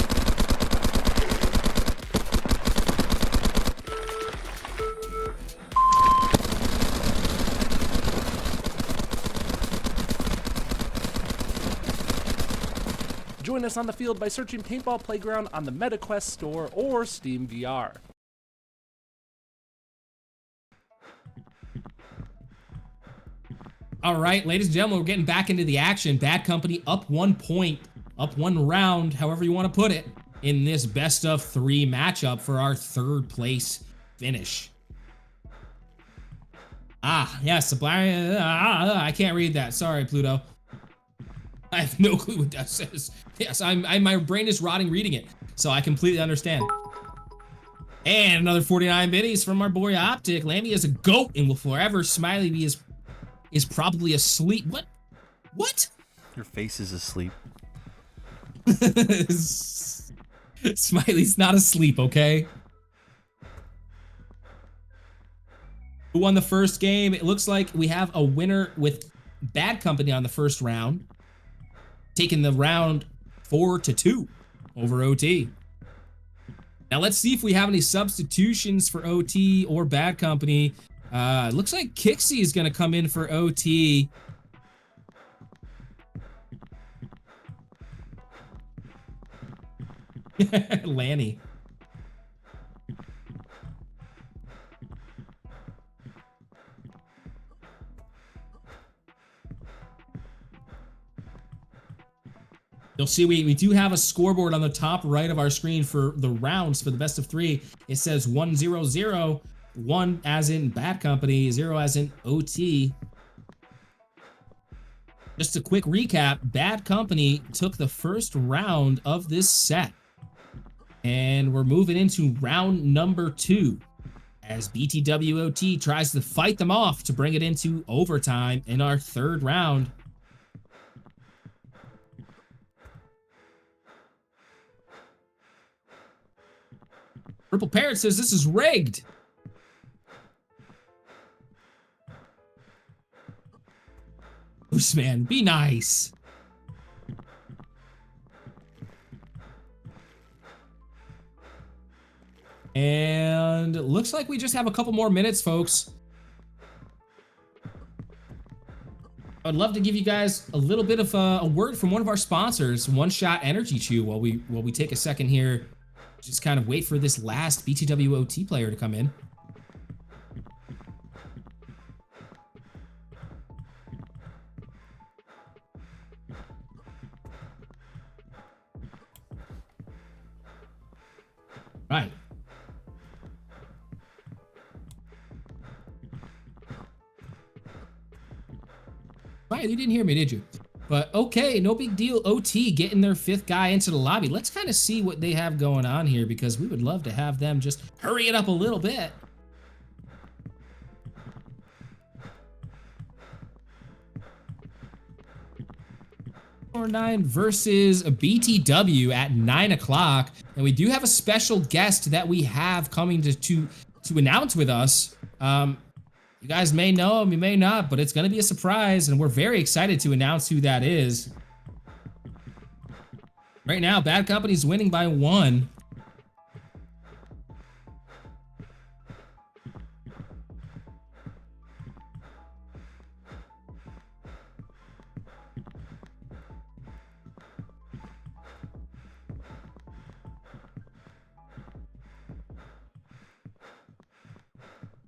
Join us on the field by searching Paintball Playground on the MetaQuest store or Steam VR. All right, ladies and gentlemen, we're getting back into the action. Bad Company up 1 point, up 1 round, however you want to put it, in this best of 3 matchup for our 3rd place finish. Yes, I can't read that. Sorry, Pluto. I have no clue what that says. Yes, my brain is rotting reading it, so I completely understand. And another 49 biddies from our boy Optic. Lammy is a goat and will forever. Smiley B is probably asleep. What? Your face is asleep. Smiley's not asleep, okay? Who won the first game? It looks like we have a winner with Bad Company on the first round, taking the round 4-2 over OT. Now let's see if we have any substitutions for OT or Bad Company. It looks like Kixie is gonna come in for OT. Lanny. You'll see we do have a scoreboard on the top right of our screen for the rounds for the best of 3. It says 1-0-0, 1 as in Bad Company, 0 as in OT. Just a quick recap, Bad Company took the first round of this set. And we're moving into round number 2 as BTWOT tries to fight them off to bring it into overtime in our 3rd round. Purple Parrot says this is rigged. Gooseman, be nice. And it looks like we just have a couple more minutes, folks. I'd love to give you guys a little bit of a word from one of our sponsors, One Shot Energy Chew, while we take a second here. Just kind of wait for this last BTWOT player to come in. Right. Right, you didn't hear me, did you? But okay, no big deal. OT getting their 5th guy into the lobby. Let's kind of see what they have going on here because we would love to have them just hurry it up a little bit. Or 9 versus a BTW at 9 o'clock. And we do have a special guest that we have coming to announce with us. You guys may know him, you may not, but it's going to be a surprise, and we're very excited to announce who that is. Right now, Bad Company's winning by 1.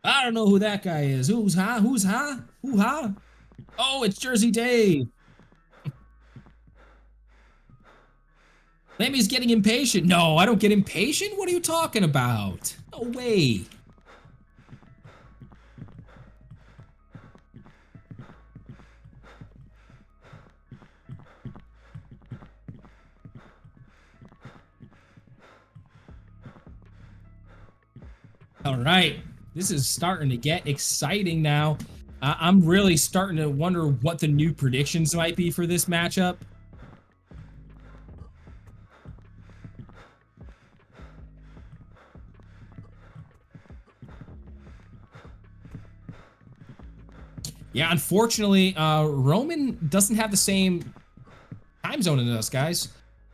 I don't know who that guy is. Who's ha? Who's ha? Who ha? Oh, it's Jersey Dave. Lammy's getting impatient. No, I don't get impatient. What are you talking about? No way. All right. This is starting to get exciting now. I'm really starting to wonder what the new predictions might be for this matchup. Yeah, unfortunately, Roman doesn't have the same time zone as us, guys.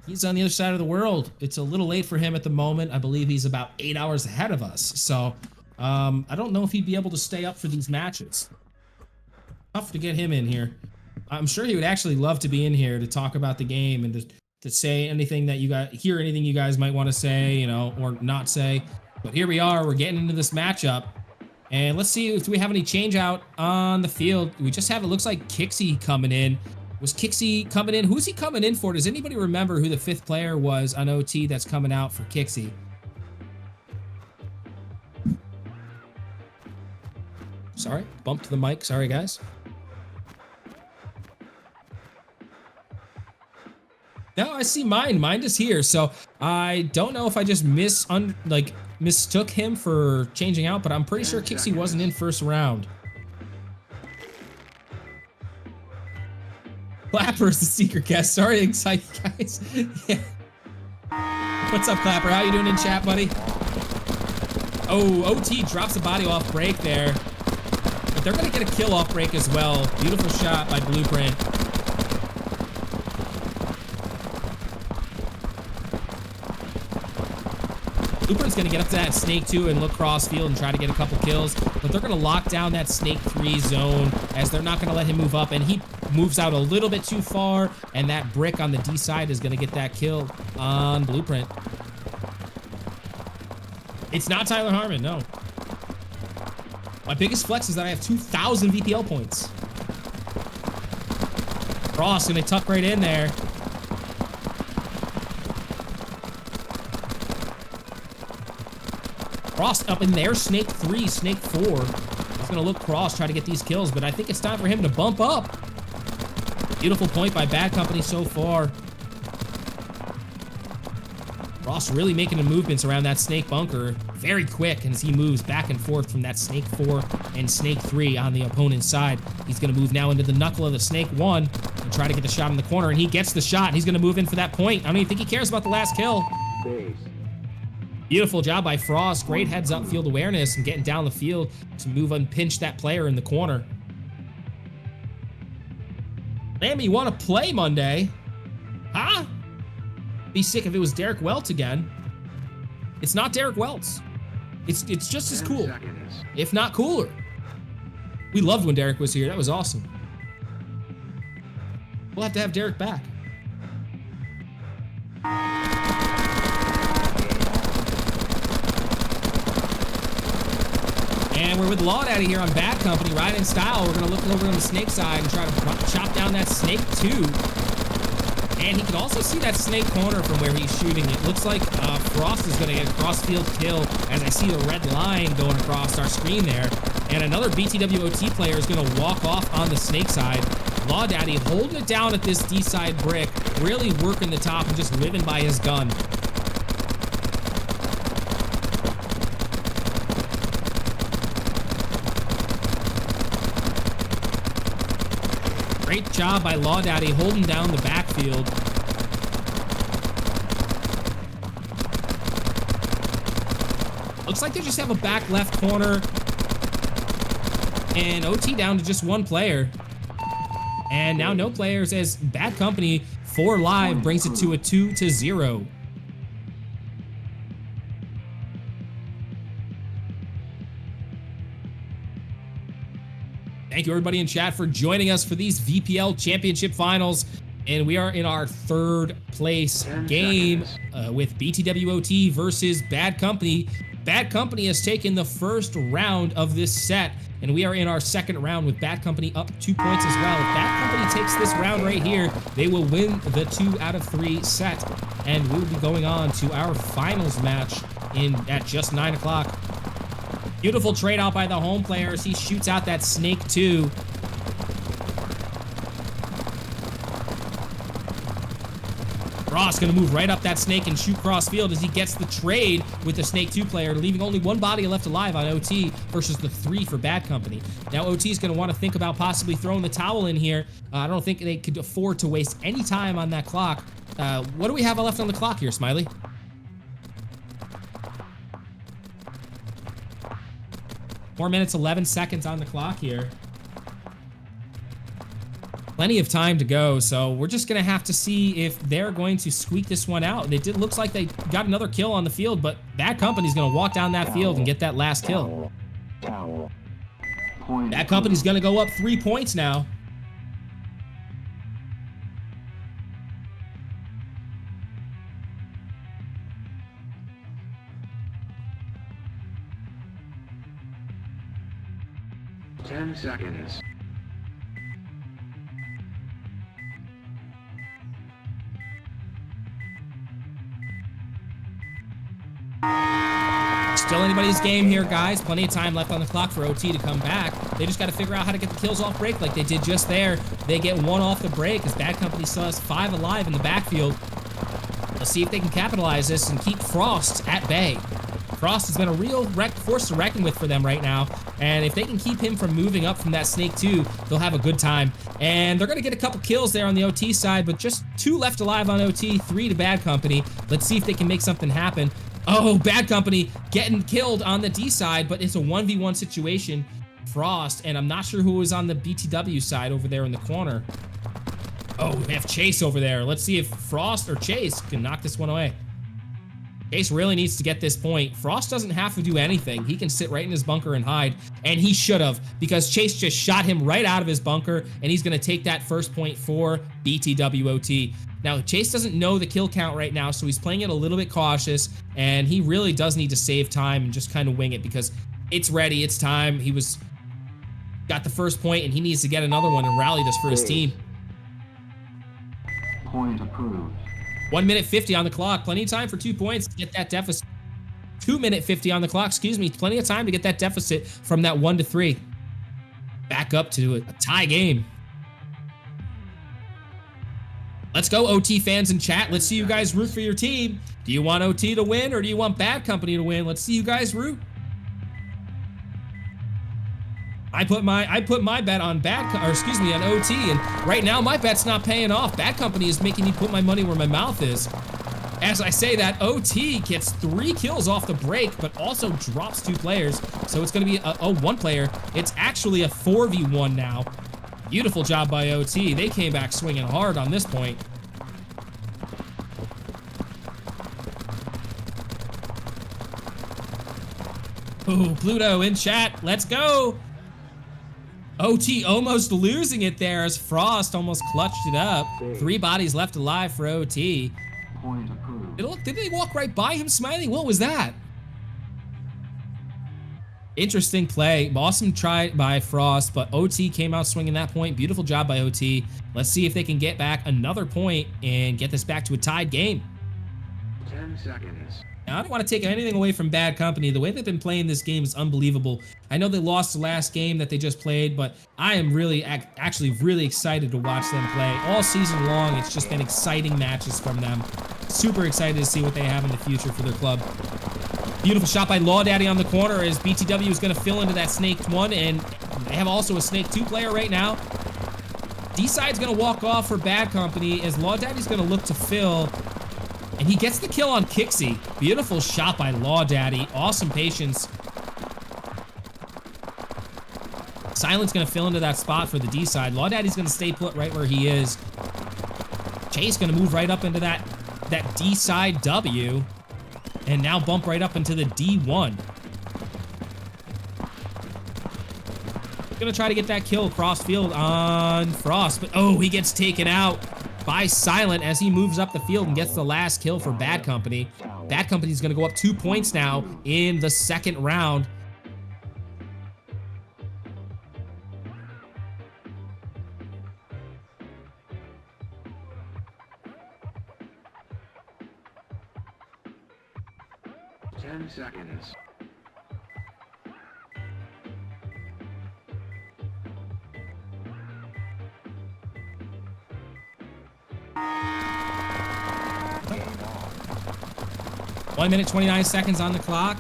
He's on the other side of the world. It's a little late for him at the moment. I believe he's about 8 hours ahead of us. So, I don't know if he'd be able to stay up for these matches. Tough to get him in here. I'm sure he would actually love to be in here to talk about the game and to to say anything that you guys hear, anything you guys might want to say, you know, or not say. But here we are. We're getting into this matchup. And let's see if we have any change out on the field. We just have, it looks like Kixie coming in. Was Kixie coming in? Who's he coming in for? Does anybody remember who the 5th player was on OT that's coming out for Kixie? Sorry, bumped the mic. Sorry, guys. No, I see mine. Mine is here. So I don't know if I just mistook him for changing out, but I'm pretty sure Kixie wasn't in first round. Clapper's the secret guest. Sorry to excite you guys. Yeah. What's up, Clapper? How you doing in chat, buddy? Oh, OT drops a body off break there. But they're going to get a kill off break as well. Beautiful shot by Blueprint. Blueprint's going to get up to that Snake 2 and look cross field and try to get a couple kills, but they're going to lock down that Snake 3 zone as they're not going to let him move up, and he moves out a little bit too far, and that brick on the D side is going to get that kill on Blueprint. It's not Tyler Harmon, no. My biggest flex is that I have 2,000 VPL points. Frost going to tuck right in there. Frost up in there, Snake 3, Snake 4. He's gonna look cross, try to get these kills, but I think it's time for him to bump up. Beautiful point by Bad Company so far. Frost really making the movements around that Snake bunker very quick as he moves back and forth from that Snake 4 and Snake 3 on the opponent's side. He's gonna move now into the knuckle of the Snake 1 and try to get the shot in the corner, and he gets the shot. He's gonna move in for that point. I don't even think he cares about the last kill. Base. Beautiful job by Frost. Great heads up field awareness and getting down the field to move and pinch that player in the corner. Lammy, you want to play Monday? Huh? Be sick if it was Derek Welts again. It's not Derek Welts. It's just as 10 cool, seconds. if not cooler. We loved when Derek was here. That was awesome. We'll have to have Derek back. And we're with Law Daddy here on Bad Company, riding style. We're going to look over on the Snake side and try to chop down that Snake 2. And he can also see that Snake corner from where he's shooting. It looks like Frost is going to get a cross-field kill as I see the red line going across our screen there. And another BTWOT player is going to walk off on the Snake side. Law Daddy holding it down at this D-side brick, really working the top and just living by his gun. Great job by Law Daddy holding down the backfield. Looks like they just have a back left corner. And OT down to just one player. And now no players as Bad Company 4 live brings it to a 2-0. Thank you everybody in chat for joining us for these VPL Championship Finals. And we are in our 3rd place 10 game seconds. with BTWOT versus Bad Company. Bad Company has taken the first round of this set, and we are in our 2nd round with Bad Company up 2 points as well. If Bad Company takes this round right here, they will win the 2 out of 3 set, and we'll be going on to our finals match at just 9 o'clock. Beautiful trade out by the home players. He shoots out that Snake 2. Ross gonna move right up that Snake and shoot cross field as he gets the trade with the Snake 2 player, leaving only 1 body left alive on OT versus the 3 for Bad Company. Now OT is gonna want to think about possibly throwing the towel in here. I don't think they could afford to waste any time on that clock. What do we have left on the clock here, Smiley? 4 minutes, 11 seconds on the clock here. Plenty of time to go, so we're just gonna have to see if they're going to squeak this one out. It looks like they got another kill on the field, but Bad Company's gonna walk down that field and get that last kill. Towel. Point Bad Company's gonna go up 3 points now. 10 seconds. Still anybody's game here, guys. Plenty of time left on the clock for OT to come back. They just got to figure out how to get the kills off break like they did just there. They get one off the break as Bad Company still has 5 alive in the backfield. Let's see if they can capitalize this and keep Frost at bay. Frost has been a real force to reckon with for them right now, and if they can keep him from moving up from that Snake 2, they'll have a good time. And they're going to get a couple kills there on the OT side, but just 2 left alive on OT, 3 to Bad Company. Let's see if they can make something happen. Oh, Bad Company getting killed on the D side, but it's a 1v1 situation. Frost, and I'm not sure who was on the BTW side over there in the corner. Oh, we have Chase over there. Let's see if Frost or Chase can knock this one away. Chase really needs to get this point. Frost doesn't have to do anything. He can sit right in his bunker and hide, and he should have, because Chase just shot him right out of his bunker, and he's going to take that first point for BTWOT. Now, Chase doesn't know the kill count right now, so he's playing it a little bit cautious, and he really does need to save time and just kind of wing it, because it's ready, it's time. He got the first point, and he needs to get another one and rally this for his team. Point approved. 1 minute 50 on the clock. Plenty of time for 2 points to get that deficit. 2 minute 50 on the clock, excuse me. Plenty of time to get that deficit from that 1 to 3. Back up to a tie game. Let's go, OT fans in chat. Let's see you guys root for your team. Do you want OT to win or do you want Bad Company to win? Let's see you guys root. I put my bet on on OT, and right now my bet's not paying off. Bad Company is making me put my money where my mouth is. As I say that, OT gets 3 kills off the break, but also drops 2 players. So it's gonna be a 1 player. It's actually a 4v1 now. Beautiful job by OT. They came back swinging hard on this point. Ooh, Pluto in chat. Let's go. OT almost losing it there as Frost almost clutched it up. 3 bodies left alive for OT. Point approved. Did they walk right by him, Smiley? What was that? Interesting play. Awesome try by Frost, but OT came out swinging that point. Beautiful job by OT. Let's see if they can get back another point and get this back to a tied game. 10 seconds. Now, I don't want to take anything away from Bad Company. The way they've been playing this game is unbelievable. I know they lost the last game that they just played, but I am really, actually really excited to watch them play. All season long, it's just been exciting matches from them. Super excited to see what they have in the future for their club. Beautiful shot by Law Daddy on the corner as BTW is going to fill into that Snake 1, and they have also a Snake 2 player right now. D-Side's going to walk off for Bad Company as Law Daddy's going to look to fill. And he gets the kill on Kixie. Beautiful shot by Law Daddy. Awesome patience. Silent's gonna fill into that spot for the D side. Law Daddy's gonna stay put right where he is. Chase gonna move right up into that D side W. And now bump right up into the D1. Gonna try to get that kill across field on Frost, but oh, he gets taken out by Silent as he moves up the field and gets the last kill for Bad Company. Bad Company's gonna go up 2 points now in the second round. Ten seconds. One minute, 29 seconds on the clock.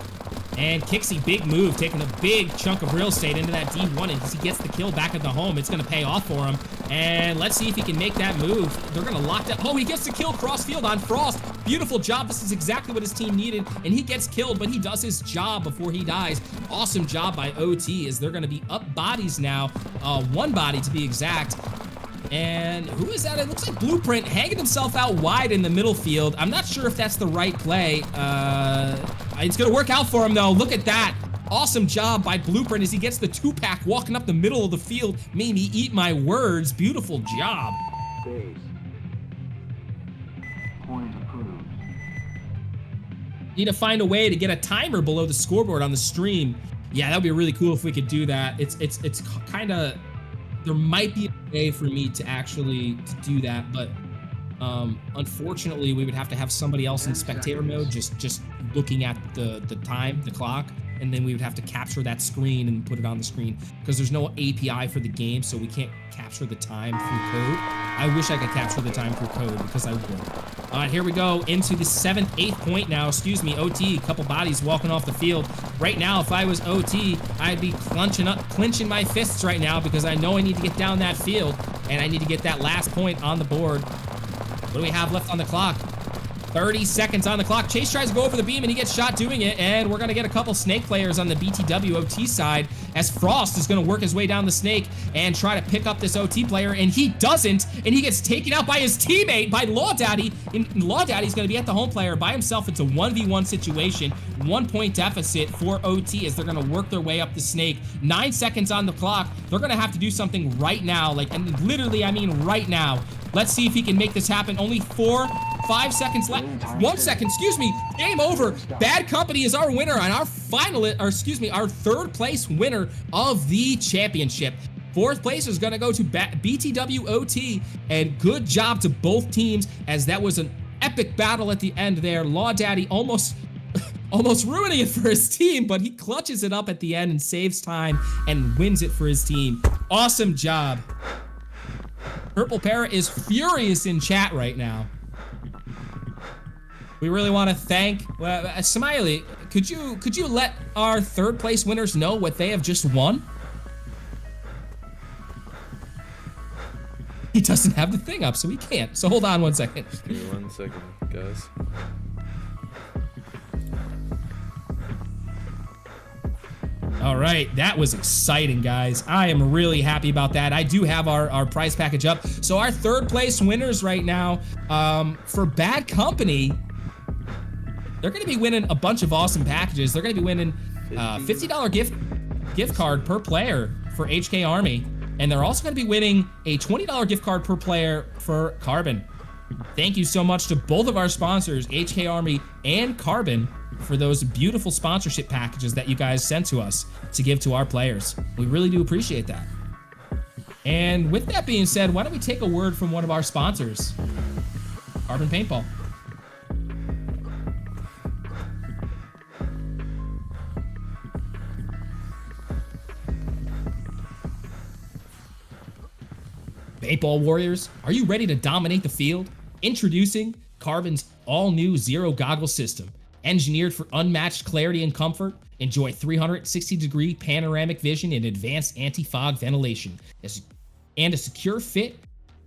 And Kixie, big move, taking a big chunk of real estate into that D1, and he gets the kill back at the home. It's going to pay off for him. And let's see if he can make that move. They're going to lock that. Oh, he gets the kill cross field on Frost. Beautiful job. This is exactly what his team needed. And he gets killed, but he does his job before he dies. Awesome job by OT as they're going to be up bodies now. 1 body to be exact. And who is that? It looks like Blueprint hanging himself out wide in the middle field. I'm not sure if that's the right play. It's going to work out for him, though. Look at that. Awesome job by Blueprint as he gets the 2-pack walking up the middle of the field. Made me eat my words. Beautiful job. Base. Point approved. Need to find a way to get a timer below the scoreboard on the stream. Yeah, that would be really cool if we could do that. It's kind of, there might be a way for me to actually do that, but unfortunately we would have to have somebody else in 10 spectator seconds. mode just looking at the time, the clock, and then we would have to capture that screen and put it on the screen because there's no API for the game, so we can't capture the time through code. I wish I could capture the time through code because I would. All right, here we go into the 7th, 8th point now. Excuse me, OT, couple bodies walking off the field. Right now, if I was OT, I'd be clenching my fists right now because I know I need to get down that field and I need to get that last point on the board. What do we have left on the clock? 30 seconds on the clock. Chase tries to go over the beam and he gets shot doing it. And we're going to get a couple snake players on the BTW OT side as Frost is going to work his way down the snake and try to pick up this OT player. And he doesn't. And he gets taken out by his teammate, by Law Daddy. And Law Daddy's going to be at the home player by himself. It's a 1v1 situation. 1 point deficit for OT as they're going to work their way up the snake. 9 seconds on the clock. They're going to have to do something right now. Like, and literally, I mean right now. Let's see if he can make this happen. Only 5 seconds left. 1 second, excuse me. Game over. Bad Company is our winner and our our third place winner of the championship. Fourth place is going to go to BTW OT, and good job to both teams as that was an epic battle at the end there. Law Daddy almost ruining it for his team, but he clutches it up at the end and saves time and wins it for his team. Awesome job. Purple Parrot is furious in chat right now. We really want to thank Smiley. Could you let our third place winners know what they have just won? He doesn't have the thing up, so he can't. So hold on 1 second. Give me 1 second, guys. All right, that was exciting, guys. I am really happy about that. I do have our prize package up. So our third place winners right now, for Bad Company, they're going to be winning a bunch of awesome packages. They're going to be winning $50 gift card per player for HK Army, and they're also going to be winning a $20 gift card per player for Carbon. Thank you so much to both of our sponsors, HK Army and Carbon, for those beautiful sponsorship packages that you guys sent to us to give to our players. We really do appreciate that. And with that being said, why don't we take a word from one of our sponsors, Carbon Paintball. Paintball warriors, are you ready to dominate the field? Introducing Carbon's all-new Zero Goggle system. Engineered for unmatched clarity and comfort, enjoy 360-degree panoramic vision and advanced anti-fog ventilation, and a secure fit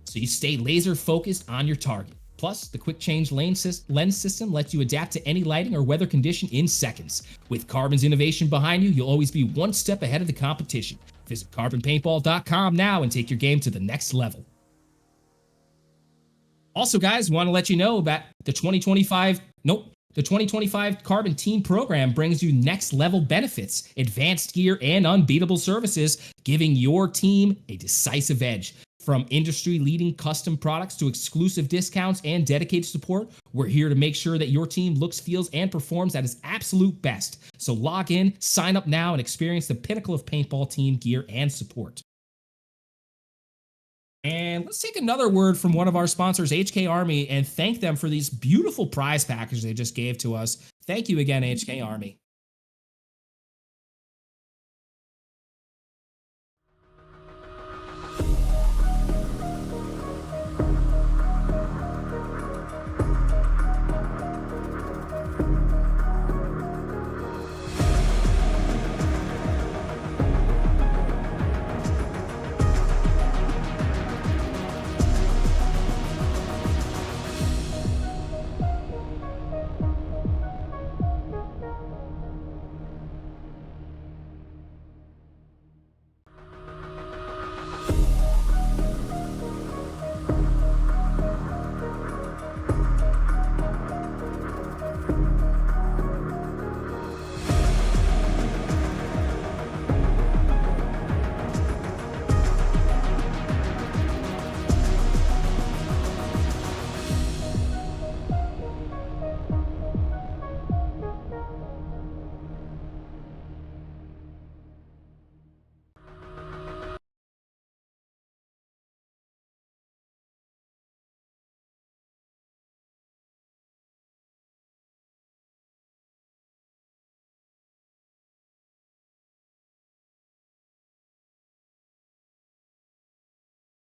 so you stay laser-focused on your target. Plus, the quick change lens system lets you adapt to any lighting or weather condition in seconds. With Carbon's innovation behind you, you'll always be one step ahead of the competition. Visit carbonpaintball.com now and take your game to the next level. Also, guys, want to let you know about the 2025 Carbon Team Program brings you next level benefits, advanced gear, and unbeatable services, giving your team a decisive edge. From industry-leading custom products to exclusive discounts and dedicated support, we're here to make sure that your team looks, feels, and performs at its absolute best. So log in, sign up now, and experience the pinnacle of paintball team gear and support. And let's take another word from one of our sponsors, HK Army, and thank them for these beautiful prize packages they just gave to us. Thank you again, HK Army.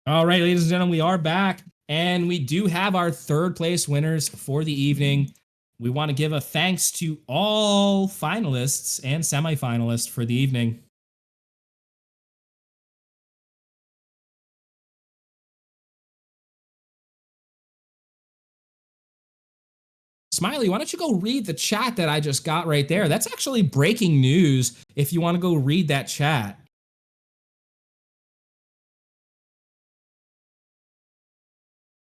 All right, ladies and gentlemen, we are back, and we do have our third place winners for the evening. We want to give a thanks to all finalists and semifinalists for the evening. Smiley, why don't you go read the chat that I just got right there? That's actually breaking news if you want to go read that chat.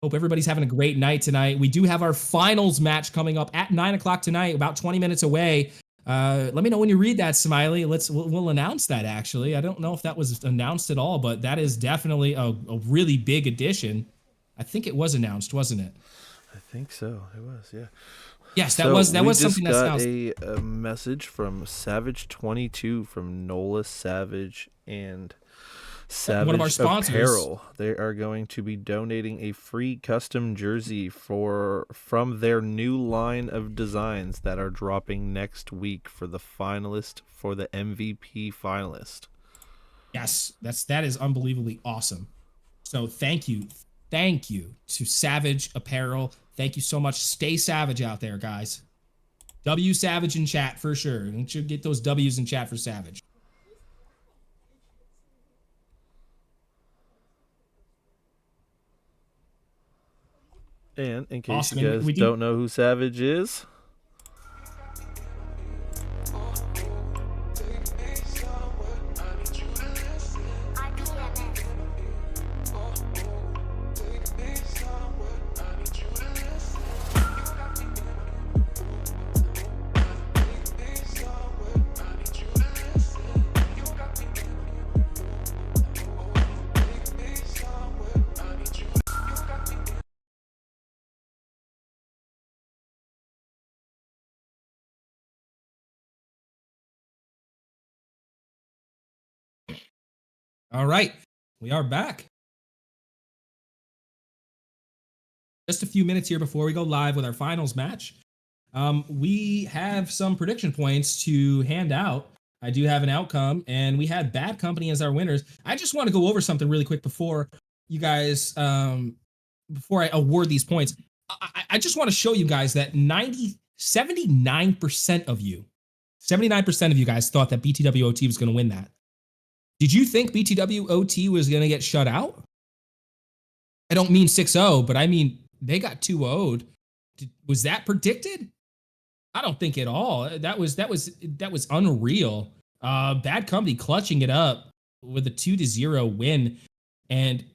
Hope everybody's having a great night tonight. We do have our finals match coming up at 9 o'clock tonight, about 20 minutes away. Let me know when you read that, Smiley. We'll announce that, actually. I don't know if that was announced at all, but that is definitely a really big addition. I think it was announced, wasn't it? I think so. It was, yeah. Yes, that was something that's announced. We just got a message from Savage22 from Nola Savage and Savage one of our sponsors. Apparel. They are going to be donating a free custom jersey from their new line of designs that are dropping next week for the finalist, for the MVP finalist. Yes, that is unbelievably awesome. So thank you to Savage Apparel. Thank you so much. Stay savage out there, guys. W Savage in chat for sure. Make sure you get those W's in chat for Savage. And in case Awesome. you guys don't know who Savage is, All right, we are back. Just a few minutes here before we go live with our finals match. We have some prediction points to hand out. I do have an outcome, and we had Bad Company as our winners. I just want to go over something really quick before you guys, before I award these points. I just want to show you guys that 79% of you guys thought that BTWOT was going to win that. Did you think BTWOT was going to get shut out? I don't mean 6-0, but I mean they got 2-0'd. Was that predicted? I don't think at all. That was unreal. Bad Company clutching it up with a 2-0 win, and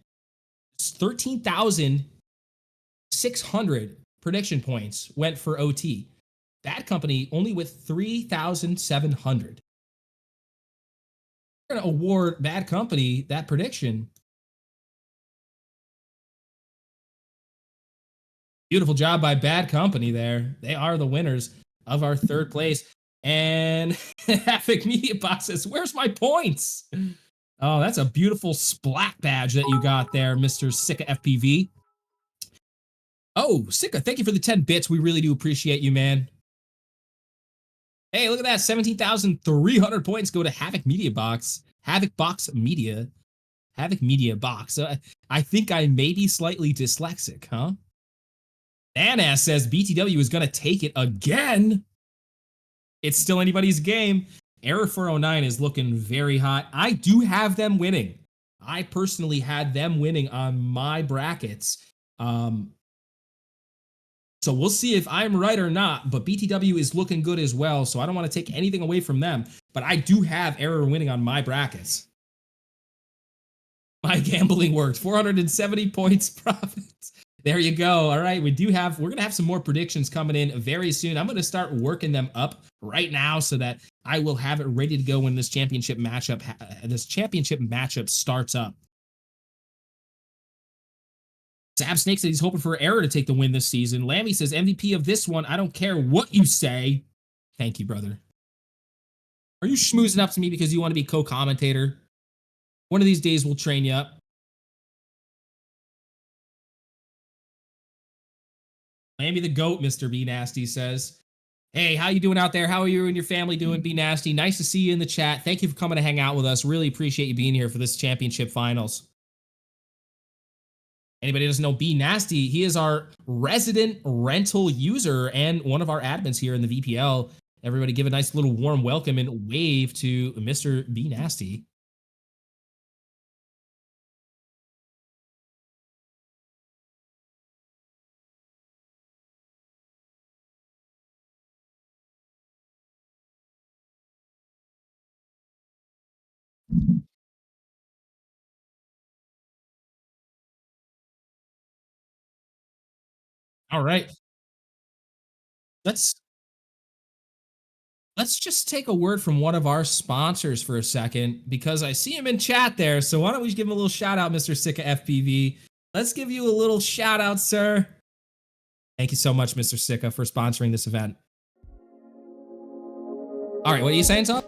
13,600 prediction points went for OT. Bad Company only with 3,700. We're going to award Bad Company that prediction. Beautiful job by Bad Company there. They are the winners of our third place. And Havoc Media Box says, where's my points? Oh, that's a beautiful splat badge that you got there, Mr. Sika FPV. Oh, Sika, thank you for the 10 bits. We really do appreciate you, man. Hey, look at that. 17,300 points go to Havoc Media Box. Havoc Box Media. Havoc Media Box. I think I may be slightly dyslexic, huh? Nanass says BTW is going to take it again. It's still anybody's game. Error 409 is looking very hot. I do have them winning. I personally had them winning on my brackets. So we'll see if I'm right or not, but BTW is looking good as well, so I don't want to take anything away from them. But I do have Error winning on my brackets. My gambling worked. 470 points profits. There you go. All right, we're going to have some more predictions coming in very soon. I'm going to start working them up right now so that I will have it ready to go when this championship matchup starts up. Sab Snake said he's hoping for Error to take the win this season. Lammy says MVP of this one. I don't care what you say. Thank you, brother. Are you schmoozing up to me because you want to be co-commentator? One of these days we'll train you up. Lammy the GOAT, Mr. B Nasty says. Hey, how you doing out there? How are you and your family doing, B Nasty? Nice to see you in the chat. Thank you for coming to hang out with us. Really appreciate you being here for this championship finals. Anybody doesn't know B Nasty, he is our resident rental user and one of our admins here in the VPL. Everybody give a nice little warm welcome and wave to Mr. B Nasty. All right. Let's just take a word from one of our sponsors for a second, because I see him in chat there. So why don't we give him a little shout out, Mr. Sika FPV? Let's give you a little shout out, sir. Thank you so much, Mr. Sika, for sponsoring this event. All right, what are you saying, Tom?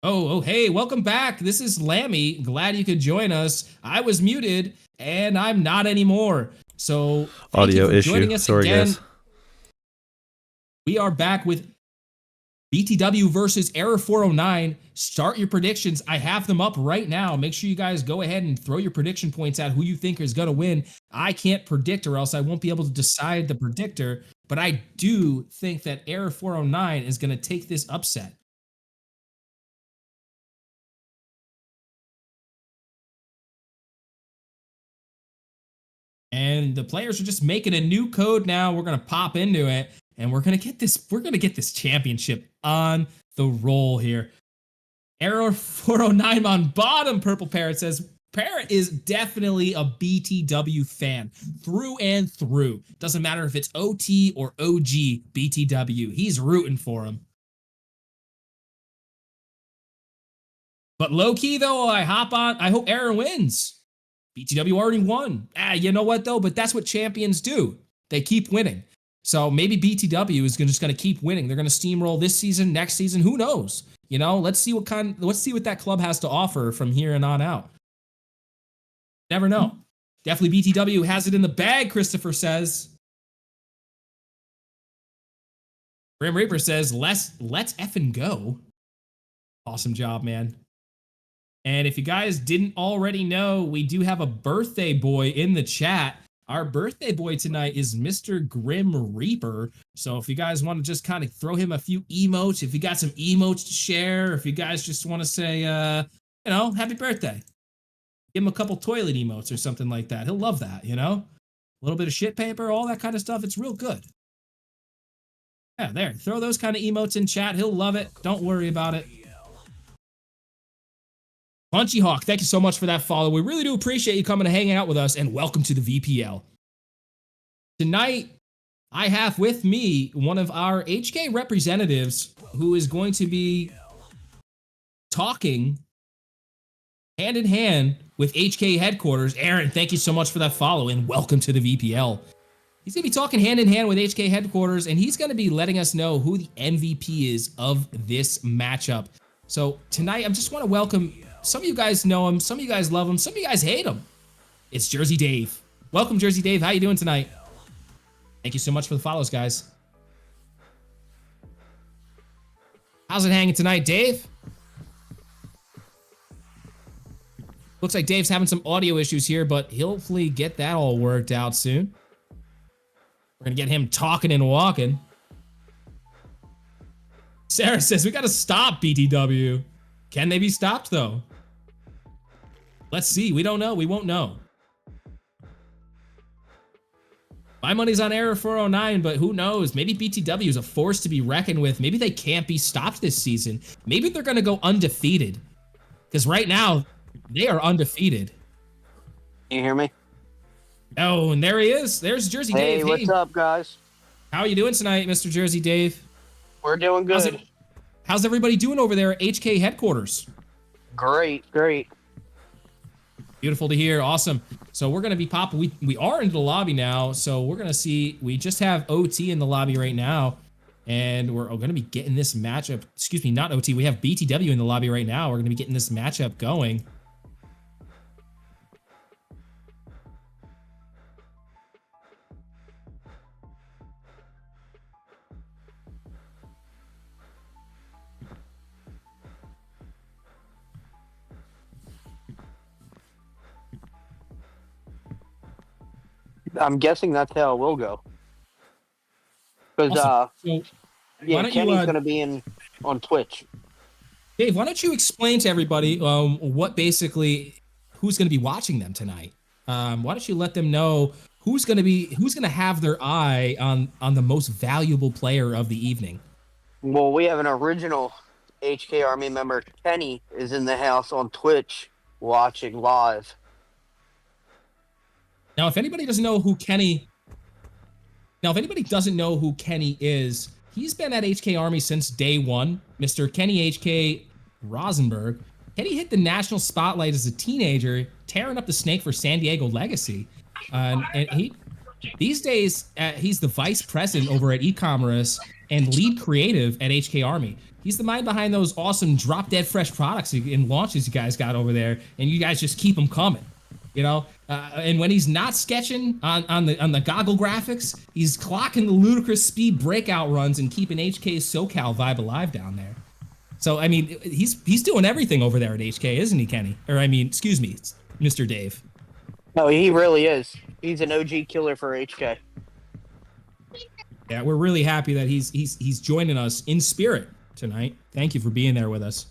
Oh, hey, welcome back. This is Lammy. Glad you could join us. I was muted and I'm not anymore. So thank Audio you for issue. joining us Sorry, again. guys. We are back with BTW versus Error 409. Start your predictions. I have them up right now. Make sure you guys go ahead and throw your prediction points out who you think is going to win. I can't predict, or else I won't be able to decide the predictor, but I do think that Error 409 is going to take this upset. And the players are just making a new code now. We're going to pop into it and we're going to get this championship on the roll here. Error 409 on bottom, Purple Parrot says, Parrot is definitely a BTW fan through and through. Doesn't matter if it's OT or OG BTW. He's rooting for him. But low key though, I hope Error wins. BTW already won. You know what though? But that's what champions do. They keep winning. So maybe BTW is just going to keep winning. They're going to steamroll this season, next season. Who knows? You know, let's see what that club has to offer from here and on out. Never know. Definitely BTW has it in the bag, Christopher says. Grim Reaper says, let's effing go. Awesome job, man. And if you guys didn't already know, we do have a birthday boy in the chat. Our birthday boy tonight is Mr. Grim Reaper. So if you guys want to just kind of throw him a few emotes, if you got some emotes to share, if you guys just want to say, happy birthday. Give him a couple toilet emotes or something like that. He'll love that, A little bit of shit paper, all that kind of stuff. It's real good. Yeah, there. Throw those kind of emotes in chat. He'll love it. Don't worry about it. Punchy Hawk, thank you so much for that follow. We really do appreciate you coming and hanging out with us, and welcome to the VPL. Tonight, I have with me one of our HK representatives who is going to be talking hand in hand with HK headquarters. Aaron, thank you so much for that follow, and welcome to the VPL. He's going to be talking hand in hand with HK headquarters, and he's going to be letting us know who the MVP is of this matchup. So tonight, I just want to welcome, some of you guys know him, some of you guys love him, some of you guys hate him. It's Jersey Dave. Welcome, Jersey Dave. How you doing tonight? Thank you so much for the follows, guys. How's it hanging tonight, Dave? Looks like Dave's having some audio issues here, but he'll hopefully get that all worked out soon. We're gonna get him talking and walking. Sarah says, we gotta stop BTW. Can they be stopped though? Let's see, we don't know, we won't know. My money's on Error 409, but who knows? Maybe BTW is a force to be reckoned with. Maybe they can't be stopped this season. Maybe they're gonna go undefeated. Because right now, they are undefeated. Can you hear me? Oh, and there he is. There's Jersey Dave. Hey, what's up, guys? How are you doing tonight, Mr. Jersey Dave? We're doing good. How's everybody doing over there at HK headquarters? Great. Beautiful to hear. Awesome. So we're gonna be popping. We are into the lobby now. So we're gonna see. We just have OT in the lobby right now, and we're gonna be getting this matchup. Excuse me, not OT. We have BTW in the lobby right now. We're gonna be getting this matchup going. I'm guessing that's how it will go. Because Awesome. So, why don't Kenny's you, gonna be on Twitch. Dave, why don't you explain to everybody what basically who's going to be watching them tonight? Why don't you let them know who's going to have their eye on the most valuable player of the evening? Well, we have an original HK Army member. Kenny is in the house on Twitch watching live. Now, if anybody doesn't know who Kenny is, he's been at HK Army since day one. Mr. Kenny HK Rosenberg. Kenny hit the national spotlight as a teenager, tearing up the snake for San Diego Legacy. And these days, he's the vice president over at e-commerce and lead creative at HK Army. He's the mind behind those awesome drop dead fresh products and launches you guys got over there, and you guys just keep them coming. And when he's not sketching on the goggle graphics, he's clocking the ludicrous speed breakout runs and keeping HK's SoCal vibe alive down there. So I mean, he's doing everything over there at HK, isn't he, Kenny? Or I mean, excuse me, Mr. Dave. No, he really is. He's an OG killer for HK. Yeah, we're really happy that he's joining us in spirit tonight. Thank you for being there with us.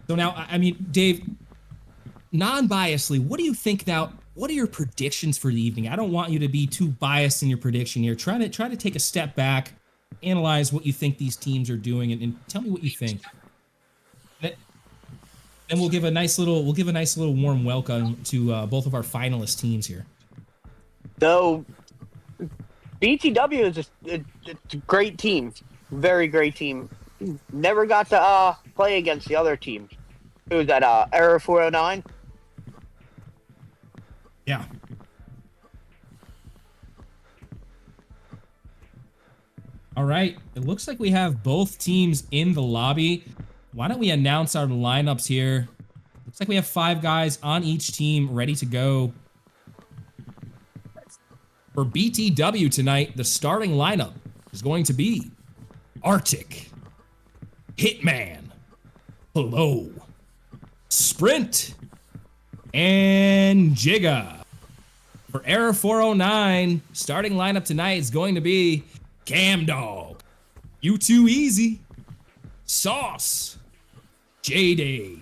So now, I mean, Dave, non-biasedly, what do you think now? What are your predictions for the evening? I don't want you to be too biased in your prediction here. Try to take a step back, analyze what you think these teams are doing, and tell me what you think. Then we'll give a nice little warm welcome to both of our finalist teams here. Though BTW is a great team, very great team. Never got to play against the other team. Who was that? Error 409. Yeah. All right. It looks like we have both teams in the lobby. Why don't we announce our lineups here? Looks like we have 5 guys on each team ready to go. For BTW tonight, the starting lineup is going to be Arctic, Hitman, Hello, Sprint, and Jigga. For Error 409, starting lineup tonight is going to be Camdog, U2Easy, Sauce, J-Day,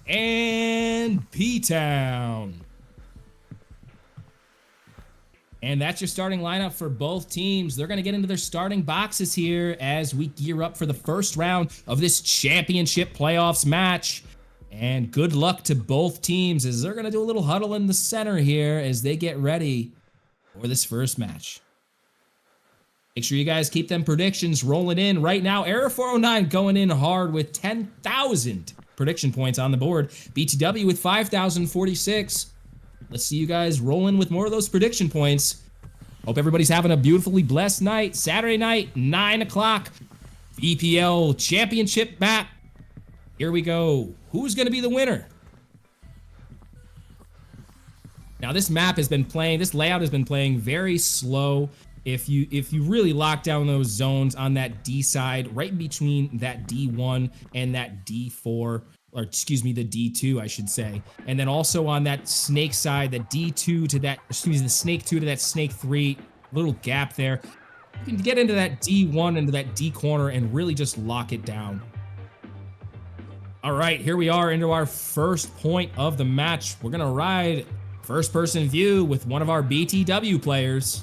and P-Town. And that's your starting lineup for both teams. They're going to get into their starting boxes here as we gear up for the first round of this championship playoffs match. And good luck to both teams as they're going to do a little huddle in the center here as they get ready for this first match. Make sure you guys keep them predictions rolling in right now. Error 409 going in hard with 10,000 prediction points on the board. BTW with 5,046. Let's see you guys rolling with more of those prediction points. Hope everybody's having a beautifully blessed night. Saturday night, 9 o'clock. VPL Championship map. Here we go. Who's going to be the winner? Now this map has been playing, this layout has been playing very slow. If you really lock down those zones on that D side, right in between that D1 and that D4, or excuse me, the D2, I should say. And then also on that snake side, the D2 to that, excuse me, the snake 2 to that snake 3, little gap there. You can get into that D1, into that D corner and really just lock it down. All right, here we are into our first point of the match. We're gonna ride first person view with one of our BTW players.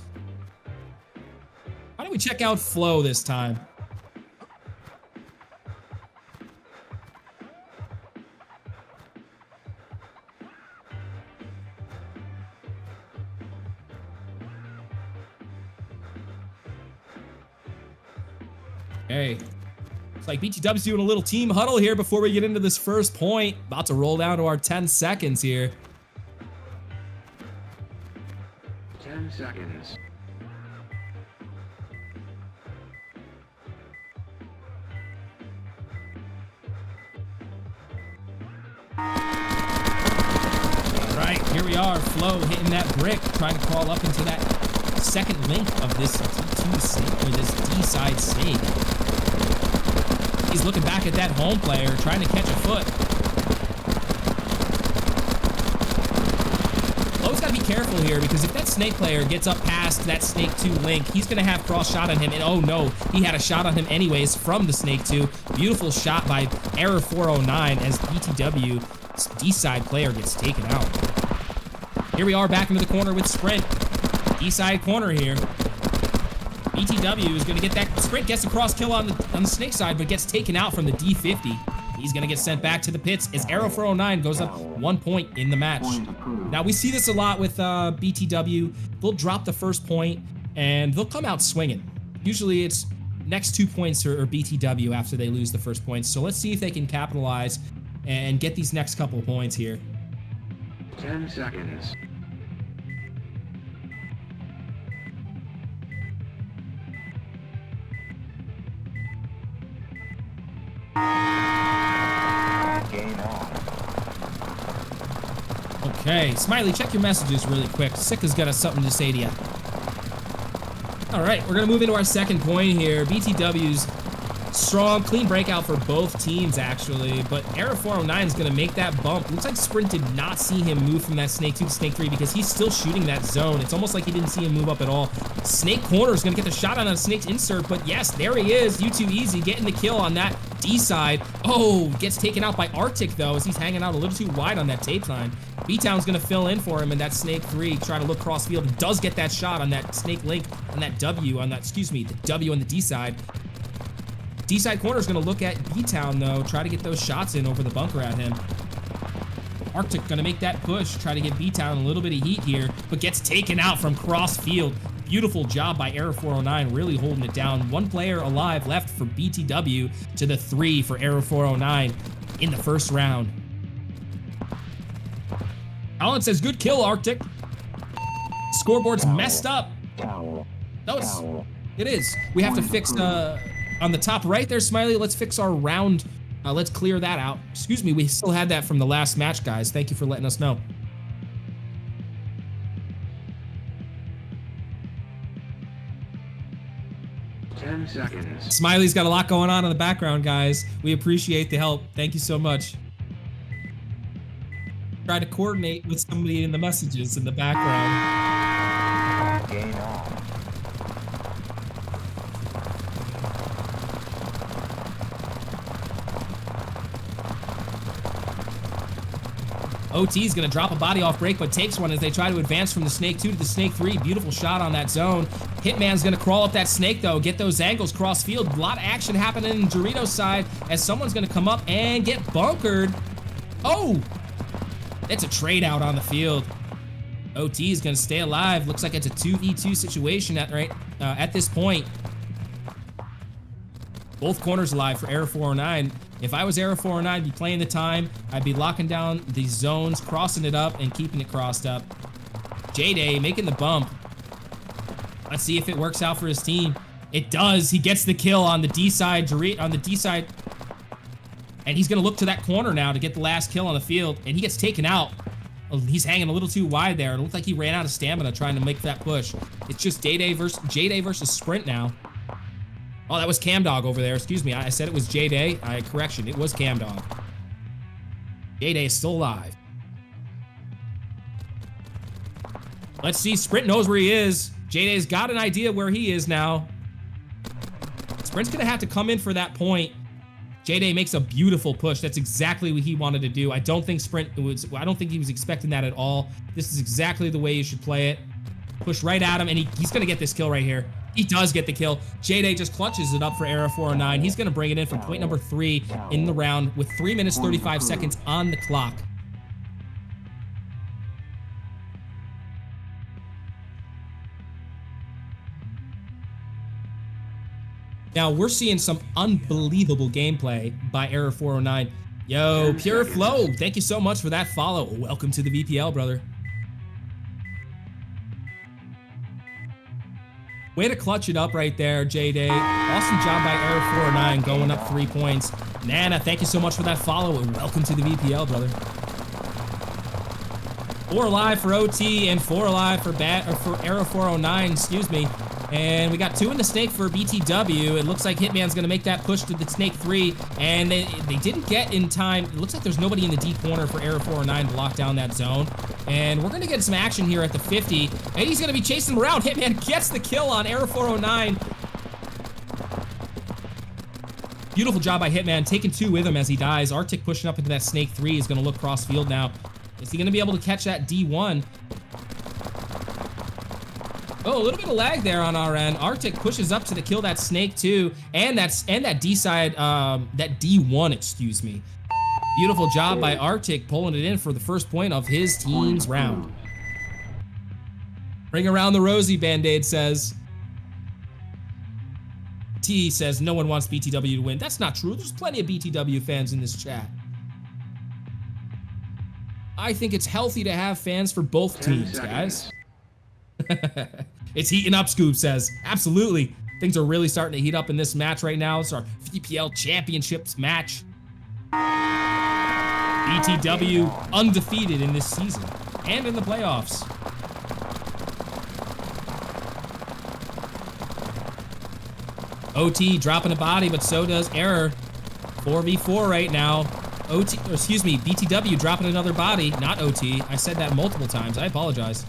Why don't we check out Flo this time? Okay. Looks like BTW's doing a little team huddle here before we get into this first point. About to roll down to our 10 seconds here. 10 seconds. All right, here we are. Flo hitting that brick, trying to crawl up into that second link of this D2 snake, or this D side snake. He's looking back at that home player, trying to catch a foot. Flo's got to be careful here because if that snake player gets up past that snake 2 link, he's going to have cross shot on him. And oh no, he had a shot on him anyways from the snake 2. Beautiful shot by Error 409 as BTW D side player gets taken out. Here we are back into the corner with Sprint. D side corner here. BTW is going to get that. Sprint gets a cross kill on the snake side, but gets taken out from the D50. He's going to get sent back to the pits as Arrow 409 goes up 1 point in the match. Now, we see this a lot with BTW. They'll drop the first point, and they'll come out swinging. Usually, it's next 2 points are BTW after they lose the first points. So let's see if they can capitalize and get these next couple points here. 10 seconds. Okay, Smiley, check your messages really quick. Sika's got something to say to you. All right, we're gonna move into our second point here. BTW's strong, clean breakout for both teams, actually, but Error 409 is gonna make that bump. Looks like Sprint did not see him move from that Snake 2 to Snake 3 because he's still shooting that zone. It's almost like he didn't see him move up at all. Snake corner is gonna get the shot on a Snake's insert, but yes, there he is. U2Easy getting the kill on that D side. Oh, gets taken out by Arctic though, as he's hanging out a little too wide on that tape line. B-Town's gonna fill in for him in that Snake 3, trying to look cross field, and does get that shot on that Snake link, on that W, on that, excuse me, the W on the D side. D side corner is gonna look at B-Town though, try to get those shots in over the bunker at him. Arctic gonna make that push, try to get B-Town a little bit of heat here, but gets taken out from cross field. Beautiful job by Error 409, really holding it down. One player alive left for BTW to the 3 for Error 409 in the first round. Alan says, good kill, Arctic. Scoreboard's messed up. No, it is. We have to fix, on the top right there, Smiley, let's fix our round. Let's clear that out. Excuse me, we still had that from the last match, guys. Thank you for letting us know. 10 seconds. Smiley's got a lot going on in the background, guys. We appreciate the help. Thank you so much. Try to coordinate with somebody in the messages in the background. Gain on. OT is going to drop a body off break, but takes one as they try to advance from the Snake 2 to the Snake 3. Beautiful shot on that zone. Hitman's going to crawl up that Snake, though. Get those angles cross field. A lot of action happening in Dorito's side as someone's going to come up and get bunkered. Oh! It's a trade out on the field. OT is going to stay alive. Looks like it's a 2v2 situation at this point. Both corners alive for Error 409. If I was Error 409, I'd be playing the time. I'd be locking down these zones, crossing it up, and keeping it crossed up. J-Day making the bump. Let's see if it works out for his team. It does. He gets the kill on the D side. On the D side. And he's going to look to that corner now to get the last kill on the field. And he gets taken out. Oh, he's hanging a little too wide there. It looked like he ran out of stamina trying to make that push. It's just J-Day versus Sprint now. Oh, that was Camdog over there. Excuse me. I said it was J-Day. Correction. It was Camdog. J-Day is still alive. Let's see. Sprint knows where he is. J-Day's got an idea where he is now. Sprint's going to have to come in for that point. J-Day makes a beautiful push. That's exactly what he wanted to do. I don't think I don't think he was expecting that at all. This is exactly the way you should play it. Push right at him, and he's going to get this kill right here. He does get the kill. J-Day just clutches it up for Error 409. He's going to bring it in for point number 3 in the round with 3 minutes 35 seconds on the clock. Now, we're seeing some unbelievable gameplay by Error 409. Yo, Pure Flow, thank you so much for that follow. Welcome to the VPL, brother. Way to clutch it up right there, J-Day. Awesome job by Error 409 going up 3 points. Nana, thank you so much for that follow, and welcome to the VPL, brother. 4 alive for OT and 4 alive for Error 409, excuse me. And we got 2 in the Snake for BTW. It looks like Hitman's gonna make that push to the Snake 3, and they didn't get in time. It looks like there's nobody in the deep corner for Error 409 to lock down that zone. And we're gonna get some action here at the 50, and he's gonna be chasing him around. Hitman gets the kill on Error 409. Beautiful job by Hitman, taking 2 with him as he dies. Arctic pushing up into that Snake 3 is gonna look cross field now. Is he gonna be able to catch that D1? Oh, a little bit of lag there on our end. Arctic pushes up to kill that Snake 2, and that D side, that D1, excuse me. Beautiful job by Arctic pulling it in for the first point of his team's round. Bring around the Rosie, Band-Aid says. T says no one wants BTW to win. That's not true. There's plenty of BTW fans in this chat. I think it's healthy to have fans for both teams, guys. It's heating up, Scoop says. Absolutely. Things are really starting to heat up in this match right now. It's our VPL Championships match. BTW undefeated in this season and in the playoffs. OT dropping a body, but so does Error. 4v4 right now. BTW dropping another body, not OT. I said that multiple times. I apologize.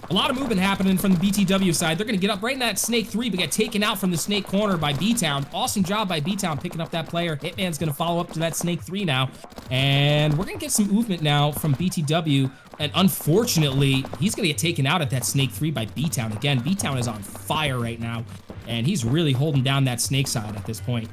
A lot of movement happening from the BTW side. They're going to get up right in that Snake 3, but get taken out from the Snake corner by B-Town. Awesome job by B-Town picking up that player. Hitman's going to follow up to that Snake 3 now. And we're going to get some movement now from BTW. And unfortunately, he's going to get taken out at that Snake 3 by B-Town. Again, B-Town is on fire right now. And he's really holding down that Snake side at this point.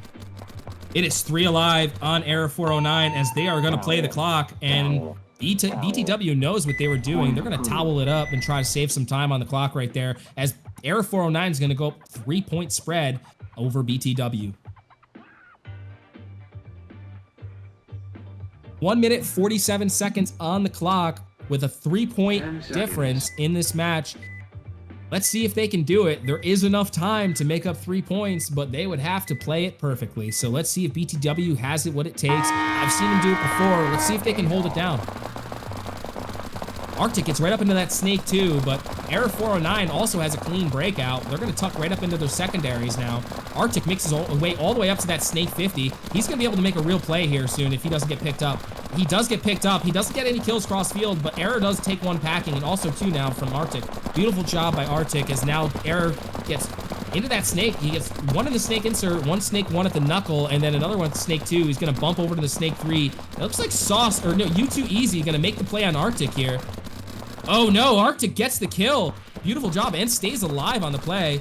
It is 3 alive on Error 409 as they are going to play the clock. And BTW knows what they were doing. They're going to towel it up and try to save some time on the clock right there as Error 409 is going to go 3-point spread over BTW. 1 minute, 47 seconds on the clock with a 3-point difference in this match. Let's see if they can do it. There is enough time to make up 3 points, but they would have to play it perfectly. So let's see if BTW has it what it takes. I've seen them do it before. Let's see if they can hold it down. Arctic gets right up into that snake too, but Error 409 also has a clean breakout. They're going to tuck right up into their secondaries now. Arctic makes his way all the way up to that snake 50. He's going to be able to make a real play here soon if he doesn't get picked up. He does get picked up. He doesn't get any kills cross field, but Error does take 1 packing and also 2 now from Arctic. Beautiful job by Arctic as now Error gets into that snake. He gets 1 in the snake insert, 1 snake 1 at the knuckle, and then another one at snake 2. He's going to bump over to the snake 3. It looks like Sauce, or no, U2Easy going to make the play on Arctic here. Oh no, Arctic gets the kill. Beautiful job and stays alive on the play.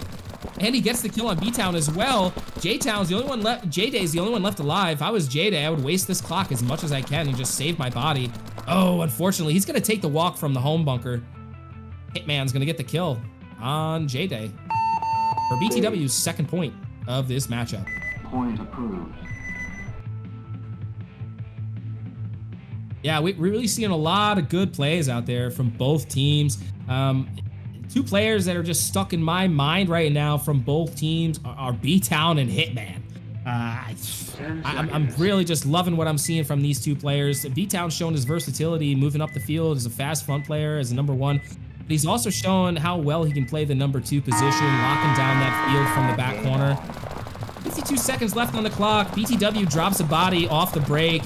And he gets the kill on B-Town as well. J-Town's the only one left. J-Day's the only one left alive. If I was J-Day, I would waste this clock as much as I can and just save my body. Oh, unfortunately, he's gonna take the walk from the home bunker. Hitman's gonna get the kill on J-Day for BTW's 2nd point of this matchup. Point approved. Yeah, we're really seeing a lot of good plays out there from both teams. 2 players that are just stuck in my mind right now from both teams are B-Town and Hitman. I'm really just loving what I'm seeing from these 2 players. B-Town's shown his versatility, moving up the field as a fast front player, as a number 1. But he's also shown how well he can play the number 2 position, locking down that field from the back corner. 52 seconds left on the clock. BTW drops a body off the break.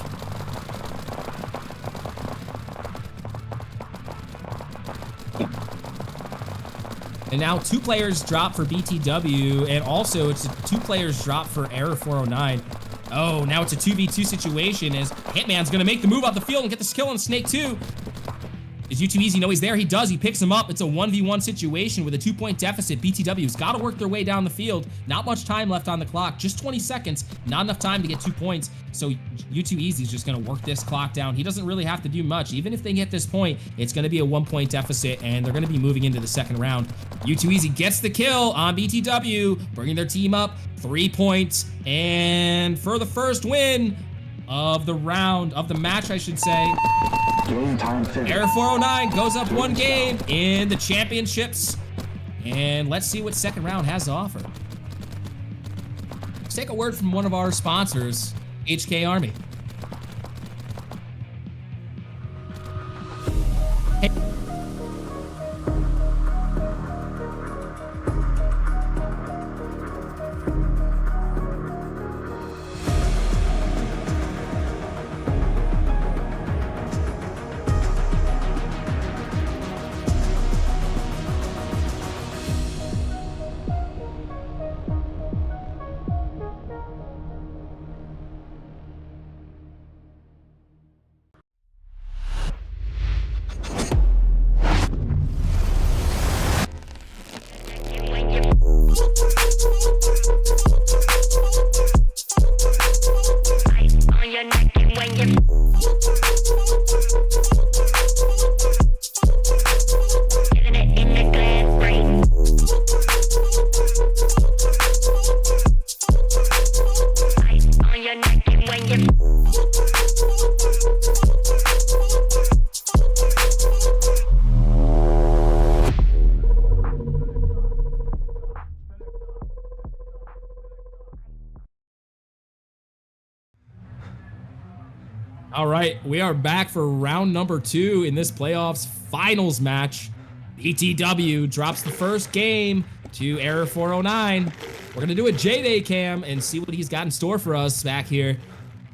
And now 2 players drop for BTW, and also it's 2 players drop for Error 409. Oh, now it's a 2v2 situation as Hitman's gonna make the move out the field and get this kill on Snake 2. Is U2Easy know he's there? He does. He picks him up. It's a 1v1 situation with a 2-point deficit. BTW's got to work their way down the field. Not much time left on the clock. Just 20 seconds. Not enough time to get 2 points. So U2Easy's just going to work this clock down. He doesn't really have to do much. Even if they get this point, it's going to be a 1-point deficit, and they're going to be moving into the 2nd round. U2Easy gets the kill on BTW, bringing their team up 3 points. And for the first win of the round, of the match, I should say, Game time finished. Error 409 goes up 1 game in the championships. And let's see what 2nd round has to offer. Let's take a word from one of our sponsors, HK Army. On your neck and when you giving it in the glass break. On your neck and when you All right, we are back for round number 2 in this playoffs finals match. BTW drops the first game to Error 409. We're gonna do a J-Day cam and see what he's got in store for us back here.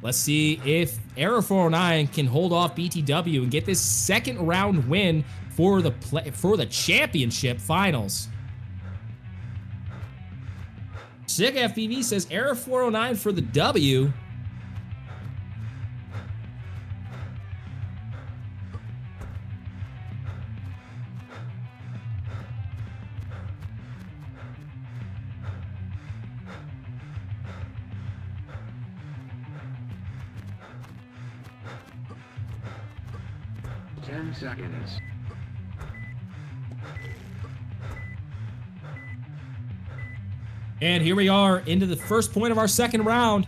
Let's see if Error 409 can hold off BTW and get this 2nd round win for the championship finals. Sick FPV says Error 409 for the W. Ten seconds. And here we are into the first point of our 2nd round.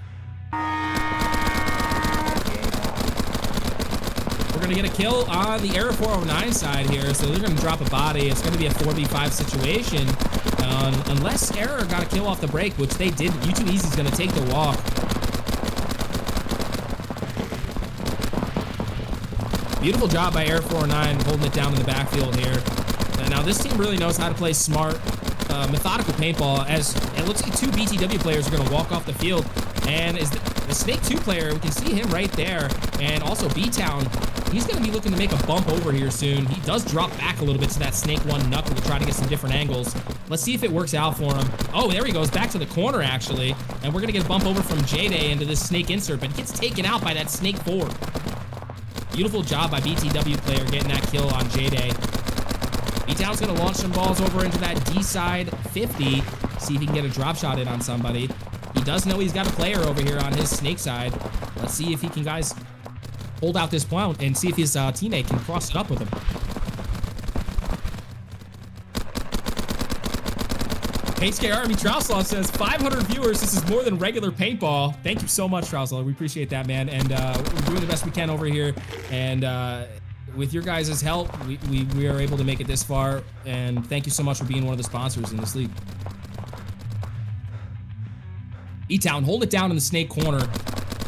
We're going to get a kill on the Error 409 side here, so they're going to drop a body. It's going to be a 4v5 situation, unless Error got a kill off the break, which they did. U2 Easy's going to take the walk. Beautiful job by Error 409 holding it down in the backfield here. Now this team really knows how to play smart, methodical paintball, as it looks like 2 BTW players are going to walk off the field. And is the Snake 2 player, we can see him right there, and also B-Town, he's going to be looking to make a bump over here soon. He does drop back a little bit to that Snake 1 knuckle to try to get some different angles. Let's see if it works out for him. Oh, there he goes, back to the corner, actually. And we're going to get a bump over from J-Day into this Snake insert, but he gets taken out by that Snake 4. Beautiful job by BTW player getting that kill on J-Day. B-Town's going to launch some balls over into that D-side 50, see if he can get a drop shot in on somebody. He does know he's got a player over here on his Snake side. Let's see if he can, guys, hold out this point and see if his teammate can cross it up with him. HK Army Trouslaw says, 500 viewers, this is more than regular paintball. Thank you so much, Trouslaw. We appreciate that, man. And we're doing the best we can over here. And with your guys' help, we are able to make it this far. And thank you so much for being one of the sponsors in this league. E-Town, hold it down in the Snake corner.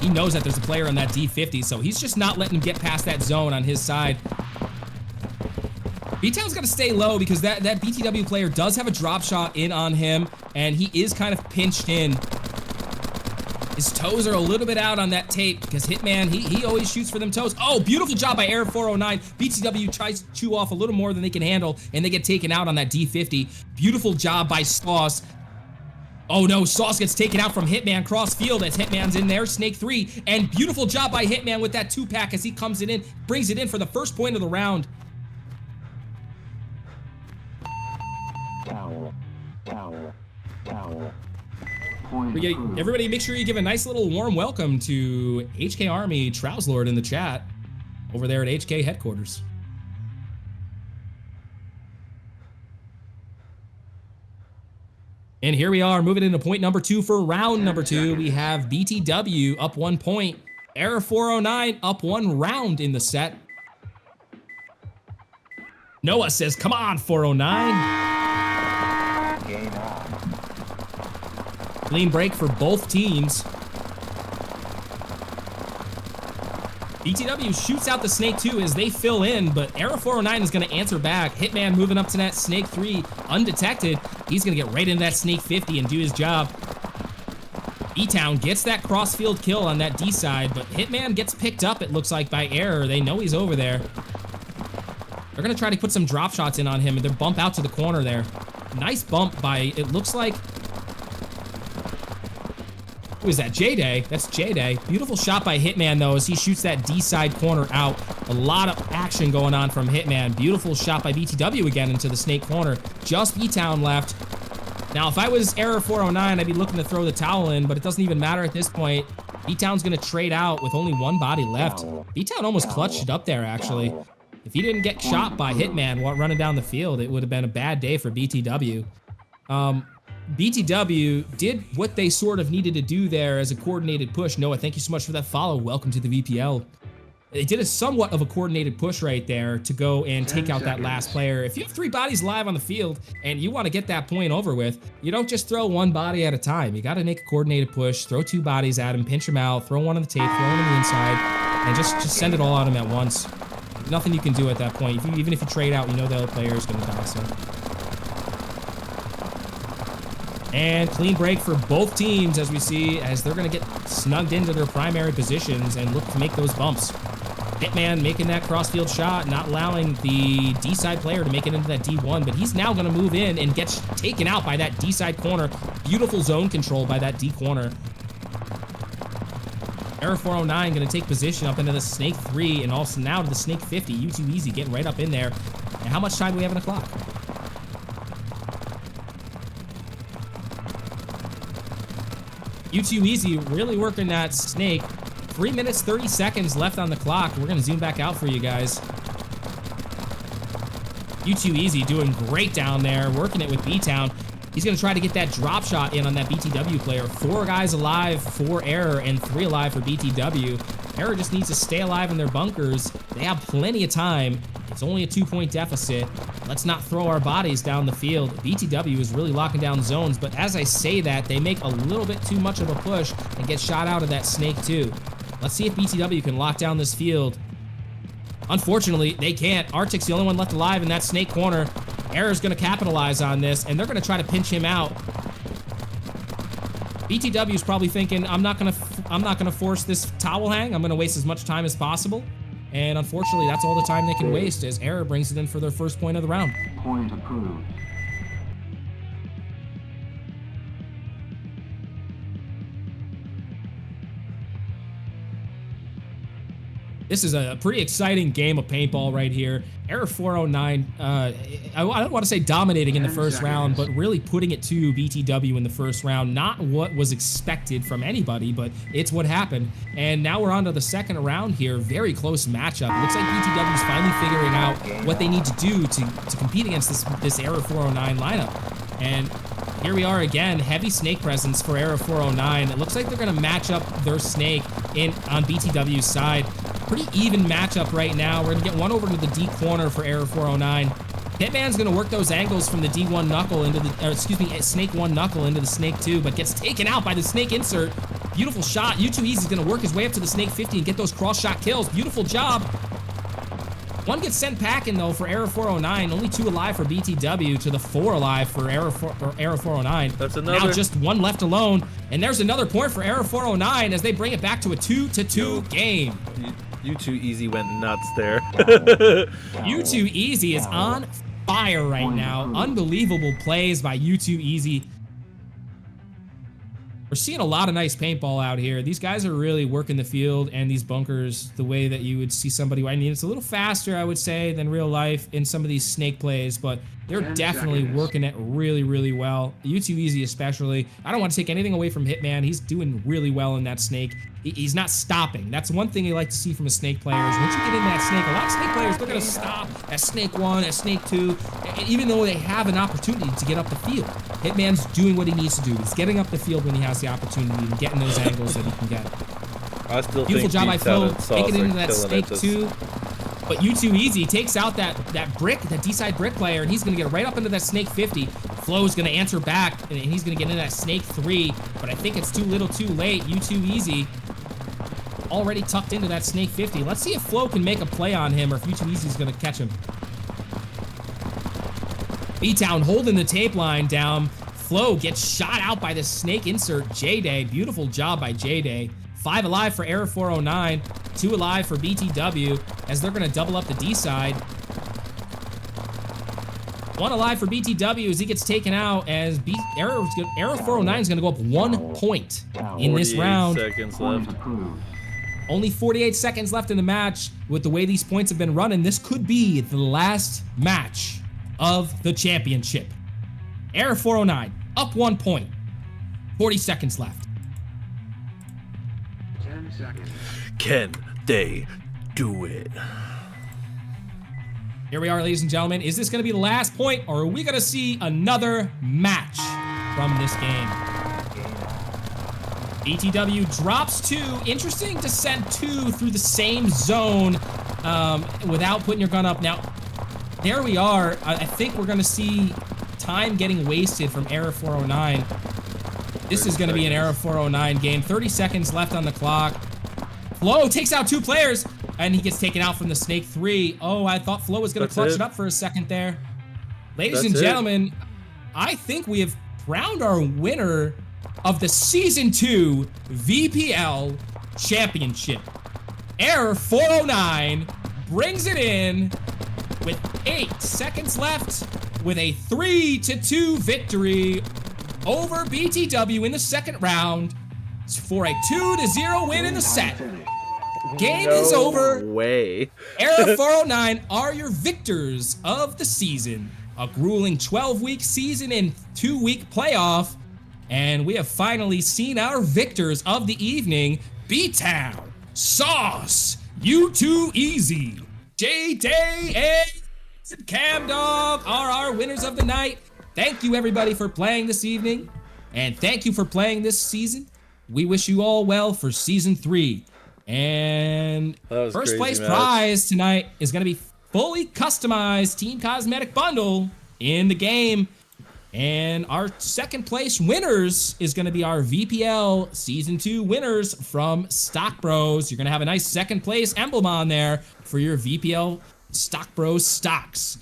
He knows that there's a player on that D50, so he's just not letting him get past that zone on his side. B-Town's got to stay low because that BTW player does have a drop shot in on him, and he is kind of pinched in. His toes are a little bit out on that tape because Hitman, he always shoots for them toes. Oh, beautiful job by Error 409. BTW tries to chew off a little more than they can handle, and they get taken out on that D50. Beautiful job by Sauce. Oh no, Sauce gets taken out from Hitman cross field as Hitman's in there, Snake 3, and beautiful job by Hitman with that 2-pack as he comes in, brings it in for the first point of the round. Tower. Everybody make sure you give a nice little warm welcome to HK Army Trouslord in the chat over there at HK headquarters. And here we are moving into point number 2 for round number 2. We have BTW up 1 point. Error 409 up 1 round in the set. Noah says, come on, 409. Game on. Clean break for both teams. BTW shoots out the Snake 2 as they fill in, but Error 409 is going to answer back. Hitman moving up to that Snake 3 undetected. He's going to get right into that Snake 50 and do his job. E-Town gets that crossfield kill on that D side, but Hitman gets picked up, it looks like, by Error. They know he's over there. They're going to try to put some drop shots in on him, and they bump out to the corner there. Nice bump by, it looks like, who is that? J-Day. That's J-Day. Beautiful shot by Hitman, though, as he shoots that D-side corner out. A lot of action going on from Hitman. Beautiful shot by BTW again into the Snake corner. Just B-Town left. Now, if I was Error 409, I'd be looking to throw the towel in, but it doesn't even matter at this point. B-Town's going to trade out with only 1 body left. B-Town almost clutched it up there, actually. If he didn't get shot by Hitman while running down the field, it would have been a bad day for BTW. BTW did what they sort of needed to do there as a coordinated push. Noah, thank you so much for that follow. Welcome to the VPL. They did a somewhat of a coordinated push right there to go and take out that last player. If you have 3 bodies live on the field and you want to get that point over with, you don't just throw 1 body at a time. You got to make a coordinated push, throw 2 bodies at him, pinch him out, throw 1 on the tape, throw 1 on the inside, and just send it all at him at once. Nothing you can do at that point. Even if you trade out, you know the other player is going to die. So. And clean break for both teams, as we see, as they're going to get snugged into their primary positions and look to make those bumps. Hitman making that crossfield shot, not allowing the D-side player to make it into that D1, but he's now going to move in and gets taken out by that D-side corner. Beautiful zone control by that D corner. Error 409 going to take position up into the Snake 3 and also now to the Snake 50. U2 Easy getting right up in there. And how much time do we have on the clock? U2 Easy really working that Snake. 3 minutes, 30 seconds left on the clock. We're going to zoom back out for you guys. U2 Easy doing great down there, working it with B-Town. He's going to try to get that drop shot in on that BTW player. 4 guys alive for Error and 3 alive for BTW. Error just needs to stay alive in their bunkers. They have plenty of time. It's only a 2-point deficit. Let's not throw our bodies down the field. BTW is really locking down zones, but as I say that, they make a little bit too much of a push and get shot out of that snake too. Let's see if BTW can lock down this field. Unfortunately, they can't. Arctic's the only one left alive in that snake corner. Error's gonna capitalize on this, and they're gonna try to pinch him out. BTW is probably thinking, I'm not gonna force this towel hang. I'm gonna waste as much time as possible. And unfortunately, that's all the time they can waste as Error brings it in for their first point of the round. Point approved. This is a pretty exciting game of paintball right here. Error 409, I don't want to say dominating in the first round, but really putting it to BTW in the first round. Not what was expected from anybody, but it's what happened. And now we're on to the second round here. Very close matchup. Looks like BTW is finally figuring out what they need to do to compete against this Error 409 lineup. And here we are again, heavy snake presence for Error 409. It looks like they're gonna match up their snake on BTW's side. Pretty even matchup right now. We're gonna get one over to the D corner for Error 409. Hitman's gonna work those angles from the D1 knuckle into the, snake 1 knuckle into the snake 2, but gets taken out by the snake insert. Beautiful shot. U2 Easy's gonna work his way up to the snake 50 and get those cross shot kills. Beautiful job. One gets sent packing though for Error 409. Only 2 alive for BTW to the 4 alive for Error 409. That's another. Now just 1 left alone. And there's another point for Error 409 as they bring it back to a 2-2 game. U2 Easy went nuts there. U2 Easy is on fire right now. Unbelievable plays by U2 Easy. We're seeing a lot of nice paintball out here. These guys are really working the field and these bunkers the way that you would see somebody. I mean, it's a little faster, I would say, than real life in some of these snake plays, but they're definitely working it really, really well. U2 Easy especially. I don't want to take anything away from Hitman. He's doing really well in that snake. He's not stopping. That's one thing you like to see from a snake player is once you get in that snake, a lot of snake players, they're going to stop at snake 1, at snake 2, even though they have an opportunity to get up the field. Hitman's doing what he needs to do. He's getting up the field when he has the opportunity and getting those angles that he can get. I still Beautiful think job by Flo, Sauce taking it into are that killing snake it. 2. But U2 Easy takes out that brick, that D-side brick player, and he's going to get right up into that snake 50. Flo's going to answer back, and he's going to get into that snake 3, but I think it's too little too late. U2 Easy already tucked into that snake 50. Let's see if Flo can make a play on him or if U2 Easy is going to catch him. B-Town holding the tape line down. Flo gets shot out by the snake insert, J-Day. Beautiful job by J-Day. 5 alive for Error 409, 2 alive for BTW as they're going to double up the D side. 1 alive for BTW as he gets taken out as Error 409 is going to go up 1 point in this 48 round. seconds Point left. approved. Only 48 seconds left in the match. With the way these points have been running, this could be the last match of the championship. Error 409 up 1 point. 40 seconds left. 10 seconds. Can they do it? Here we are, ladies and gentlemen. Is this going to be the last point, or are we going to see another match from this game? BTW drops 2. Interesting to send 2 through the same zone without putting your gun up. Now, there we are. I think we're going to see time getting wasted from Error 409. This is going to be an Error 409 game. 30 seconds left on the clock. Flo takes out 2 players, and he gets taken out from the snake 3. Oh, I thought Flo was going to clutch it up for a second there. Ladies and gentlemen, I think we have crowned our winner of the Season 2 VPL Championship. Error 409 brings it in with 8 seconds left with a 3-2 victory over BTW in the second round for a 2-0 win in the set. Game is over. Way. Error 409 are your victors of the season. A grueling 12-week season and 2-week playoff. And we have finally seen our victors of the evening. B-Town, Sauce, U2 Easy, J-Day, and Camdog are our winners of the night. Thank you everybody for playing this evening. And thank you for playing this season. We wish you all well for Season 3 And That was first crazy place match. prize tonight is going to be fully customized Team Cosmetic Bundle in the game. And our second place winners is going to be our VPL Season 2 winners from Stock Bros. You're going to have a nice second place emblem on there for your VPL Stock Bros stocks.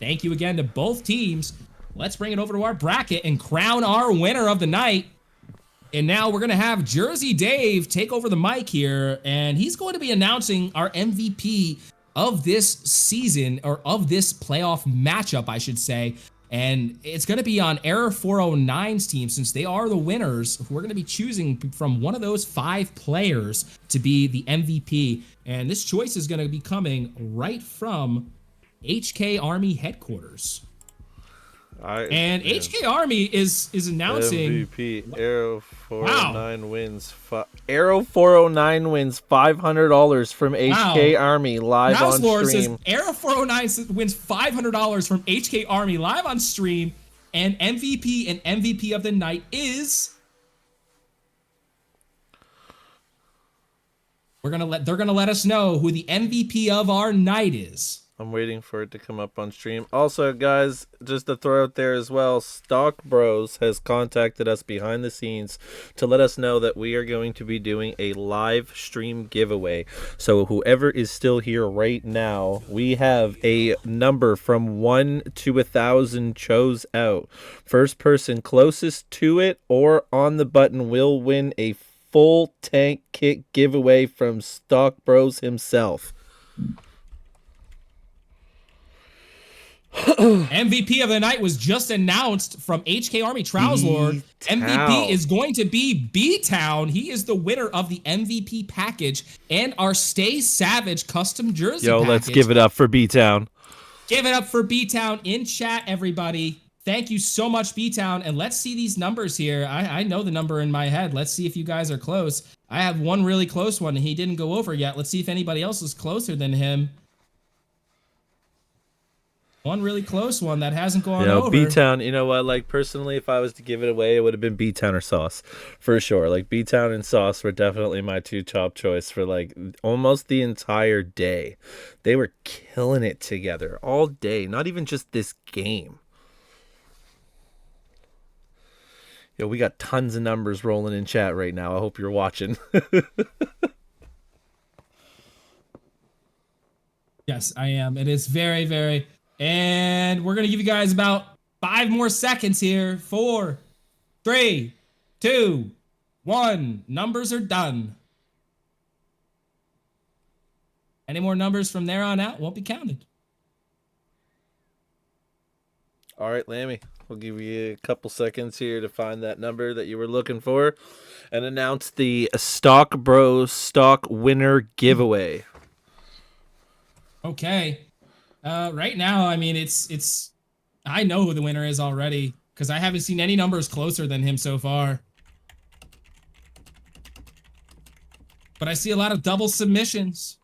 Thank you again to both teams. Let's bring it over to our bracket and crown our winner of the night. And now we're going to have Jersey Dave take over the mic here, and he's going to be announcing our MVP of this season, or of this playoff matchup, I should say. And it's going to be on Error 409's team, since they are the winners. We're going to be choosing from one of those 5 players to be the MVP. And this choice is going to be coming right from HK Army headquarters. And HK Army is announcing MVP. Arrow 409 wins. Arrow 409 wins $500 from HK Army live Mouse on Lord stream. says Arrow 409 wins $500 from HK Army live on stream, and MVP of the night is. They're gonna let us know who the MVP of our night is. I'm waiting for it to come up on stream. Also, guys, just to throw out there as well, Stock Bros has contacted us behind the scenes to let us know that we are going to be doing a live stream giveaway. So whoever is still here right now, we have a number from 1 to 1,000 chose out. First person closest to it or on the button will win a full tank kit giveaway from Stock Bros himself. MVP of the night was just announced from HK Army Trouslord. MVP is going to be B-Town. He is the winner of the MVP package and our Stay Savage custom jersey package. Let's give it up for B-Town. Give it up for B-Town in chat, everybody. Thank you so much, B-Town. And let's see these numbers here. I know the number in my head. Let's see if you guys are close. I have one really close one, and he didn't go over yet. Let's see if anybody else is closer than him. One really close one that hasn't gone over. B-Town, you know what? Like, personally, if I was to give it away, it would have been B-Town or Sauce. For sure. Like, B-Town and Sauce were definitely my 2 top choice for, like, almost the entire day. They were killing it together all day. Not even just this game. We got tons of numbers rolling in chat right now. I hope you're watching. Yes, I am. It is very, very... And we're going to give you guys about 5 more seconds here. 4, 3, 2, 1. Numbers are done. Any more numbers from there on out won't be counted. All right, Lammy. We'll give you a couple seconds here to find that number that you were looking for and announce the Stock Bros stock winner giveaway. Okay. Right now, I mean, it's I know who the winner is already because I haven't seen any numbers closer than him so far. But I see a lot of double submissions.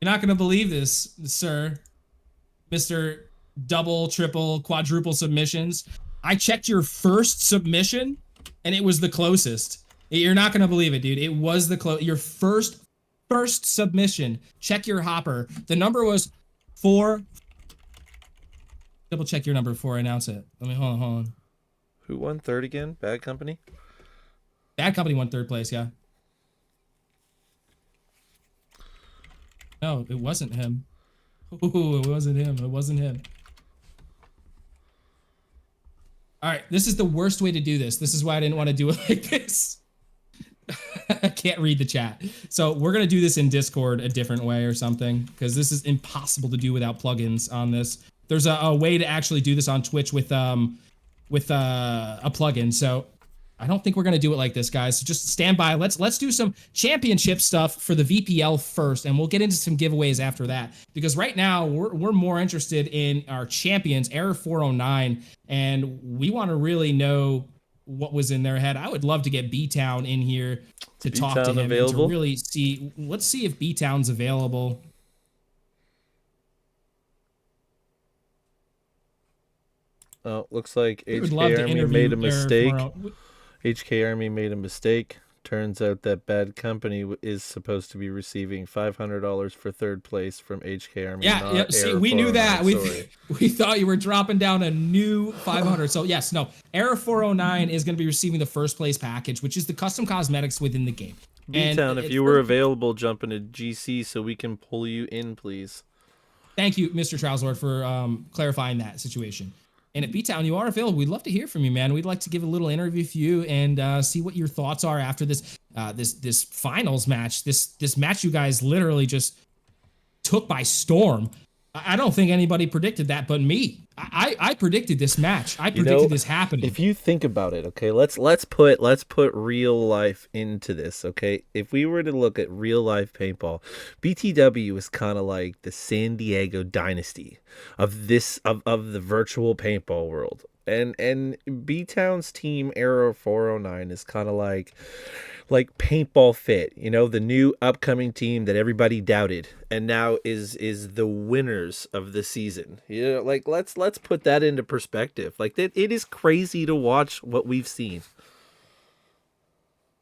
You're not going to believe this, sir. Mr. Double, triple, quadruple submissions. I checked your first submission, and it was the closest. You're not going to believe it, dude. It was your first submission. Check your hopper. The number was 4. Double check your number before I announce it. Let me, hold on. Who won third again? Bad Company? Bad Company won 3rd place, yeah. No, it wasn't him. Ooh, it wasn't him. It wasn't him. All right, this is the worst way to do this. This is why I didn't want to do it like this. I can't read the chat. So we're going to do this in Discord a different way or something, because this is impossible to do without plugins on this. There's a way to actually do this on Twitch with a plugin. So I don't think we're going to do it like this, guys. So just stand by. Let's do some championship stuff for the VPL first, and we'll get into some giveaways after that. Because right now, we're more interested in our champions, Error 409, and we want to really know what was in their head. I would love to get B-Town in here to talk to him and to really see. Let's see if B-Town's available. Oh, looks like We would HK love to Army interview made a Eric mistake. Foro. HK Army made a mistake. Turns out that Bad Company is supposed to be receiving $500 for third place from HK Army. Yeah, not yeah. See, Error we knew 409, that. sorry. We thought you were dropping down a new 500. So yes, no. Error 409 is going to be receiving the first place package, which is the custom cosmetics within the game. B-Town, if you were available, jump into GC so we can pull you in, please. Thank you, Mr. Trouslord, for clarifying that situation. And at B-Town, you are available. We'd love to hear from you, man. We'd like to give a little interview for you and see what your thoughts are after this this finals match. This match you guys literally just took by storm. I don't think anybody predicted that but me. I predicted this match. I predicted this happening. If you think about it, okay, let's put real life into this, okay? If we were to look at real life paintball, BTW is kind of like the San Diego dynasty of the virtual paintball world. And B-Town's team Arrow 409 is kind of like Paintball Fit, you know, the new upcoming team that everybody doubted and now is the winners of the season. You know, like let's put that into perspective. Like it is crazy to watch what we've seen.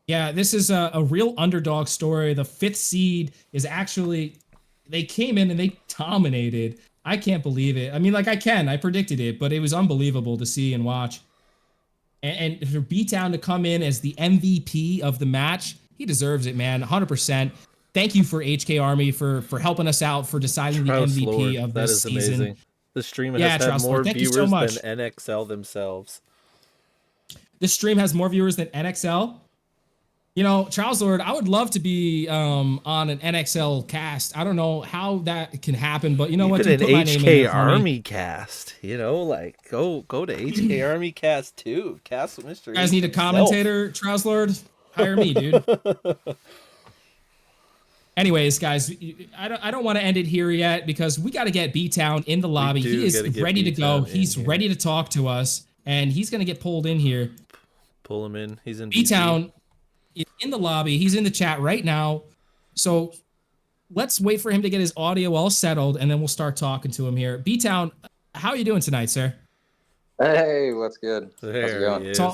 Yeah, this is a real underdog story. The 5th seed is actually, they came in and they dominated. I can't believe it. I mean, like I predicted it, but it was unbelievable to see and watch. And for B-Town to come in as the MVP of the match, he deserves it, man, 100%. Thank you for HK Army for helping us out for deciding the MVP of this season. Amazing. The stream has had more viewers than NXL themselves. This stream has more viewers than NXL. You know, Charles Lord, I would love to be on an NXL cast. I don't know how that can happen, but you know what? Even an HK Army cast. You know, like go to HK Army cast too. Cast with Mr. You guys need a commentator, Charles Lord? Hire me, dude. Anyways, guys, I don't want to end it here yet because we got to get B-Town in the lobby. He is ready to go. He's ready to talk to us, and he's going to get pulled in here. Pull him in. He's in B-Town. In the lobby. He's in the chat right now. So let's wait for him to get his audio all settled, and then we'll start talking to him here. B-Town, how are you doing tonight, sir? Hey, what's good? How's it going? So,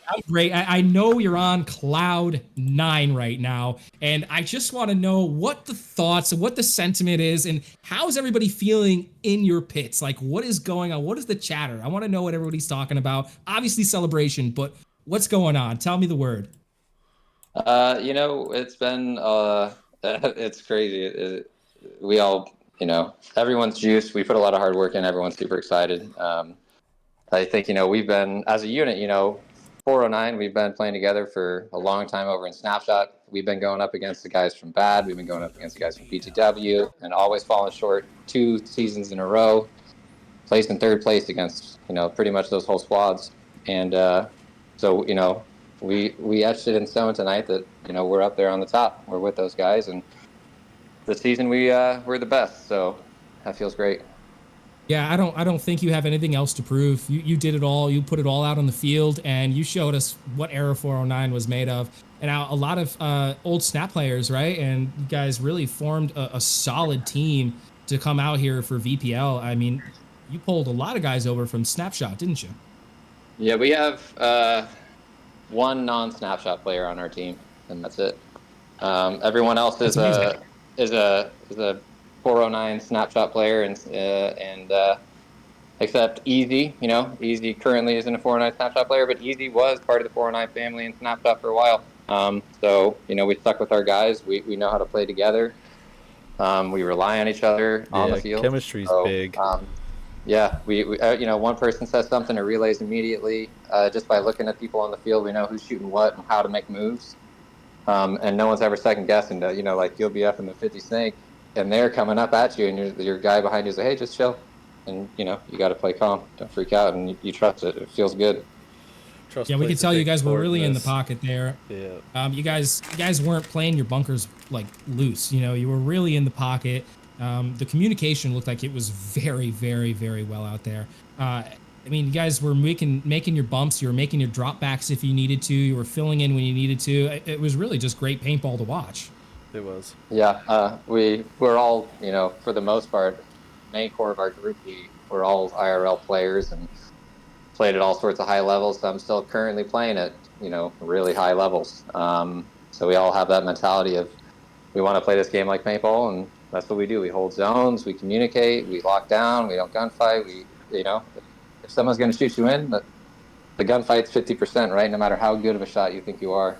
I'm great. I know you're on cloud 9 right now, and I just want to know what the thoughts and what the sentiment is, and how is everybody feeling in your pits? Like, what is going on? What is the chatter? I want to know what everybody's talking about. Obviously, celebration, but what's going on? Tell me the word. You know, it's been it's crazy. We all, you know, everyone's juiced. We put a lot of hard work in. Everyone's super excited. I think, you know, we've been as a unit, you know, 409. We've been playing together for a long time over in Snapshot. We've been going up against the guys from Bad. We've been going up against the guys from BTW, and always falling short 2 seasons in a row. Placing 3rd place against, you know, pretty much those whole squads. And so, you know. We etched it in stone tonight that, you know, we're up there on the top. We're with those guys, and this season we're the best. So that feels great. Yeah, I don't think you have anything else to prove. You did it all. You put it all out on the field, and you showed us what Error 409 was made of. And now a lot of old Snap players, right? And you guys really formed a solid team to come out here for VPL. I mean, you pulled a lot of guys over from Snapshot, didn't you? Yeah, we have one non-Snapshot player on our team, and that's it. Everyone else is a 409 Snapshot player, and except Easy. You know, Easy currently isn't a 409 Snapshot player, but Easy was part of the 409 family in Snapshot for a while. So you know, we stuck with our guys. We know how to play together. We rely on each other on the field. Chemistry's big. Yeah, we you know, one person says something, it relays immediately. Just by looking at people on the field, we know who's shooting what and how to make moves. And no one's ever second guessing that, you know, like you'll be up in the 50 snake and they're coming up at you, and your guy behind you is like, hey, just chill. And, you know, you got to play calm. Don't freak out, and you trust it. It feels good. Yeah, we could tell you guys were really in the pocket there. Yeah. You guys weren't playing your bunkers like loose. You know, you were really in the pocket. The communication looked like it was very, very, very well out there. I mean, you guys were making your bumps. You were making your dropbacks if you needed to. You were filling in when you needed to. It was really just great paintball to watch. It was. Yeah, we're all, you know, for the most part, main core of our group, we're all IRL players, and played at all sorts of high levels. I'm still currently playing at, you know, really high levels. So we all have that mentality of we want to play this game like paintball, and that's what we do. We hold zones, we communicate, we lock down, we don't gunfight. We, you know, if someone's going to shoot you in, the gunfight's 50%, right? No matter how good of a shot you think you are.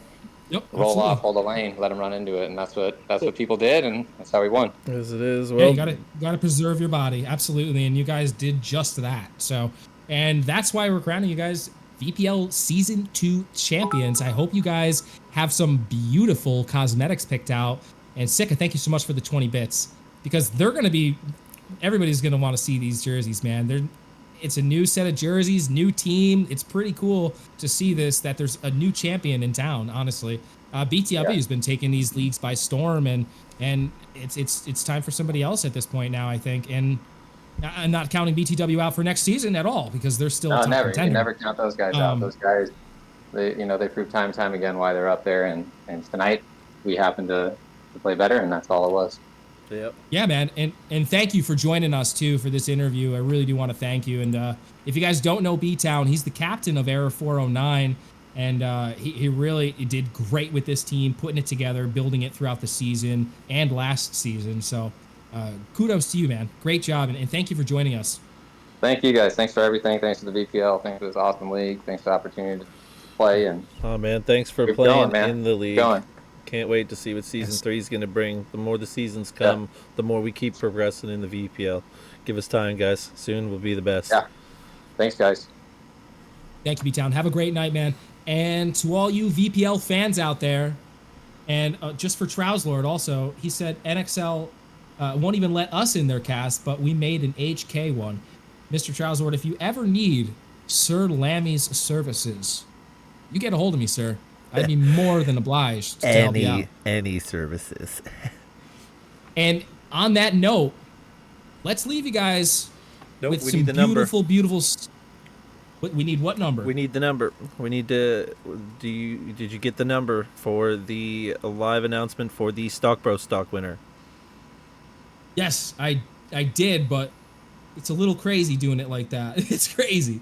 Yep. Roll absolutely. off, hold the lane, let them run into it, and that's what people did, and that's how we won. As it is. Yeah, Well, you gotta preserve your body, absolutely, and you guys did just that. So, and that's why we're crowning you guys VPL Season 2 champions. I hope you guys have some beautiful cosmetics picked out. And Sika, thank you so much for the 20 bits, because they're gonna be, everybody's gonna want to see these jerseys, man. It's a new set of jerseys, new team. It's pretty cool to see this, that there's a new champion in town, honestly. BTW has been taking these leagues by storm, and it's time for somebody else at this point now, I think. And I'm not counting BTW out for next season at all, because they're still a top Never. You contender. never count those guys out. Those guys, they prove time and time again why they're up there, and tonight we happened to play better, and that's all it was. yep. Yeah, man, and thank you for joining us too for this interview. I really do want to thank you. And if you guys don't know B-Town, he's the captain of Error 409, and he really did great with this team, putting it together, building it throughout the season and last season. So kudos to you, man. Great job, and thank you for joining us. Thank you guys. Thanks for everything. Thanks to the VPL. Thanks for this awesome league. Thanks for the opportunity to play. And Oh man, thanks for Keep playing going, man. in the league. Keep going. Can't wait to see what season Yes. 3 is going to bring. The more the seasons come, the more we keep progressing in the VPL. Give us time, guys. Soon we'll be the best. Yeah. Thanks, guys. Thank you, B-Town. Have a great night, man. And to all you VPL fans out there, and just for Trouslord also, he said NXL won't even let us in their cast, but we made an HK one. Mr. Trouslord, if you ever need Sir Lammy's services, you get a hold of me, sir. I'd be more than obliged to help you out. Any services. And on that note, let's leave you guys Nope, with we some need the number. beautiful. We need what number? We need the number. We need to. Did you get the number for the live announcement for the Stock Bro stock winner? Yes, I did, but it's a little crazy doing it like that. It's crazy.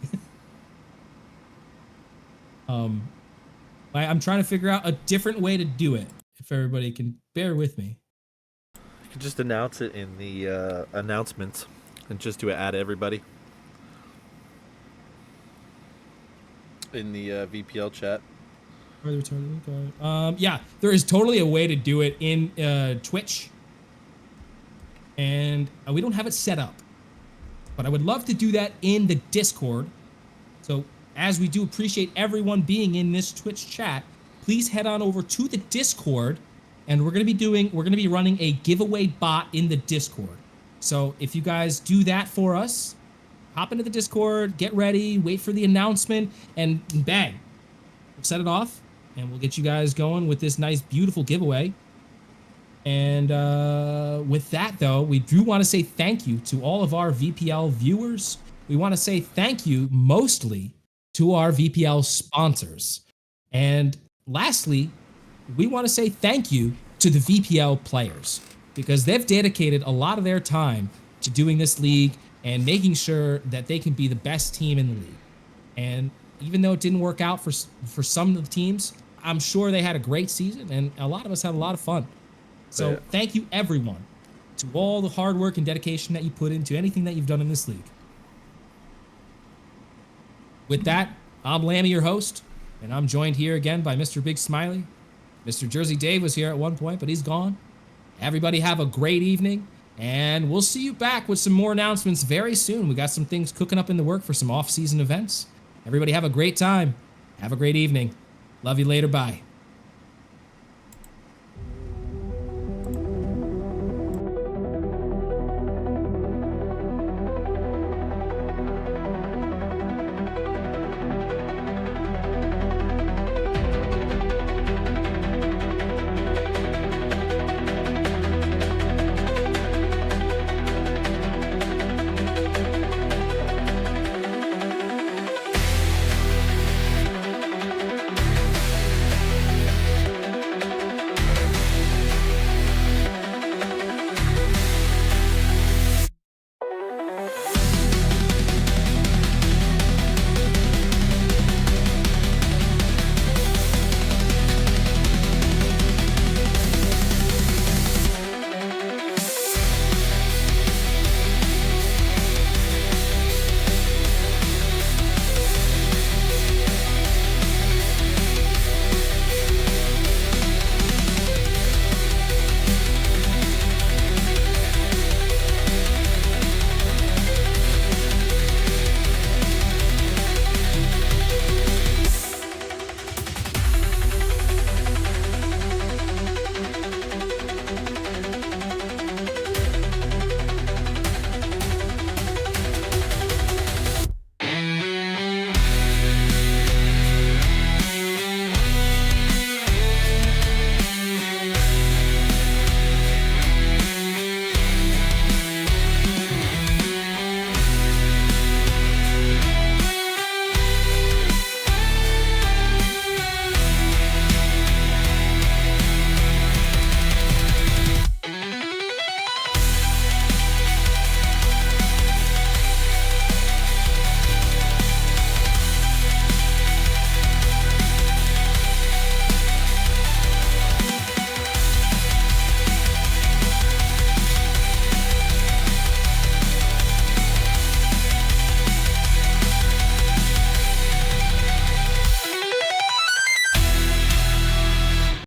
I'm trying to figure out a different way to do it. If everybody can bear with me. You can just announce it in the announcements and just do it add everybody in the VPL chat. Yeah, there is totally a way to do it in Twitch, and we don't have it set up, but I would love to do that in the Discord. So as we do appreciate everyone being in this Twitch chat, please head on over to the Discord, and we're gonna be running a giveaway bot in the Discord. So if you guys do that for us, hop into the Discord, get ready, wait for the announcement, and bang, we'll set it off, and we'll get you guys going with this nice, beautiful giveaway. And with that, though, we do want to say thank you to all of our VPL viewers. We want to say thank you mostly to our VPL sponsors. And lastly, we want to say thank you to the VPL players, because they've dedicated a lot of their time to doing this league and making sure that they can be the best team in the league. And even though it didn't work out for some of the teams, I'm sure they had a great season, and a lot of us had a lot of fun. So thank you, everyone, to all the hard work and dedication that you put into anything that you've done in this league. With that, I'm Lammy, your host, and I'm joined here again by Mr. Big Smiley. Mr. Jersey Dave was here at one point, but he's gone. Everybody have a great evening, and we'll see you back with some more announcements very soon. We got some things cooking up in the work for some off-season events. Everybody have a great time. Have a great evening. Love you later. Bye.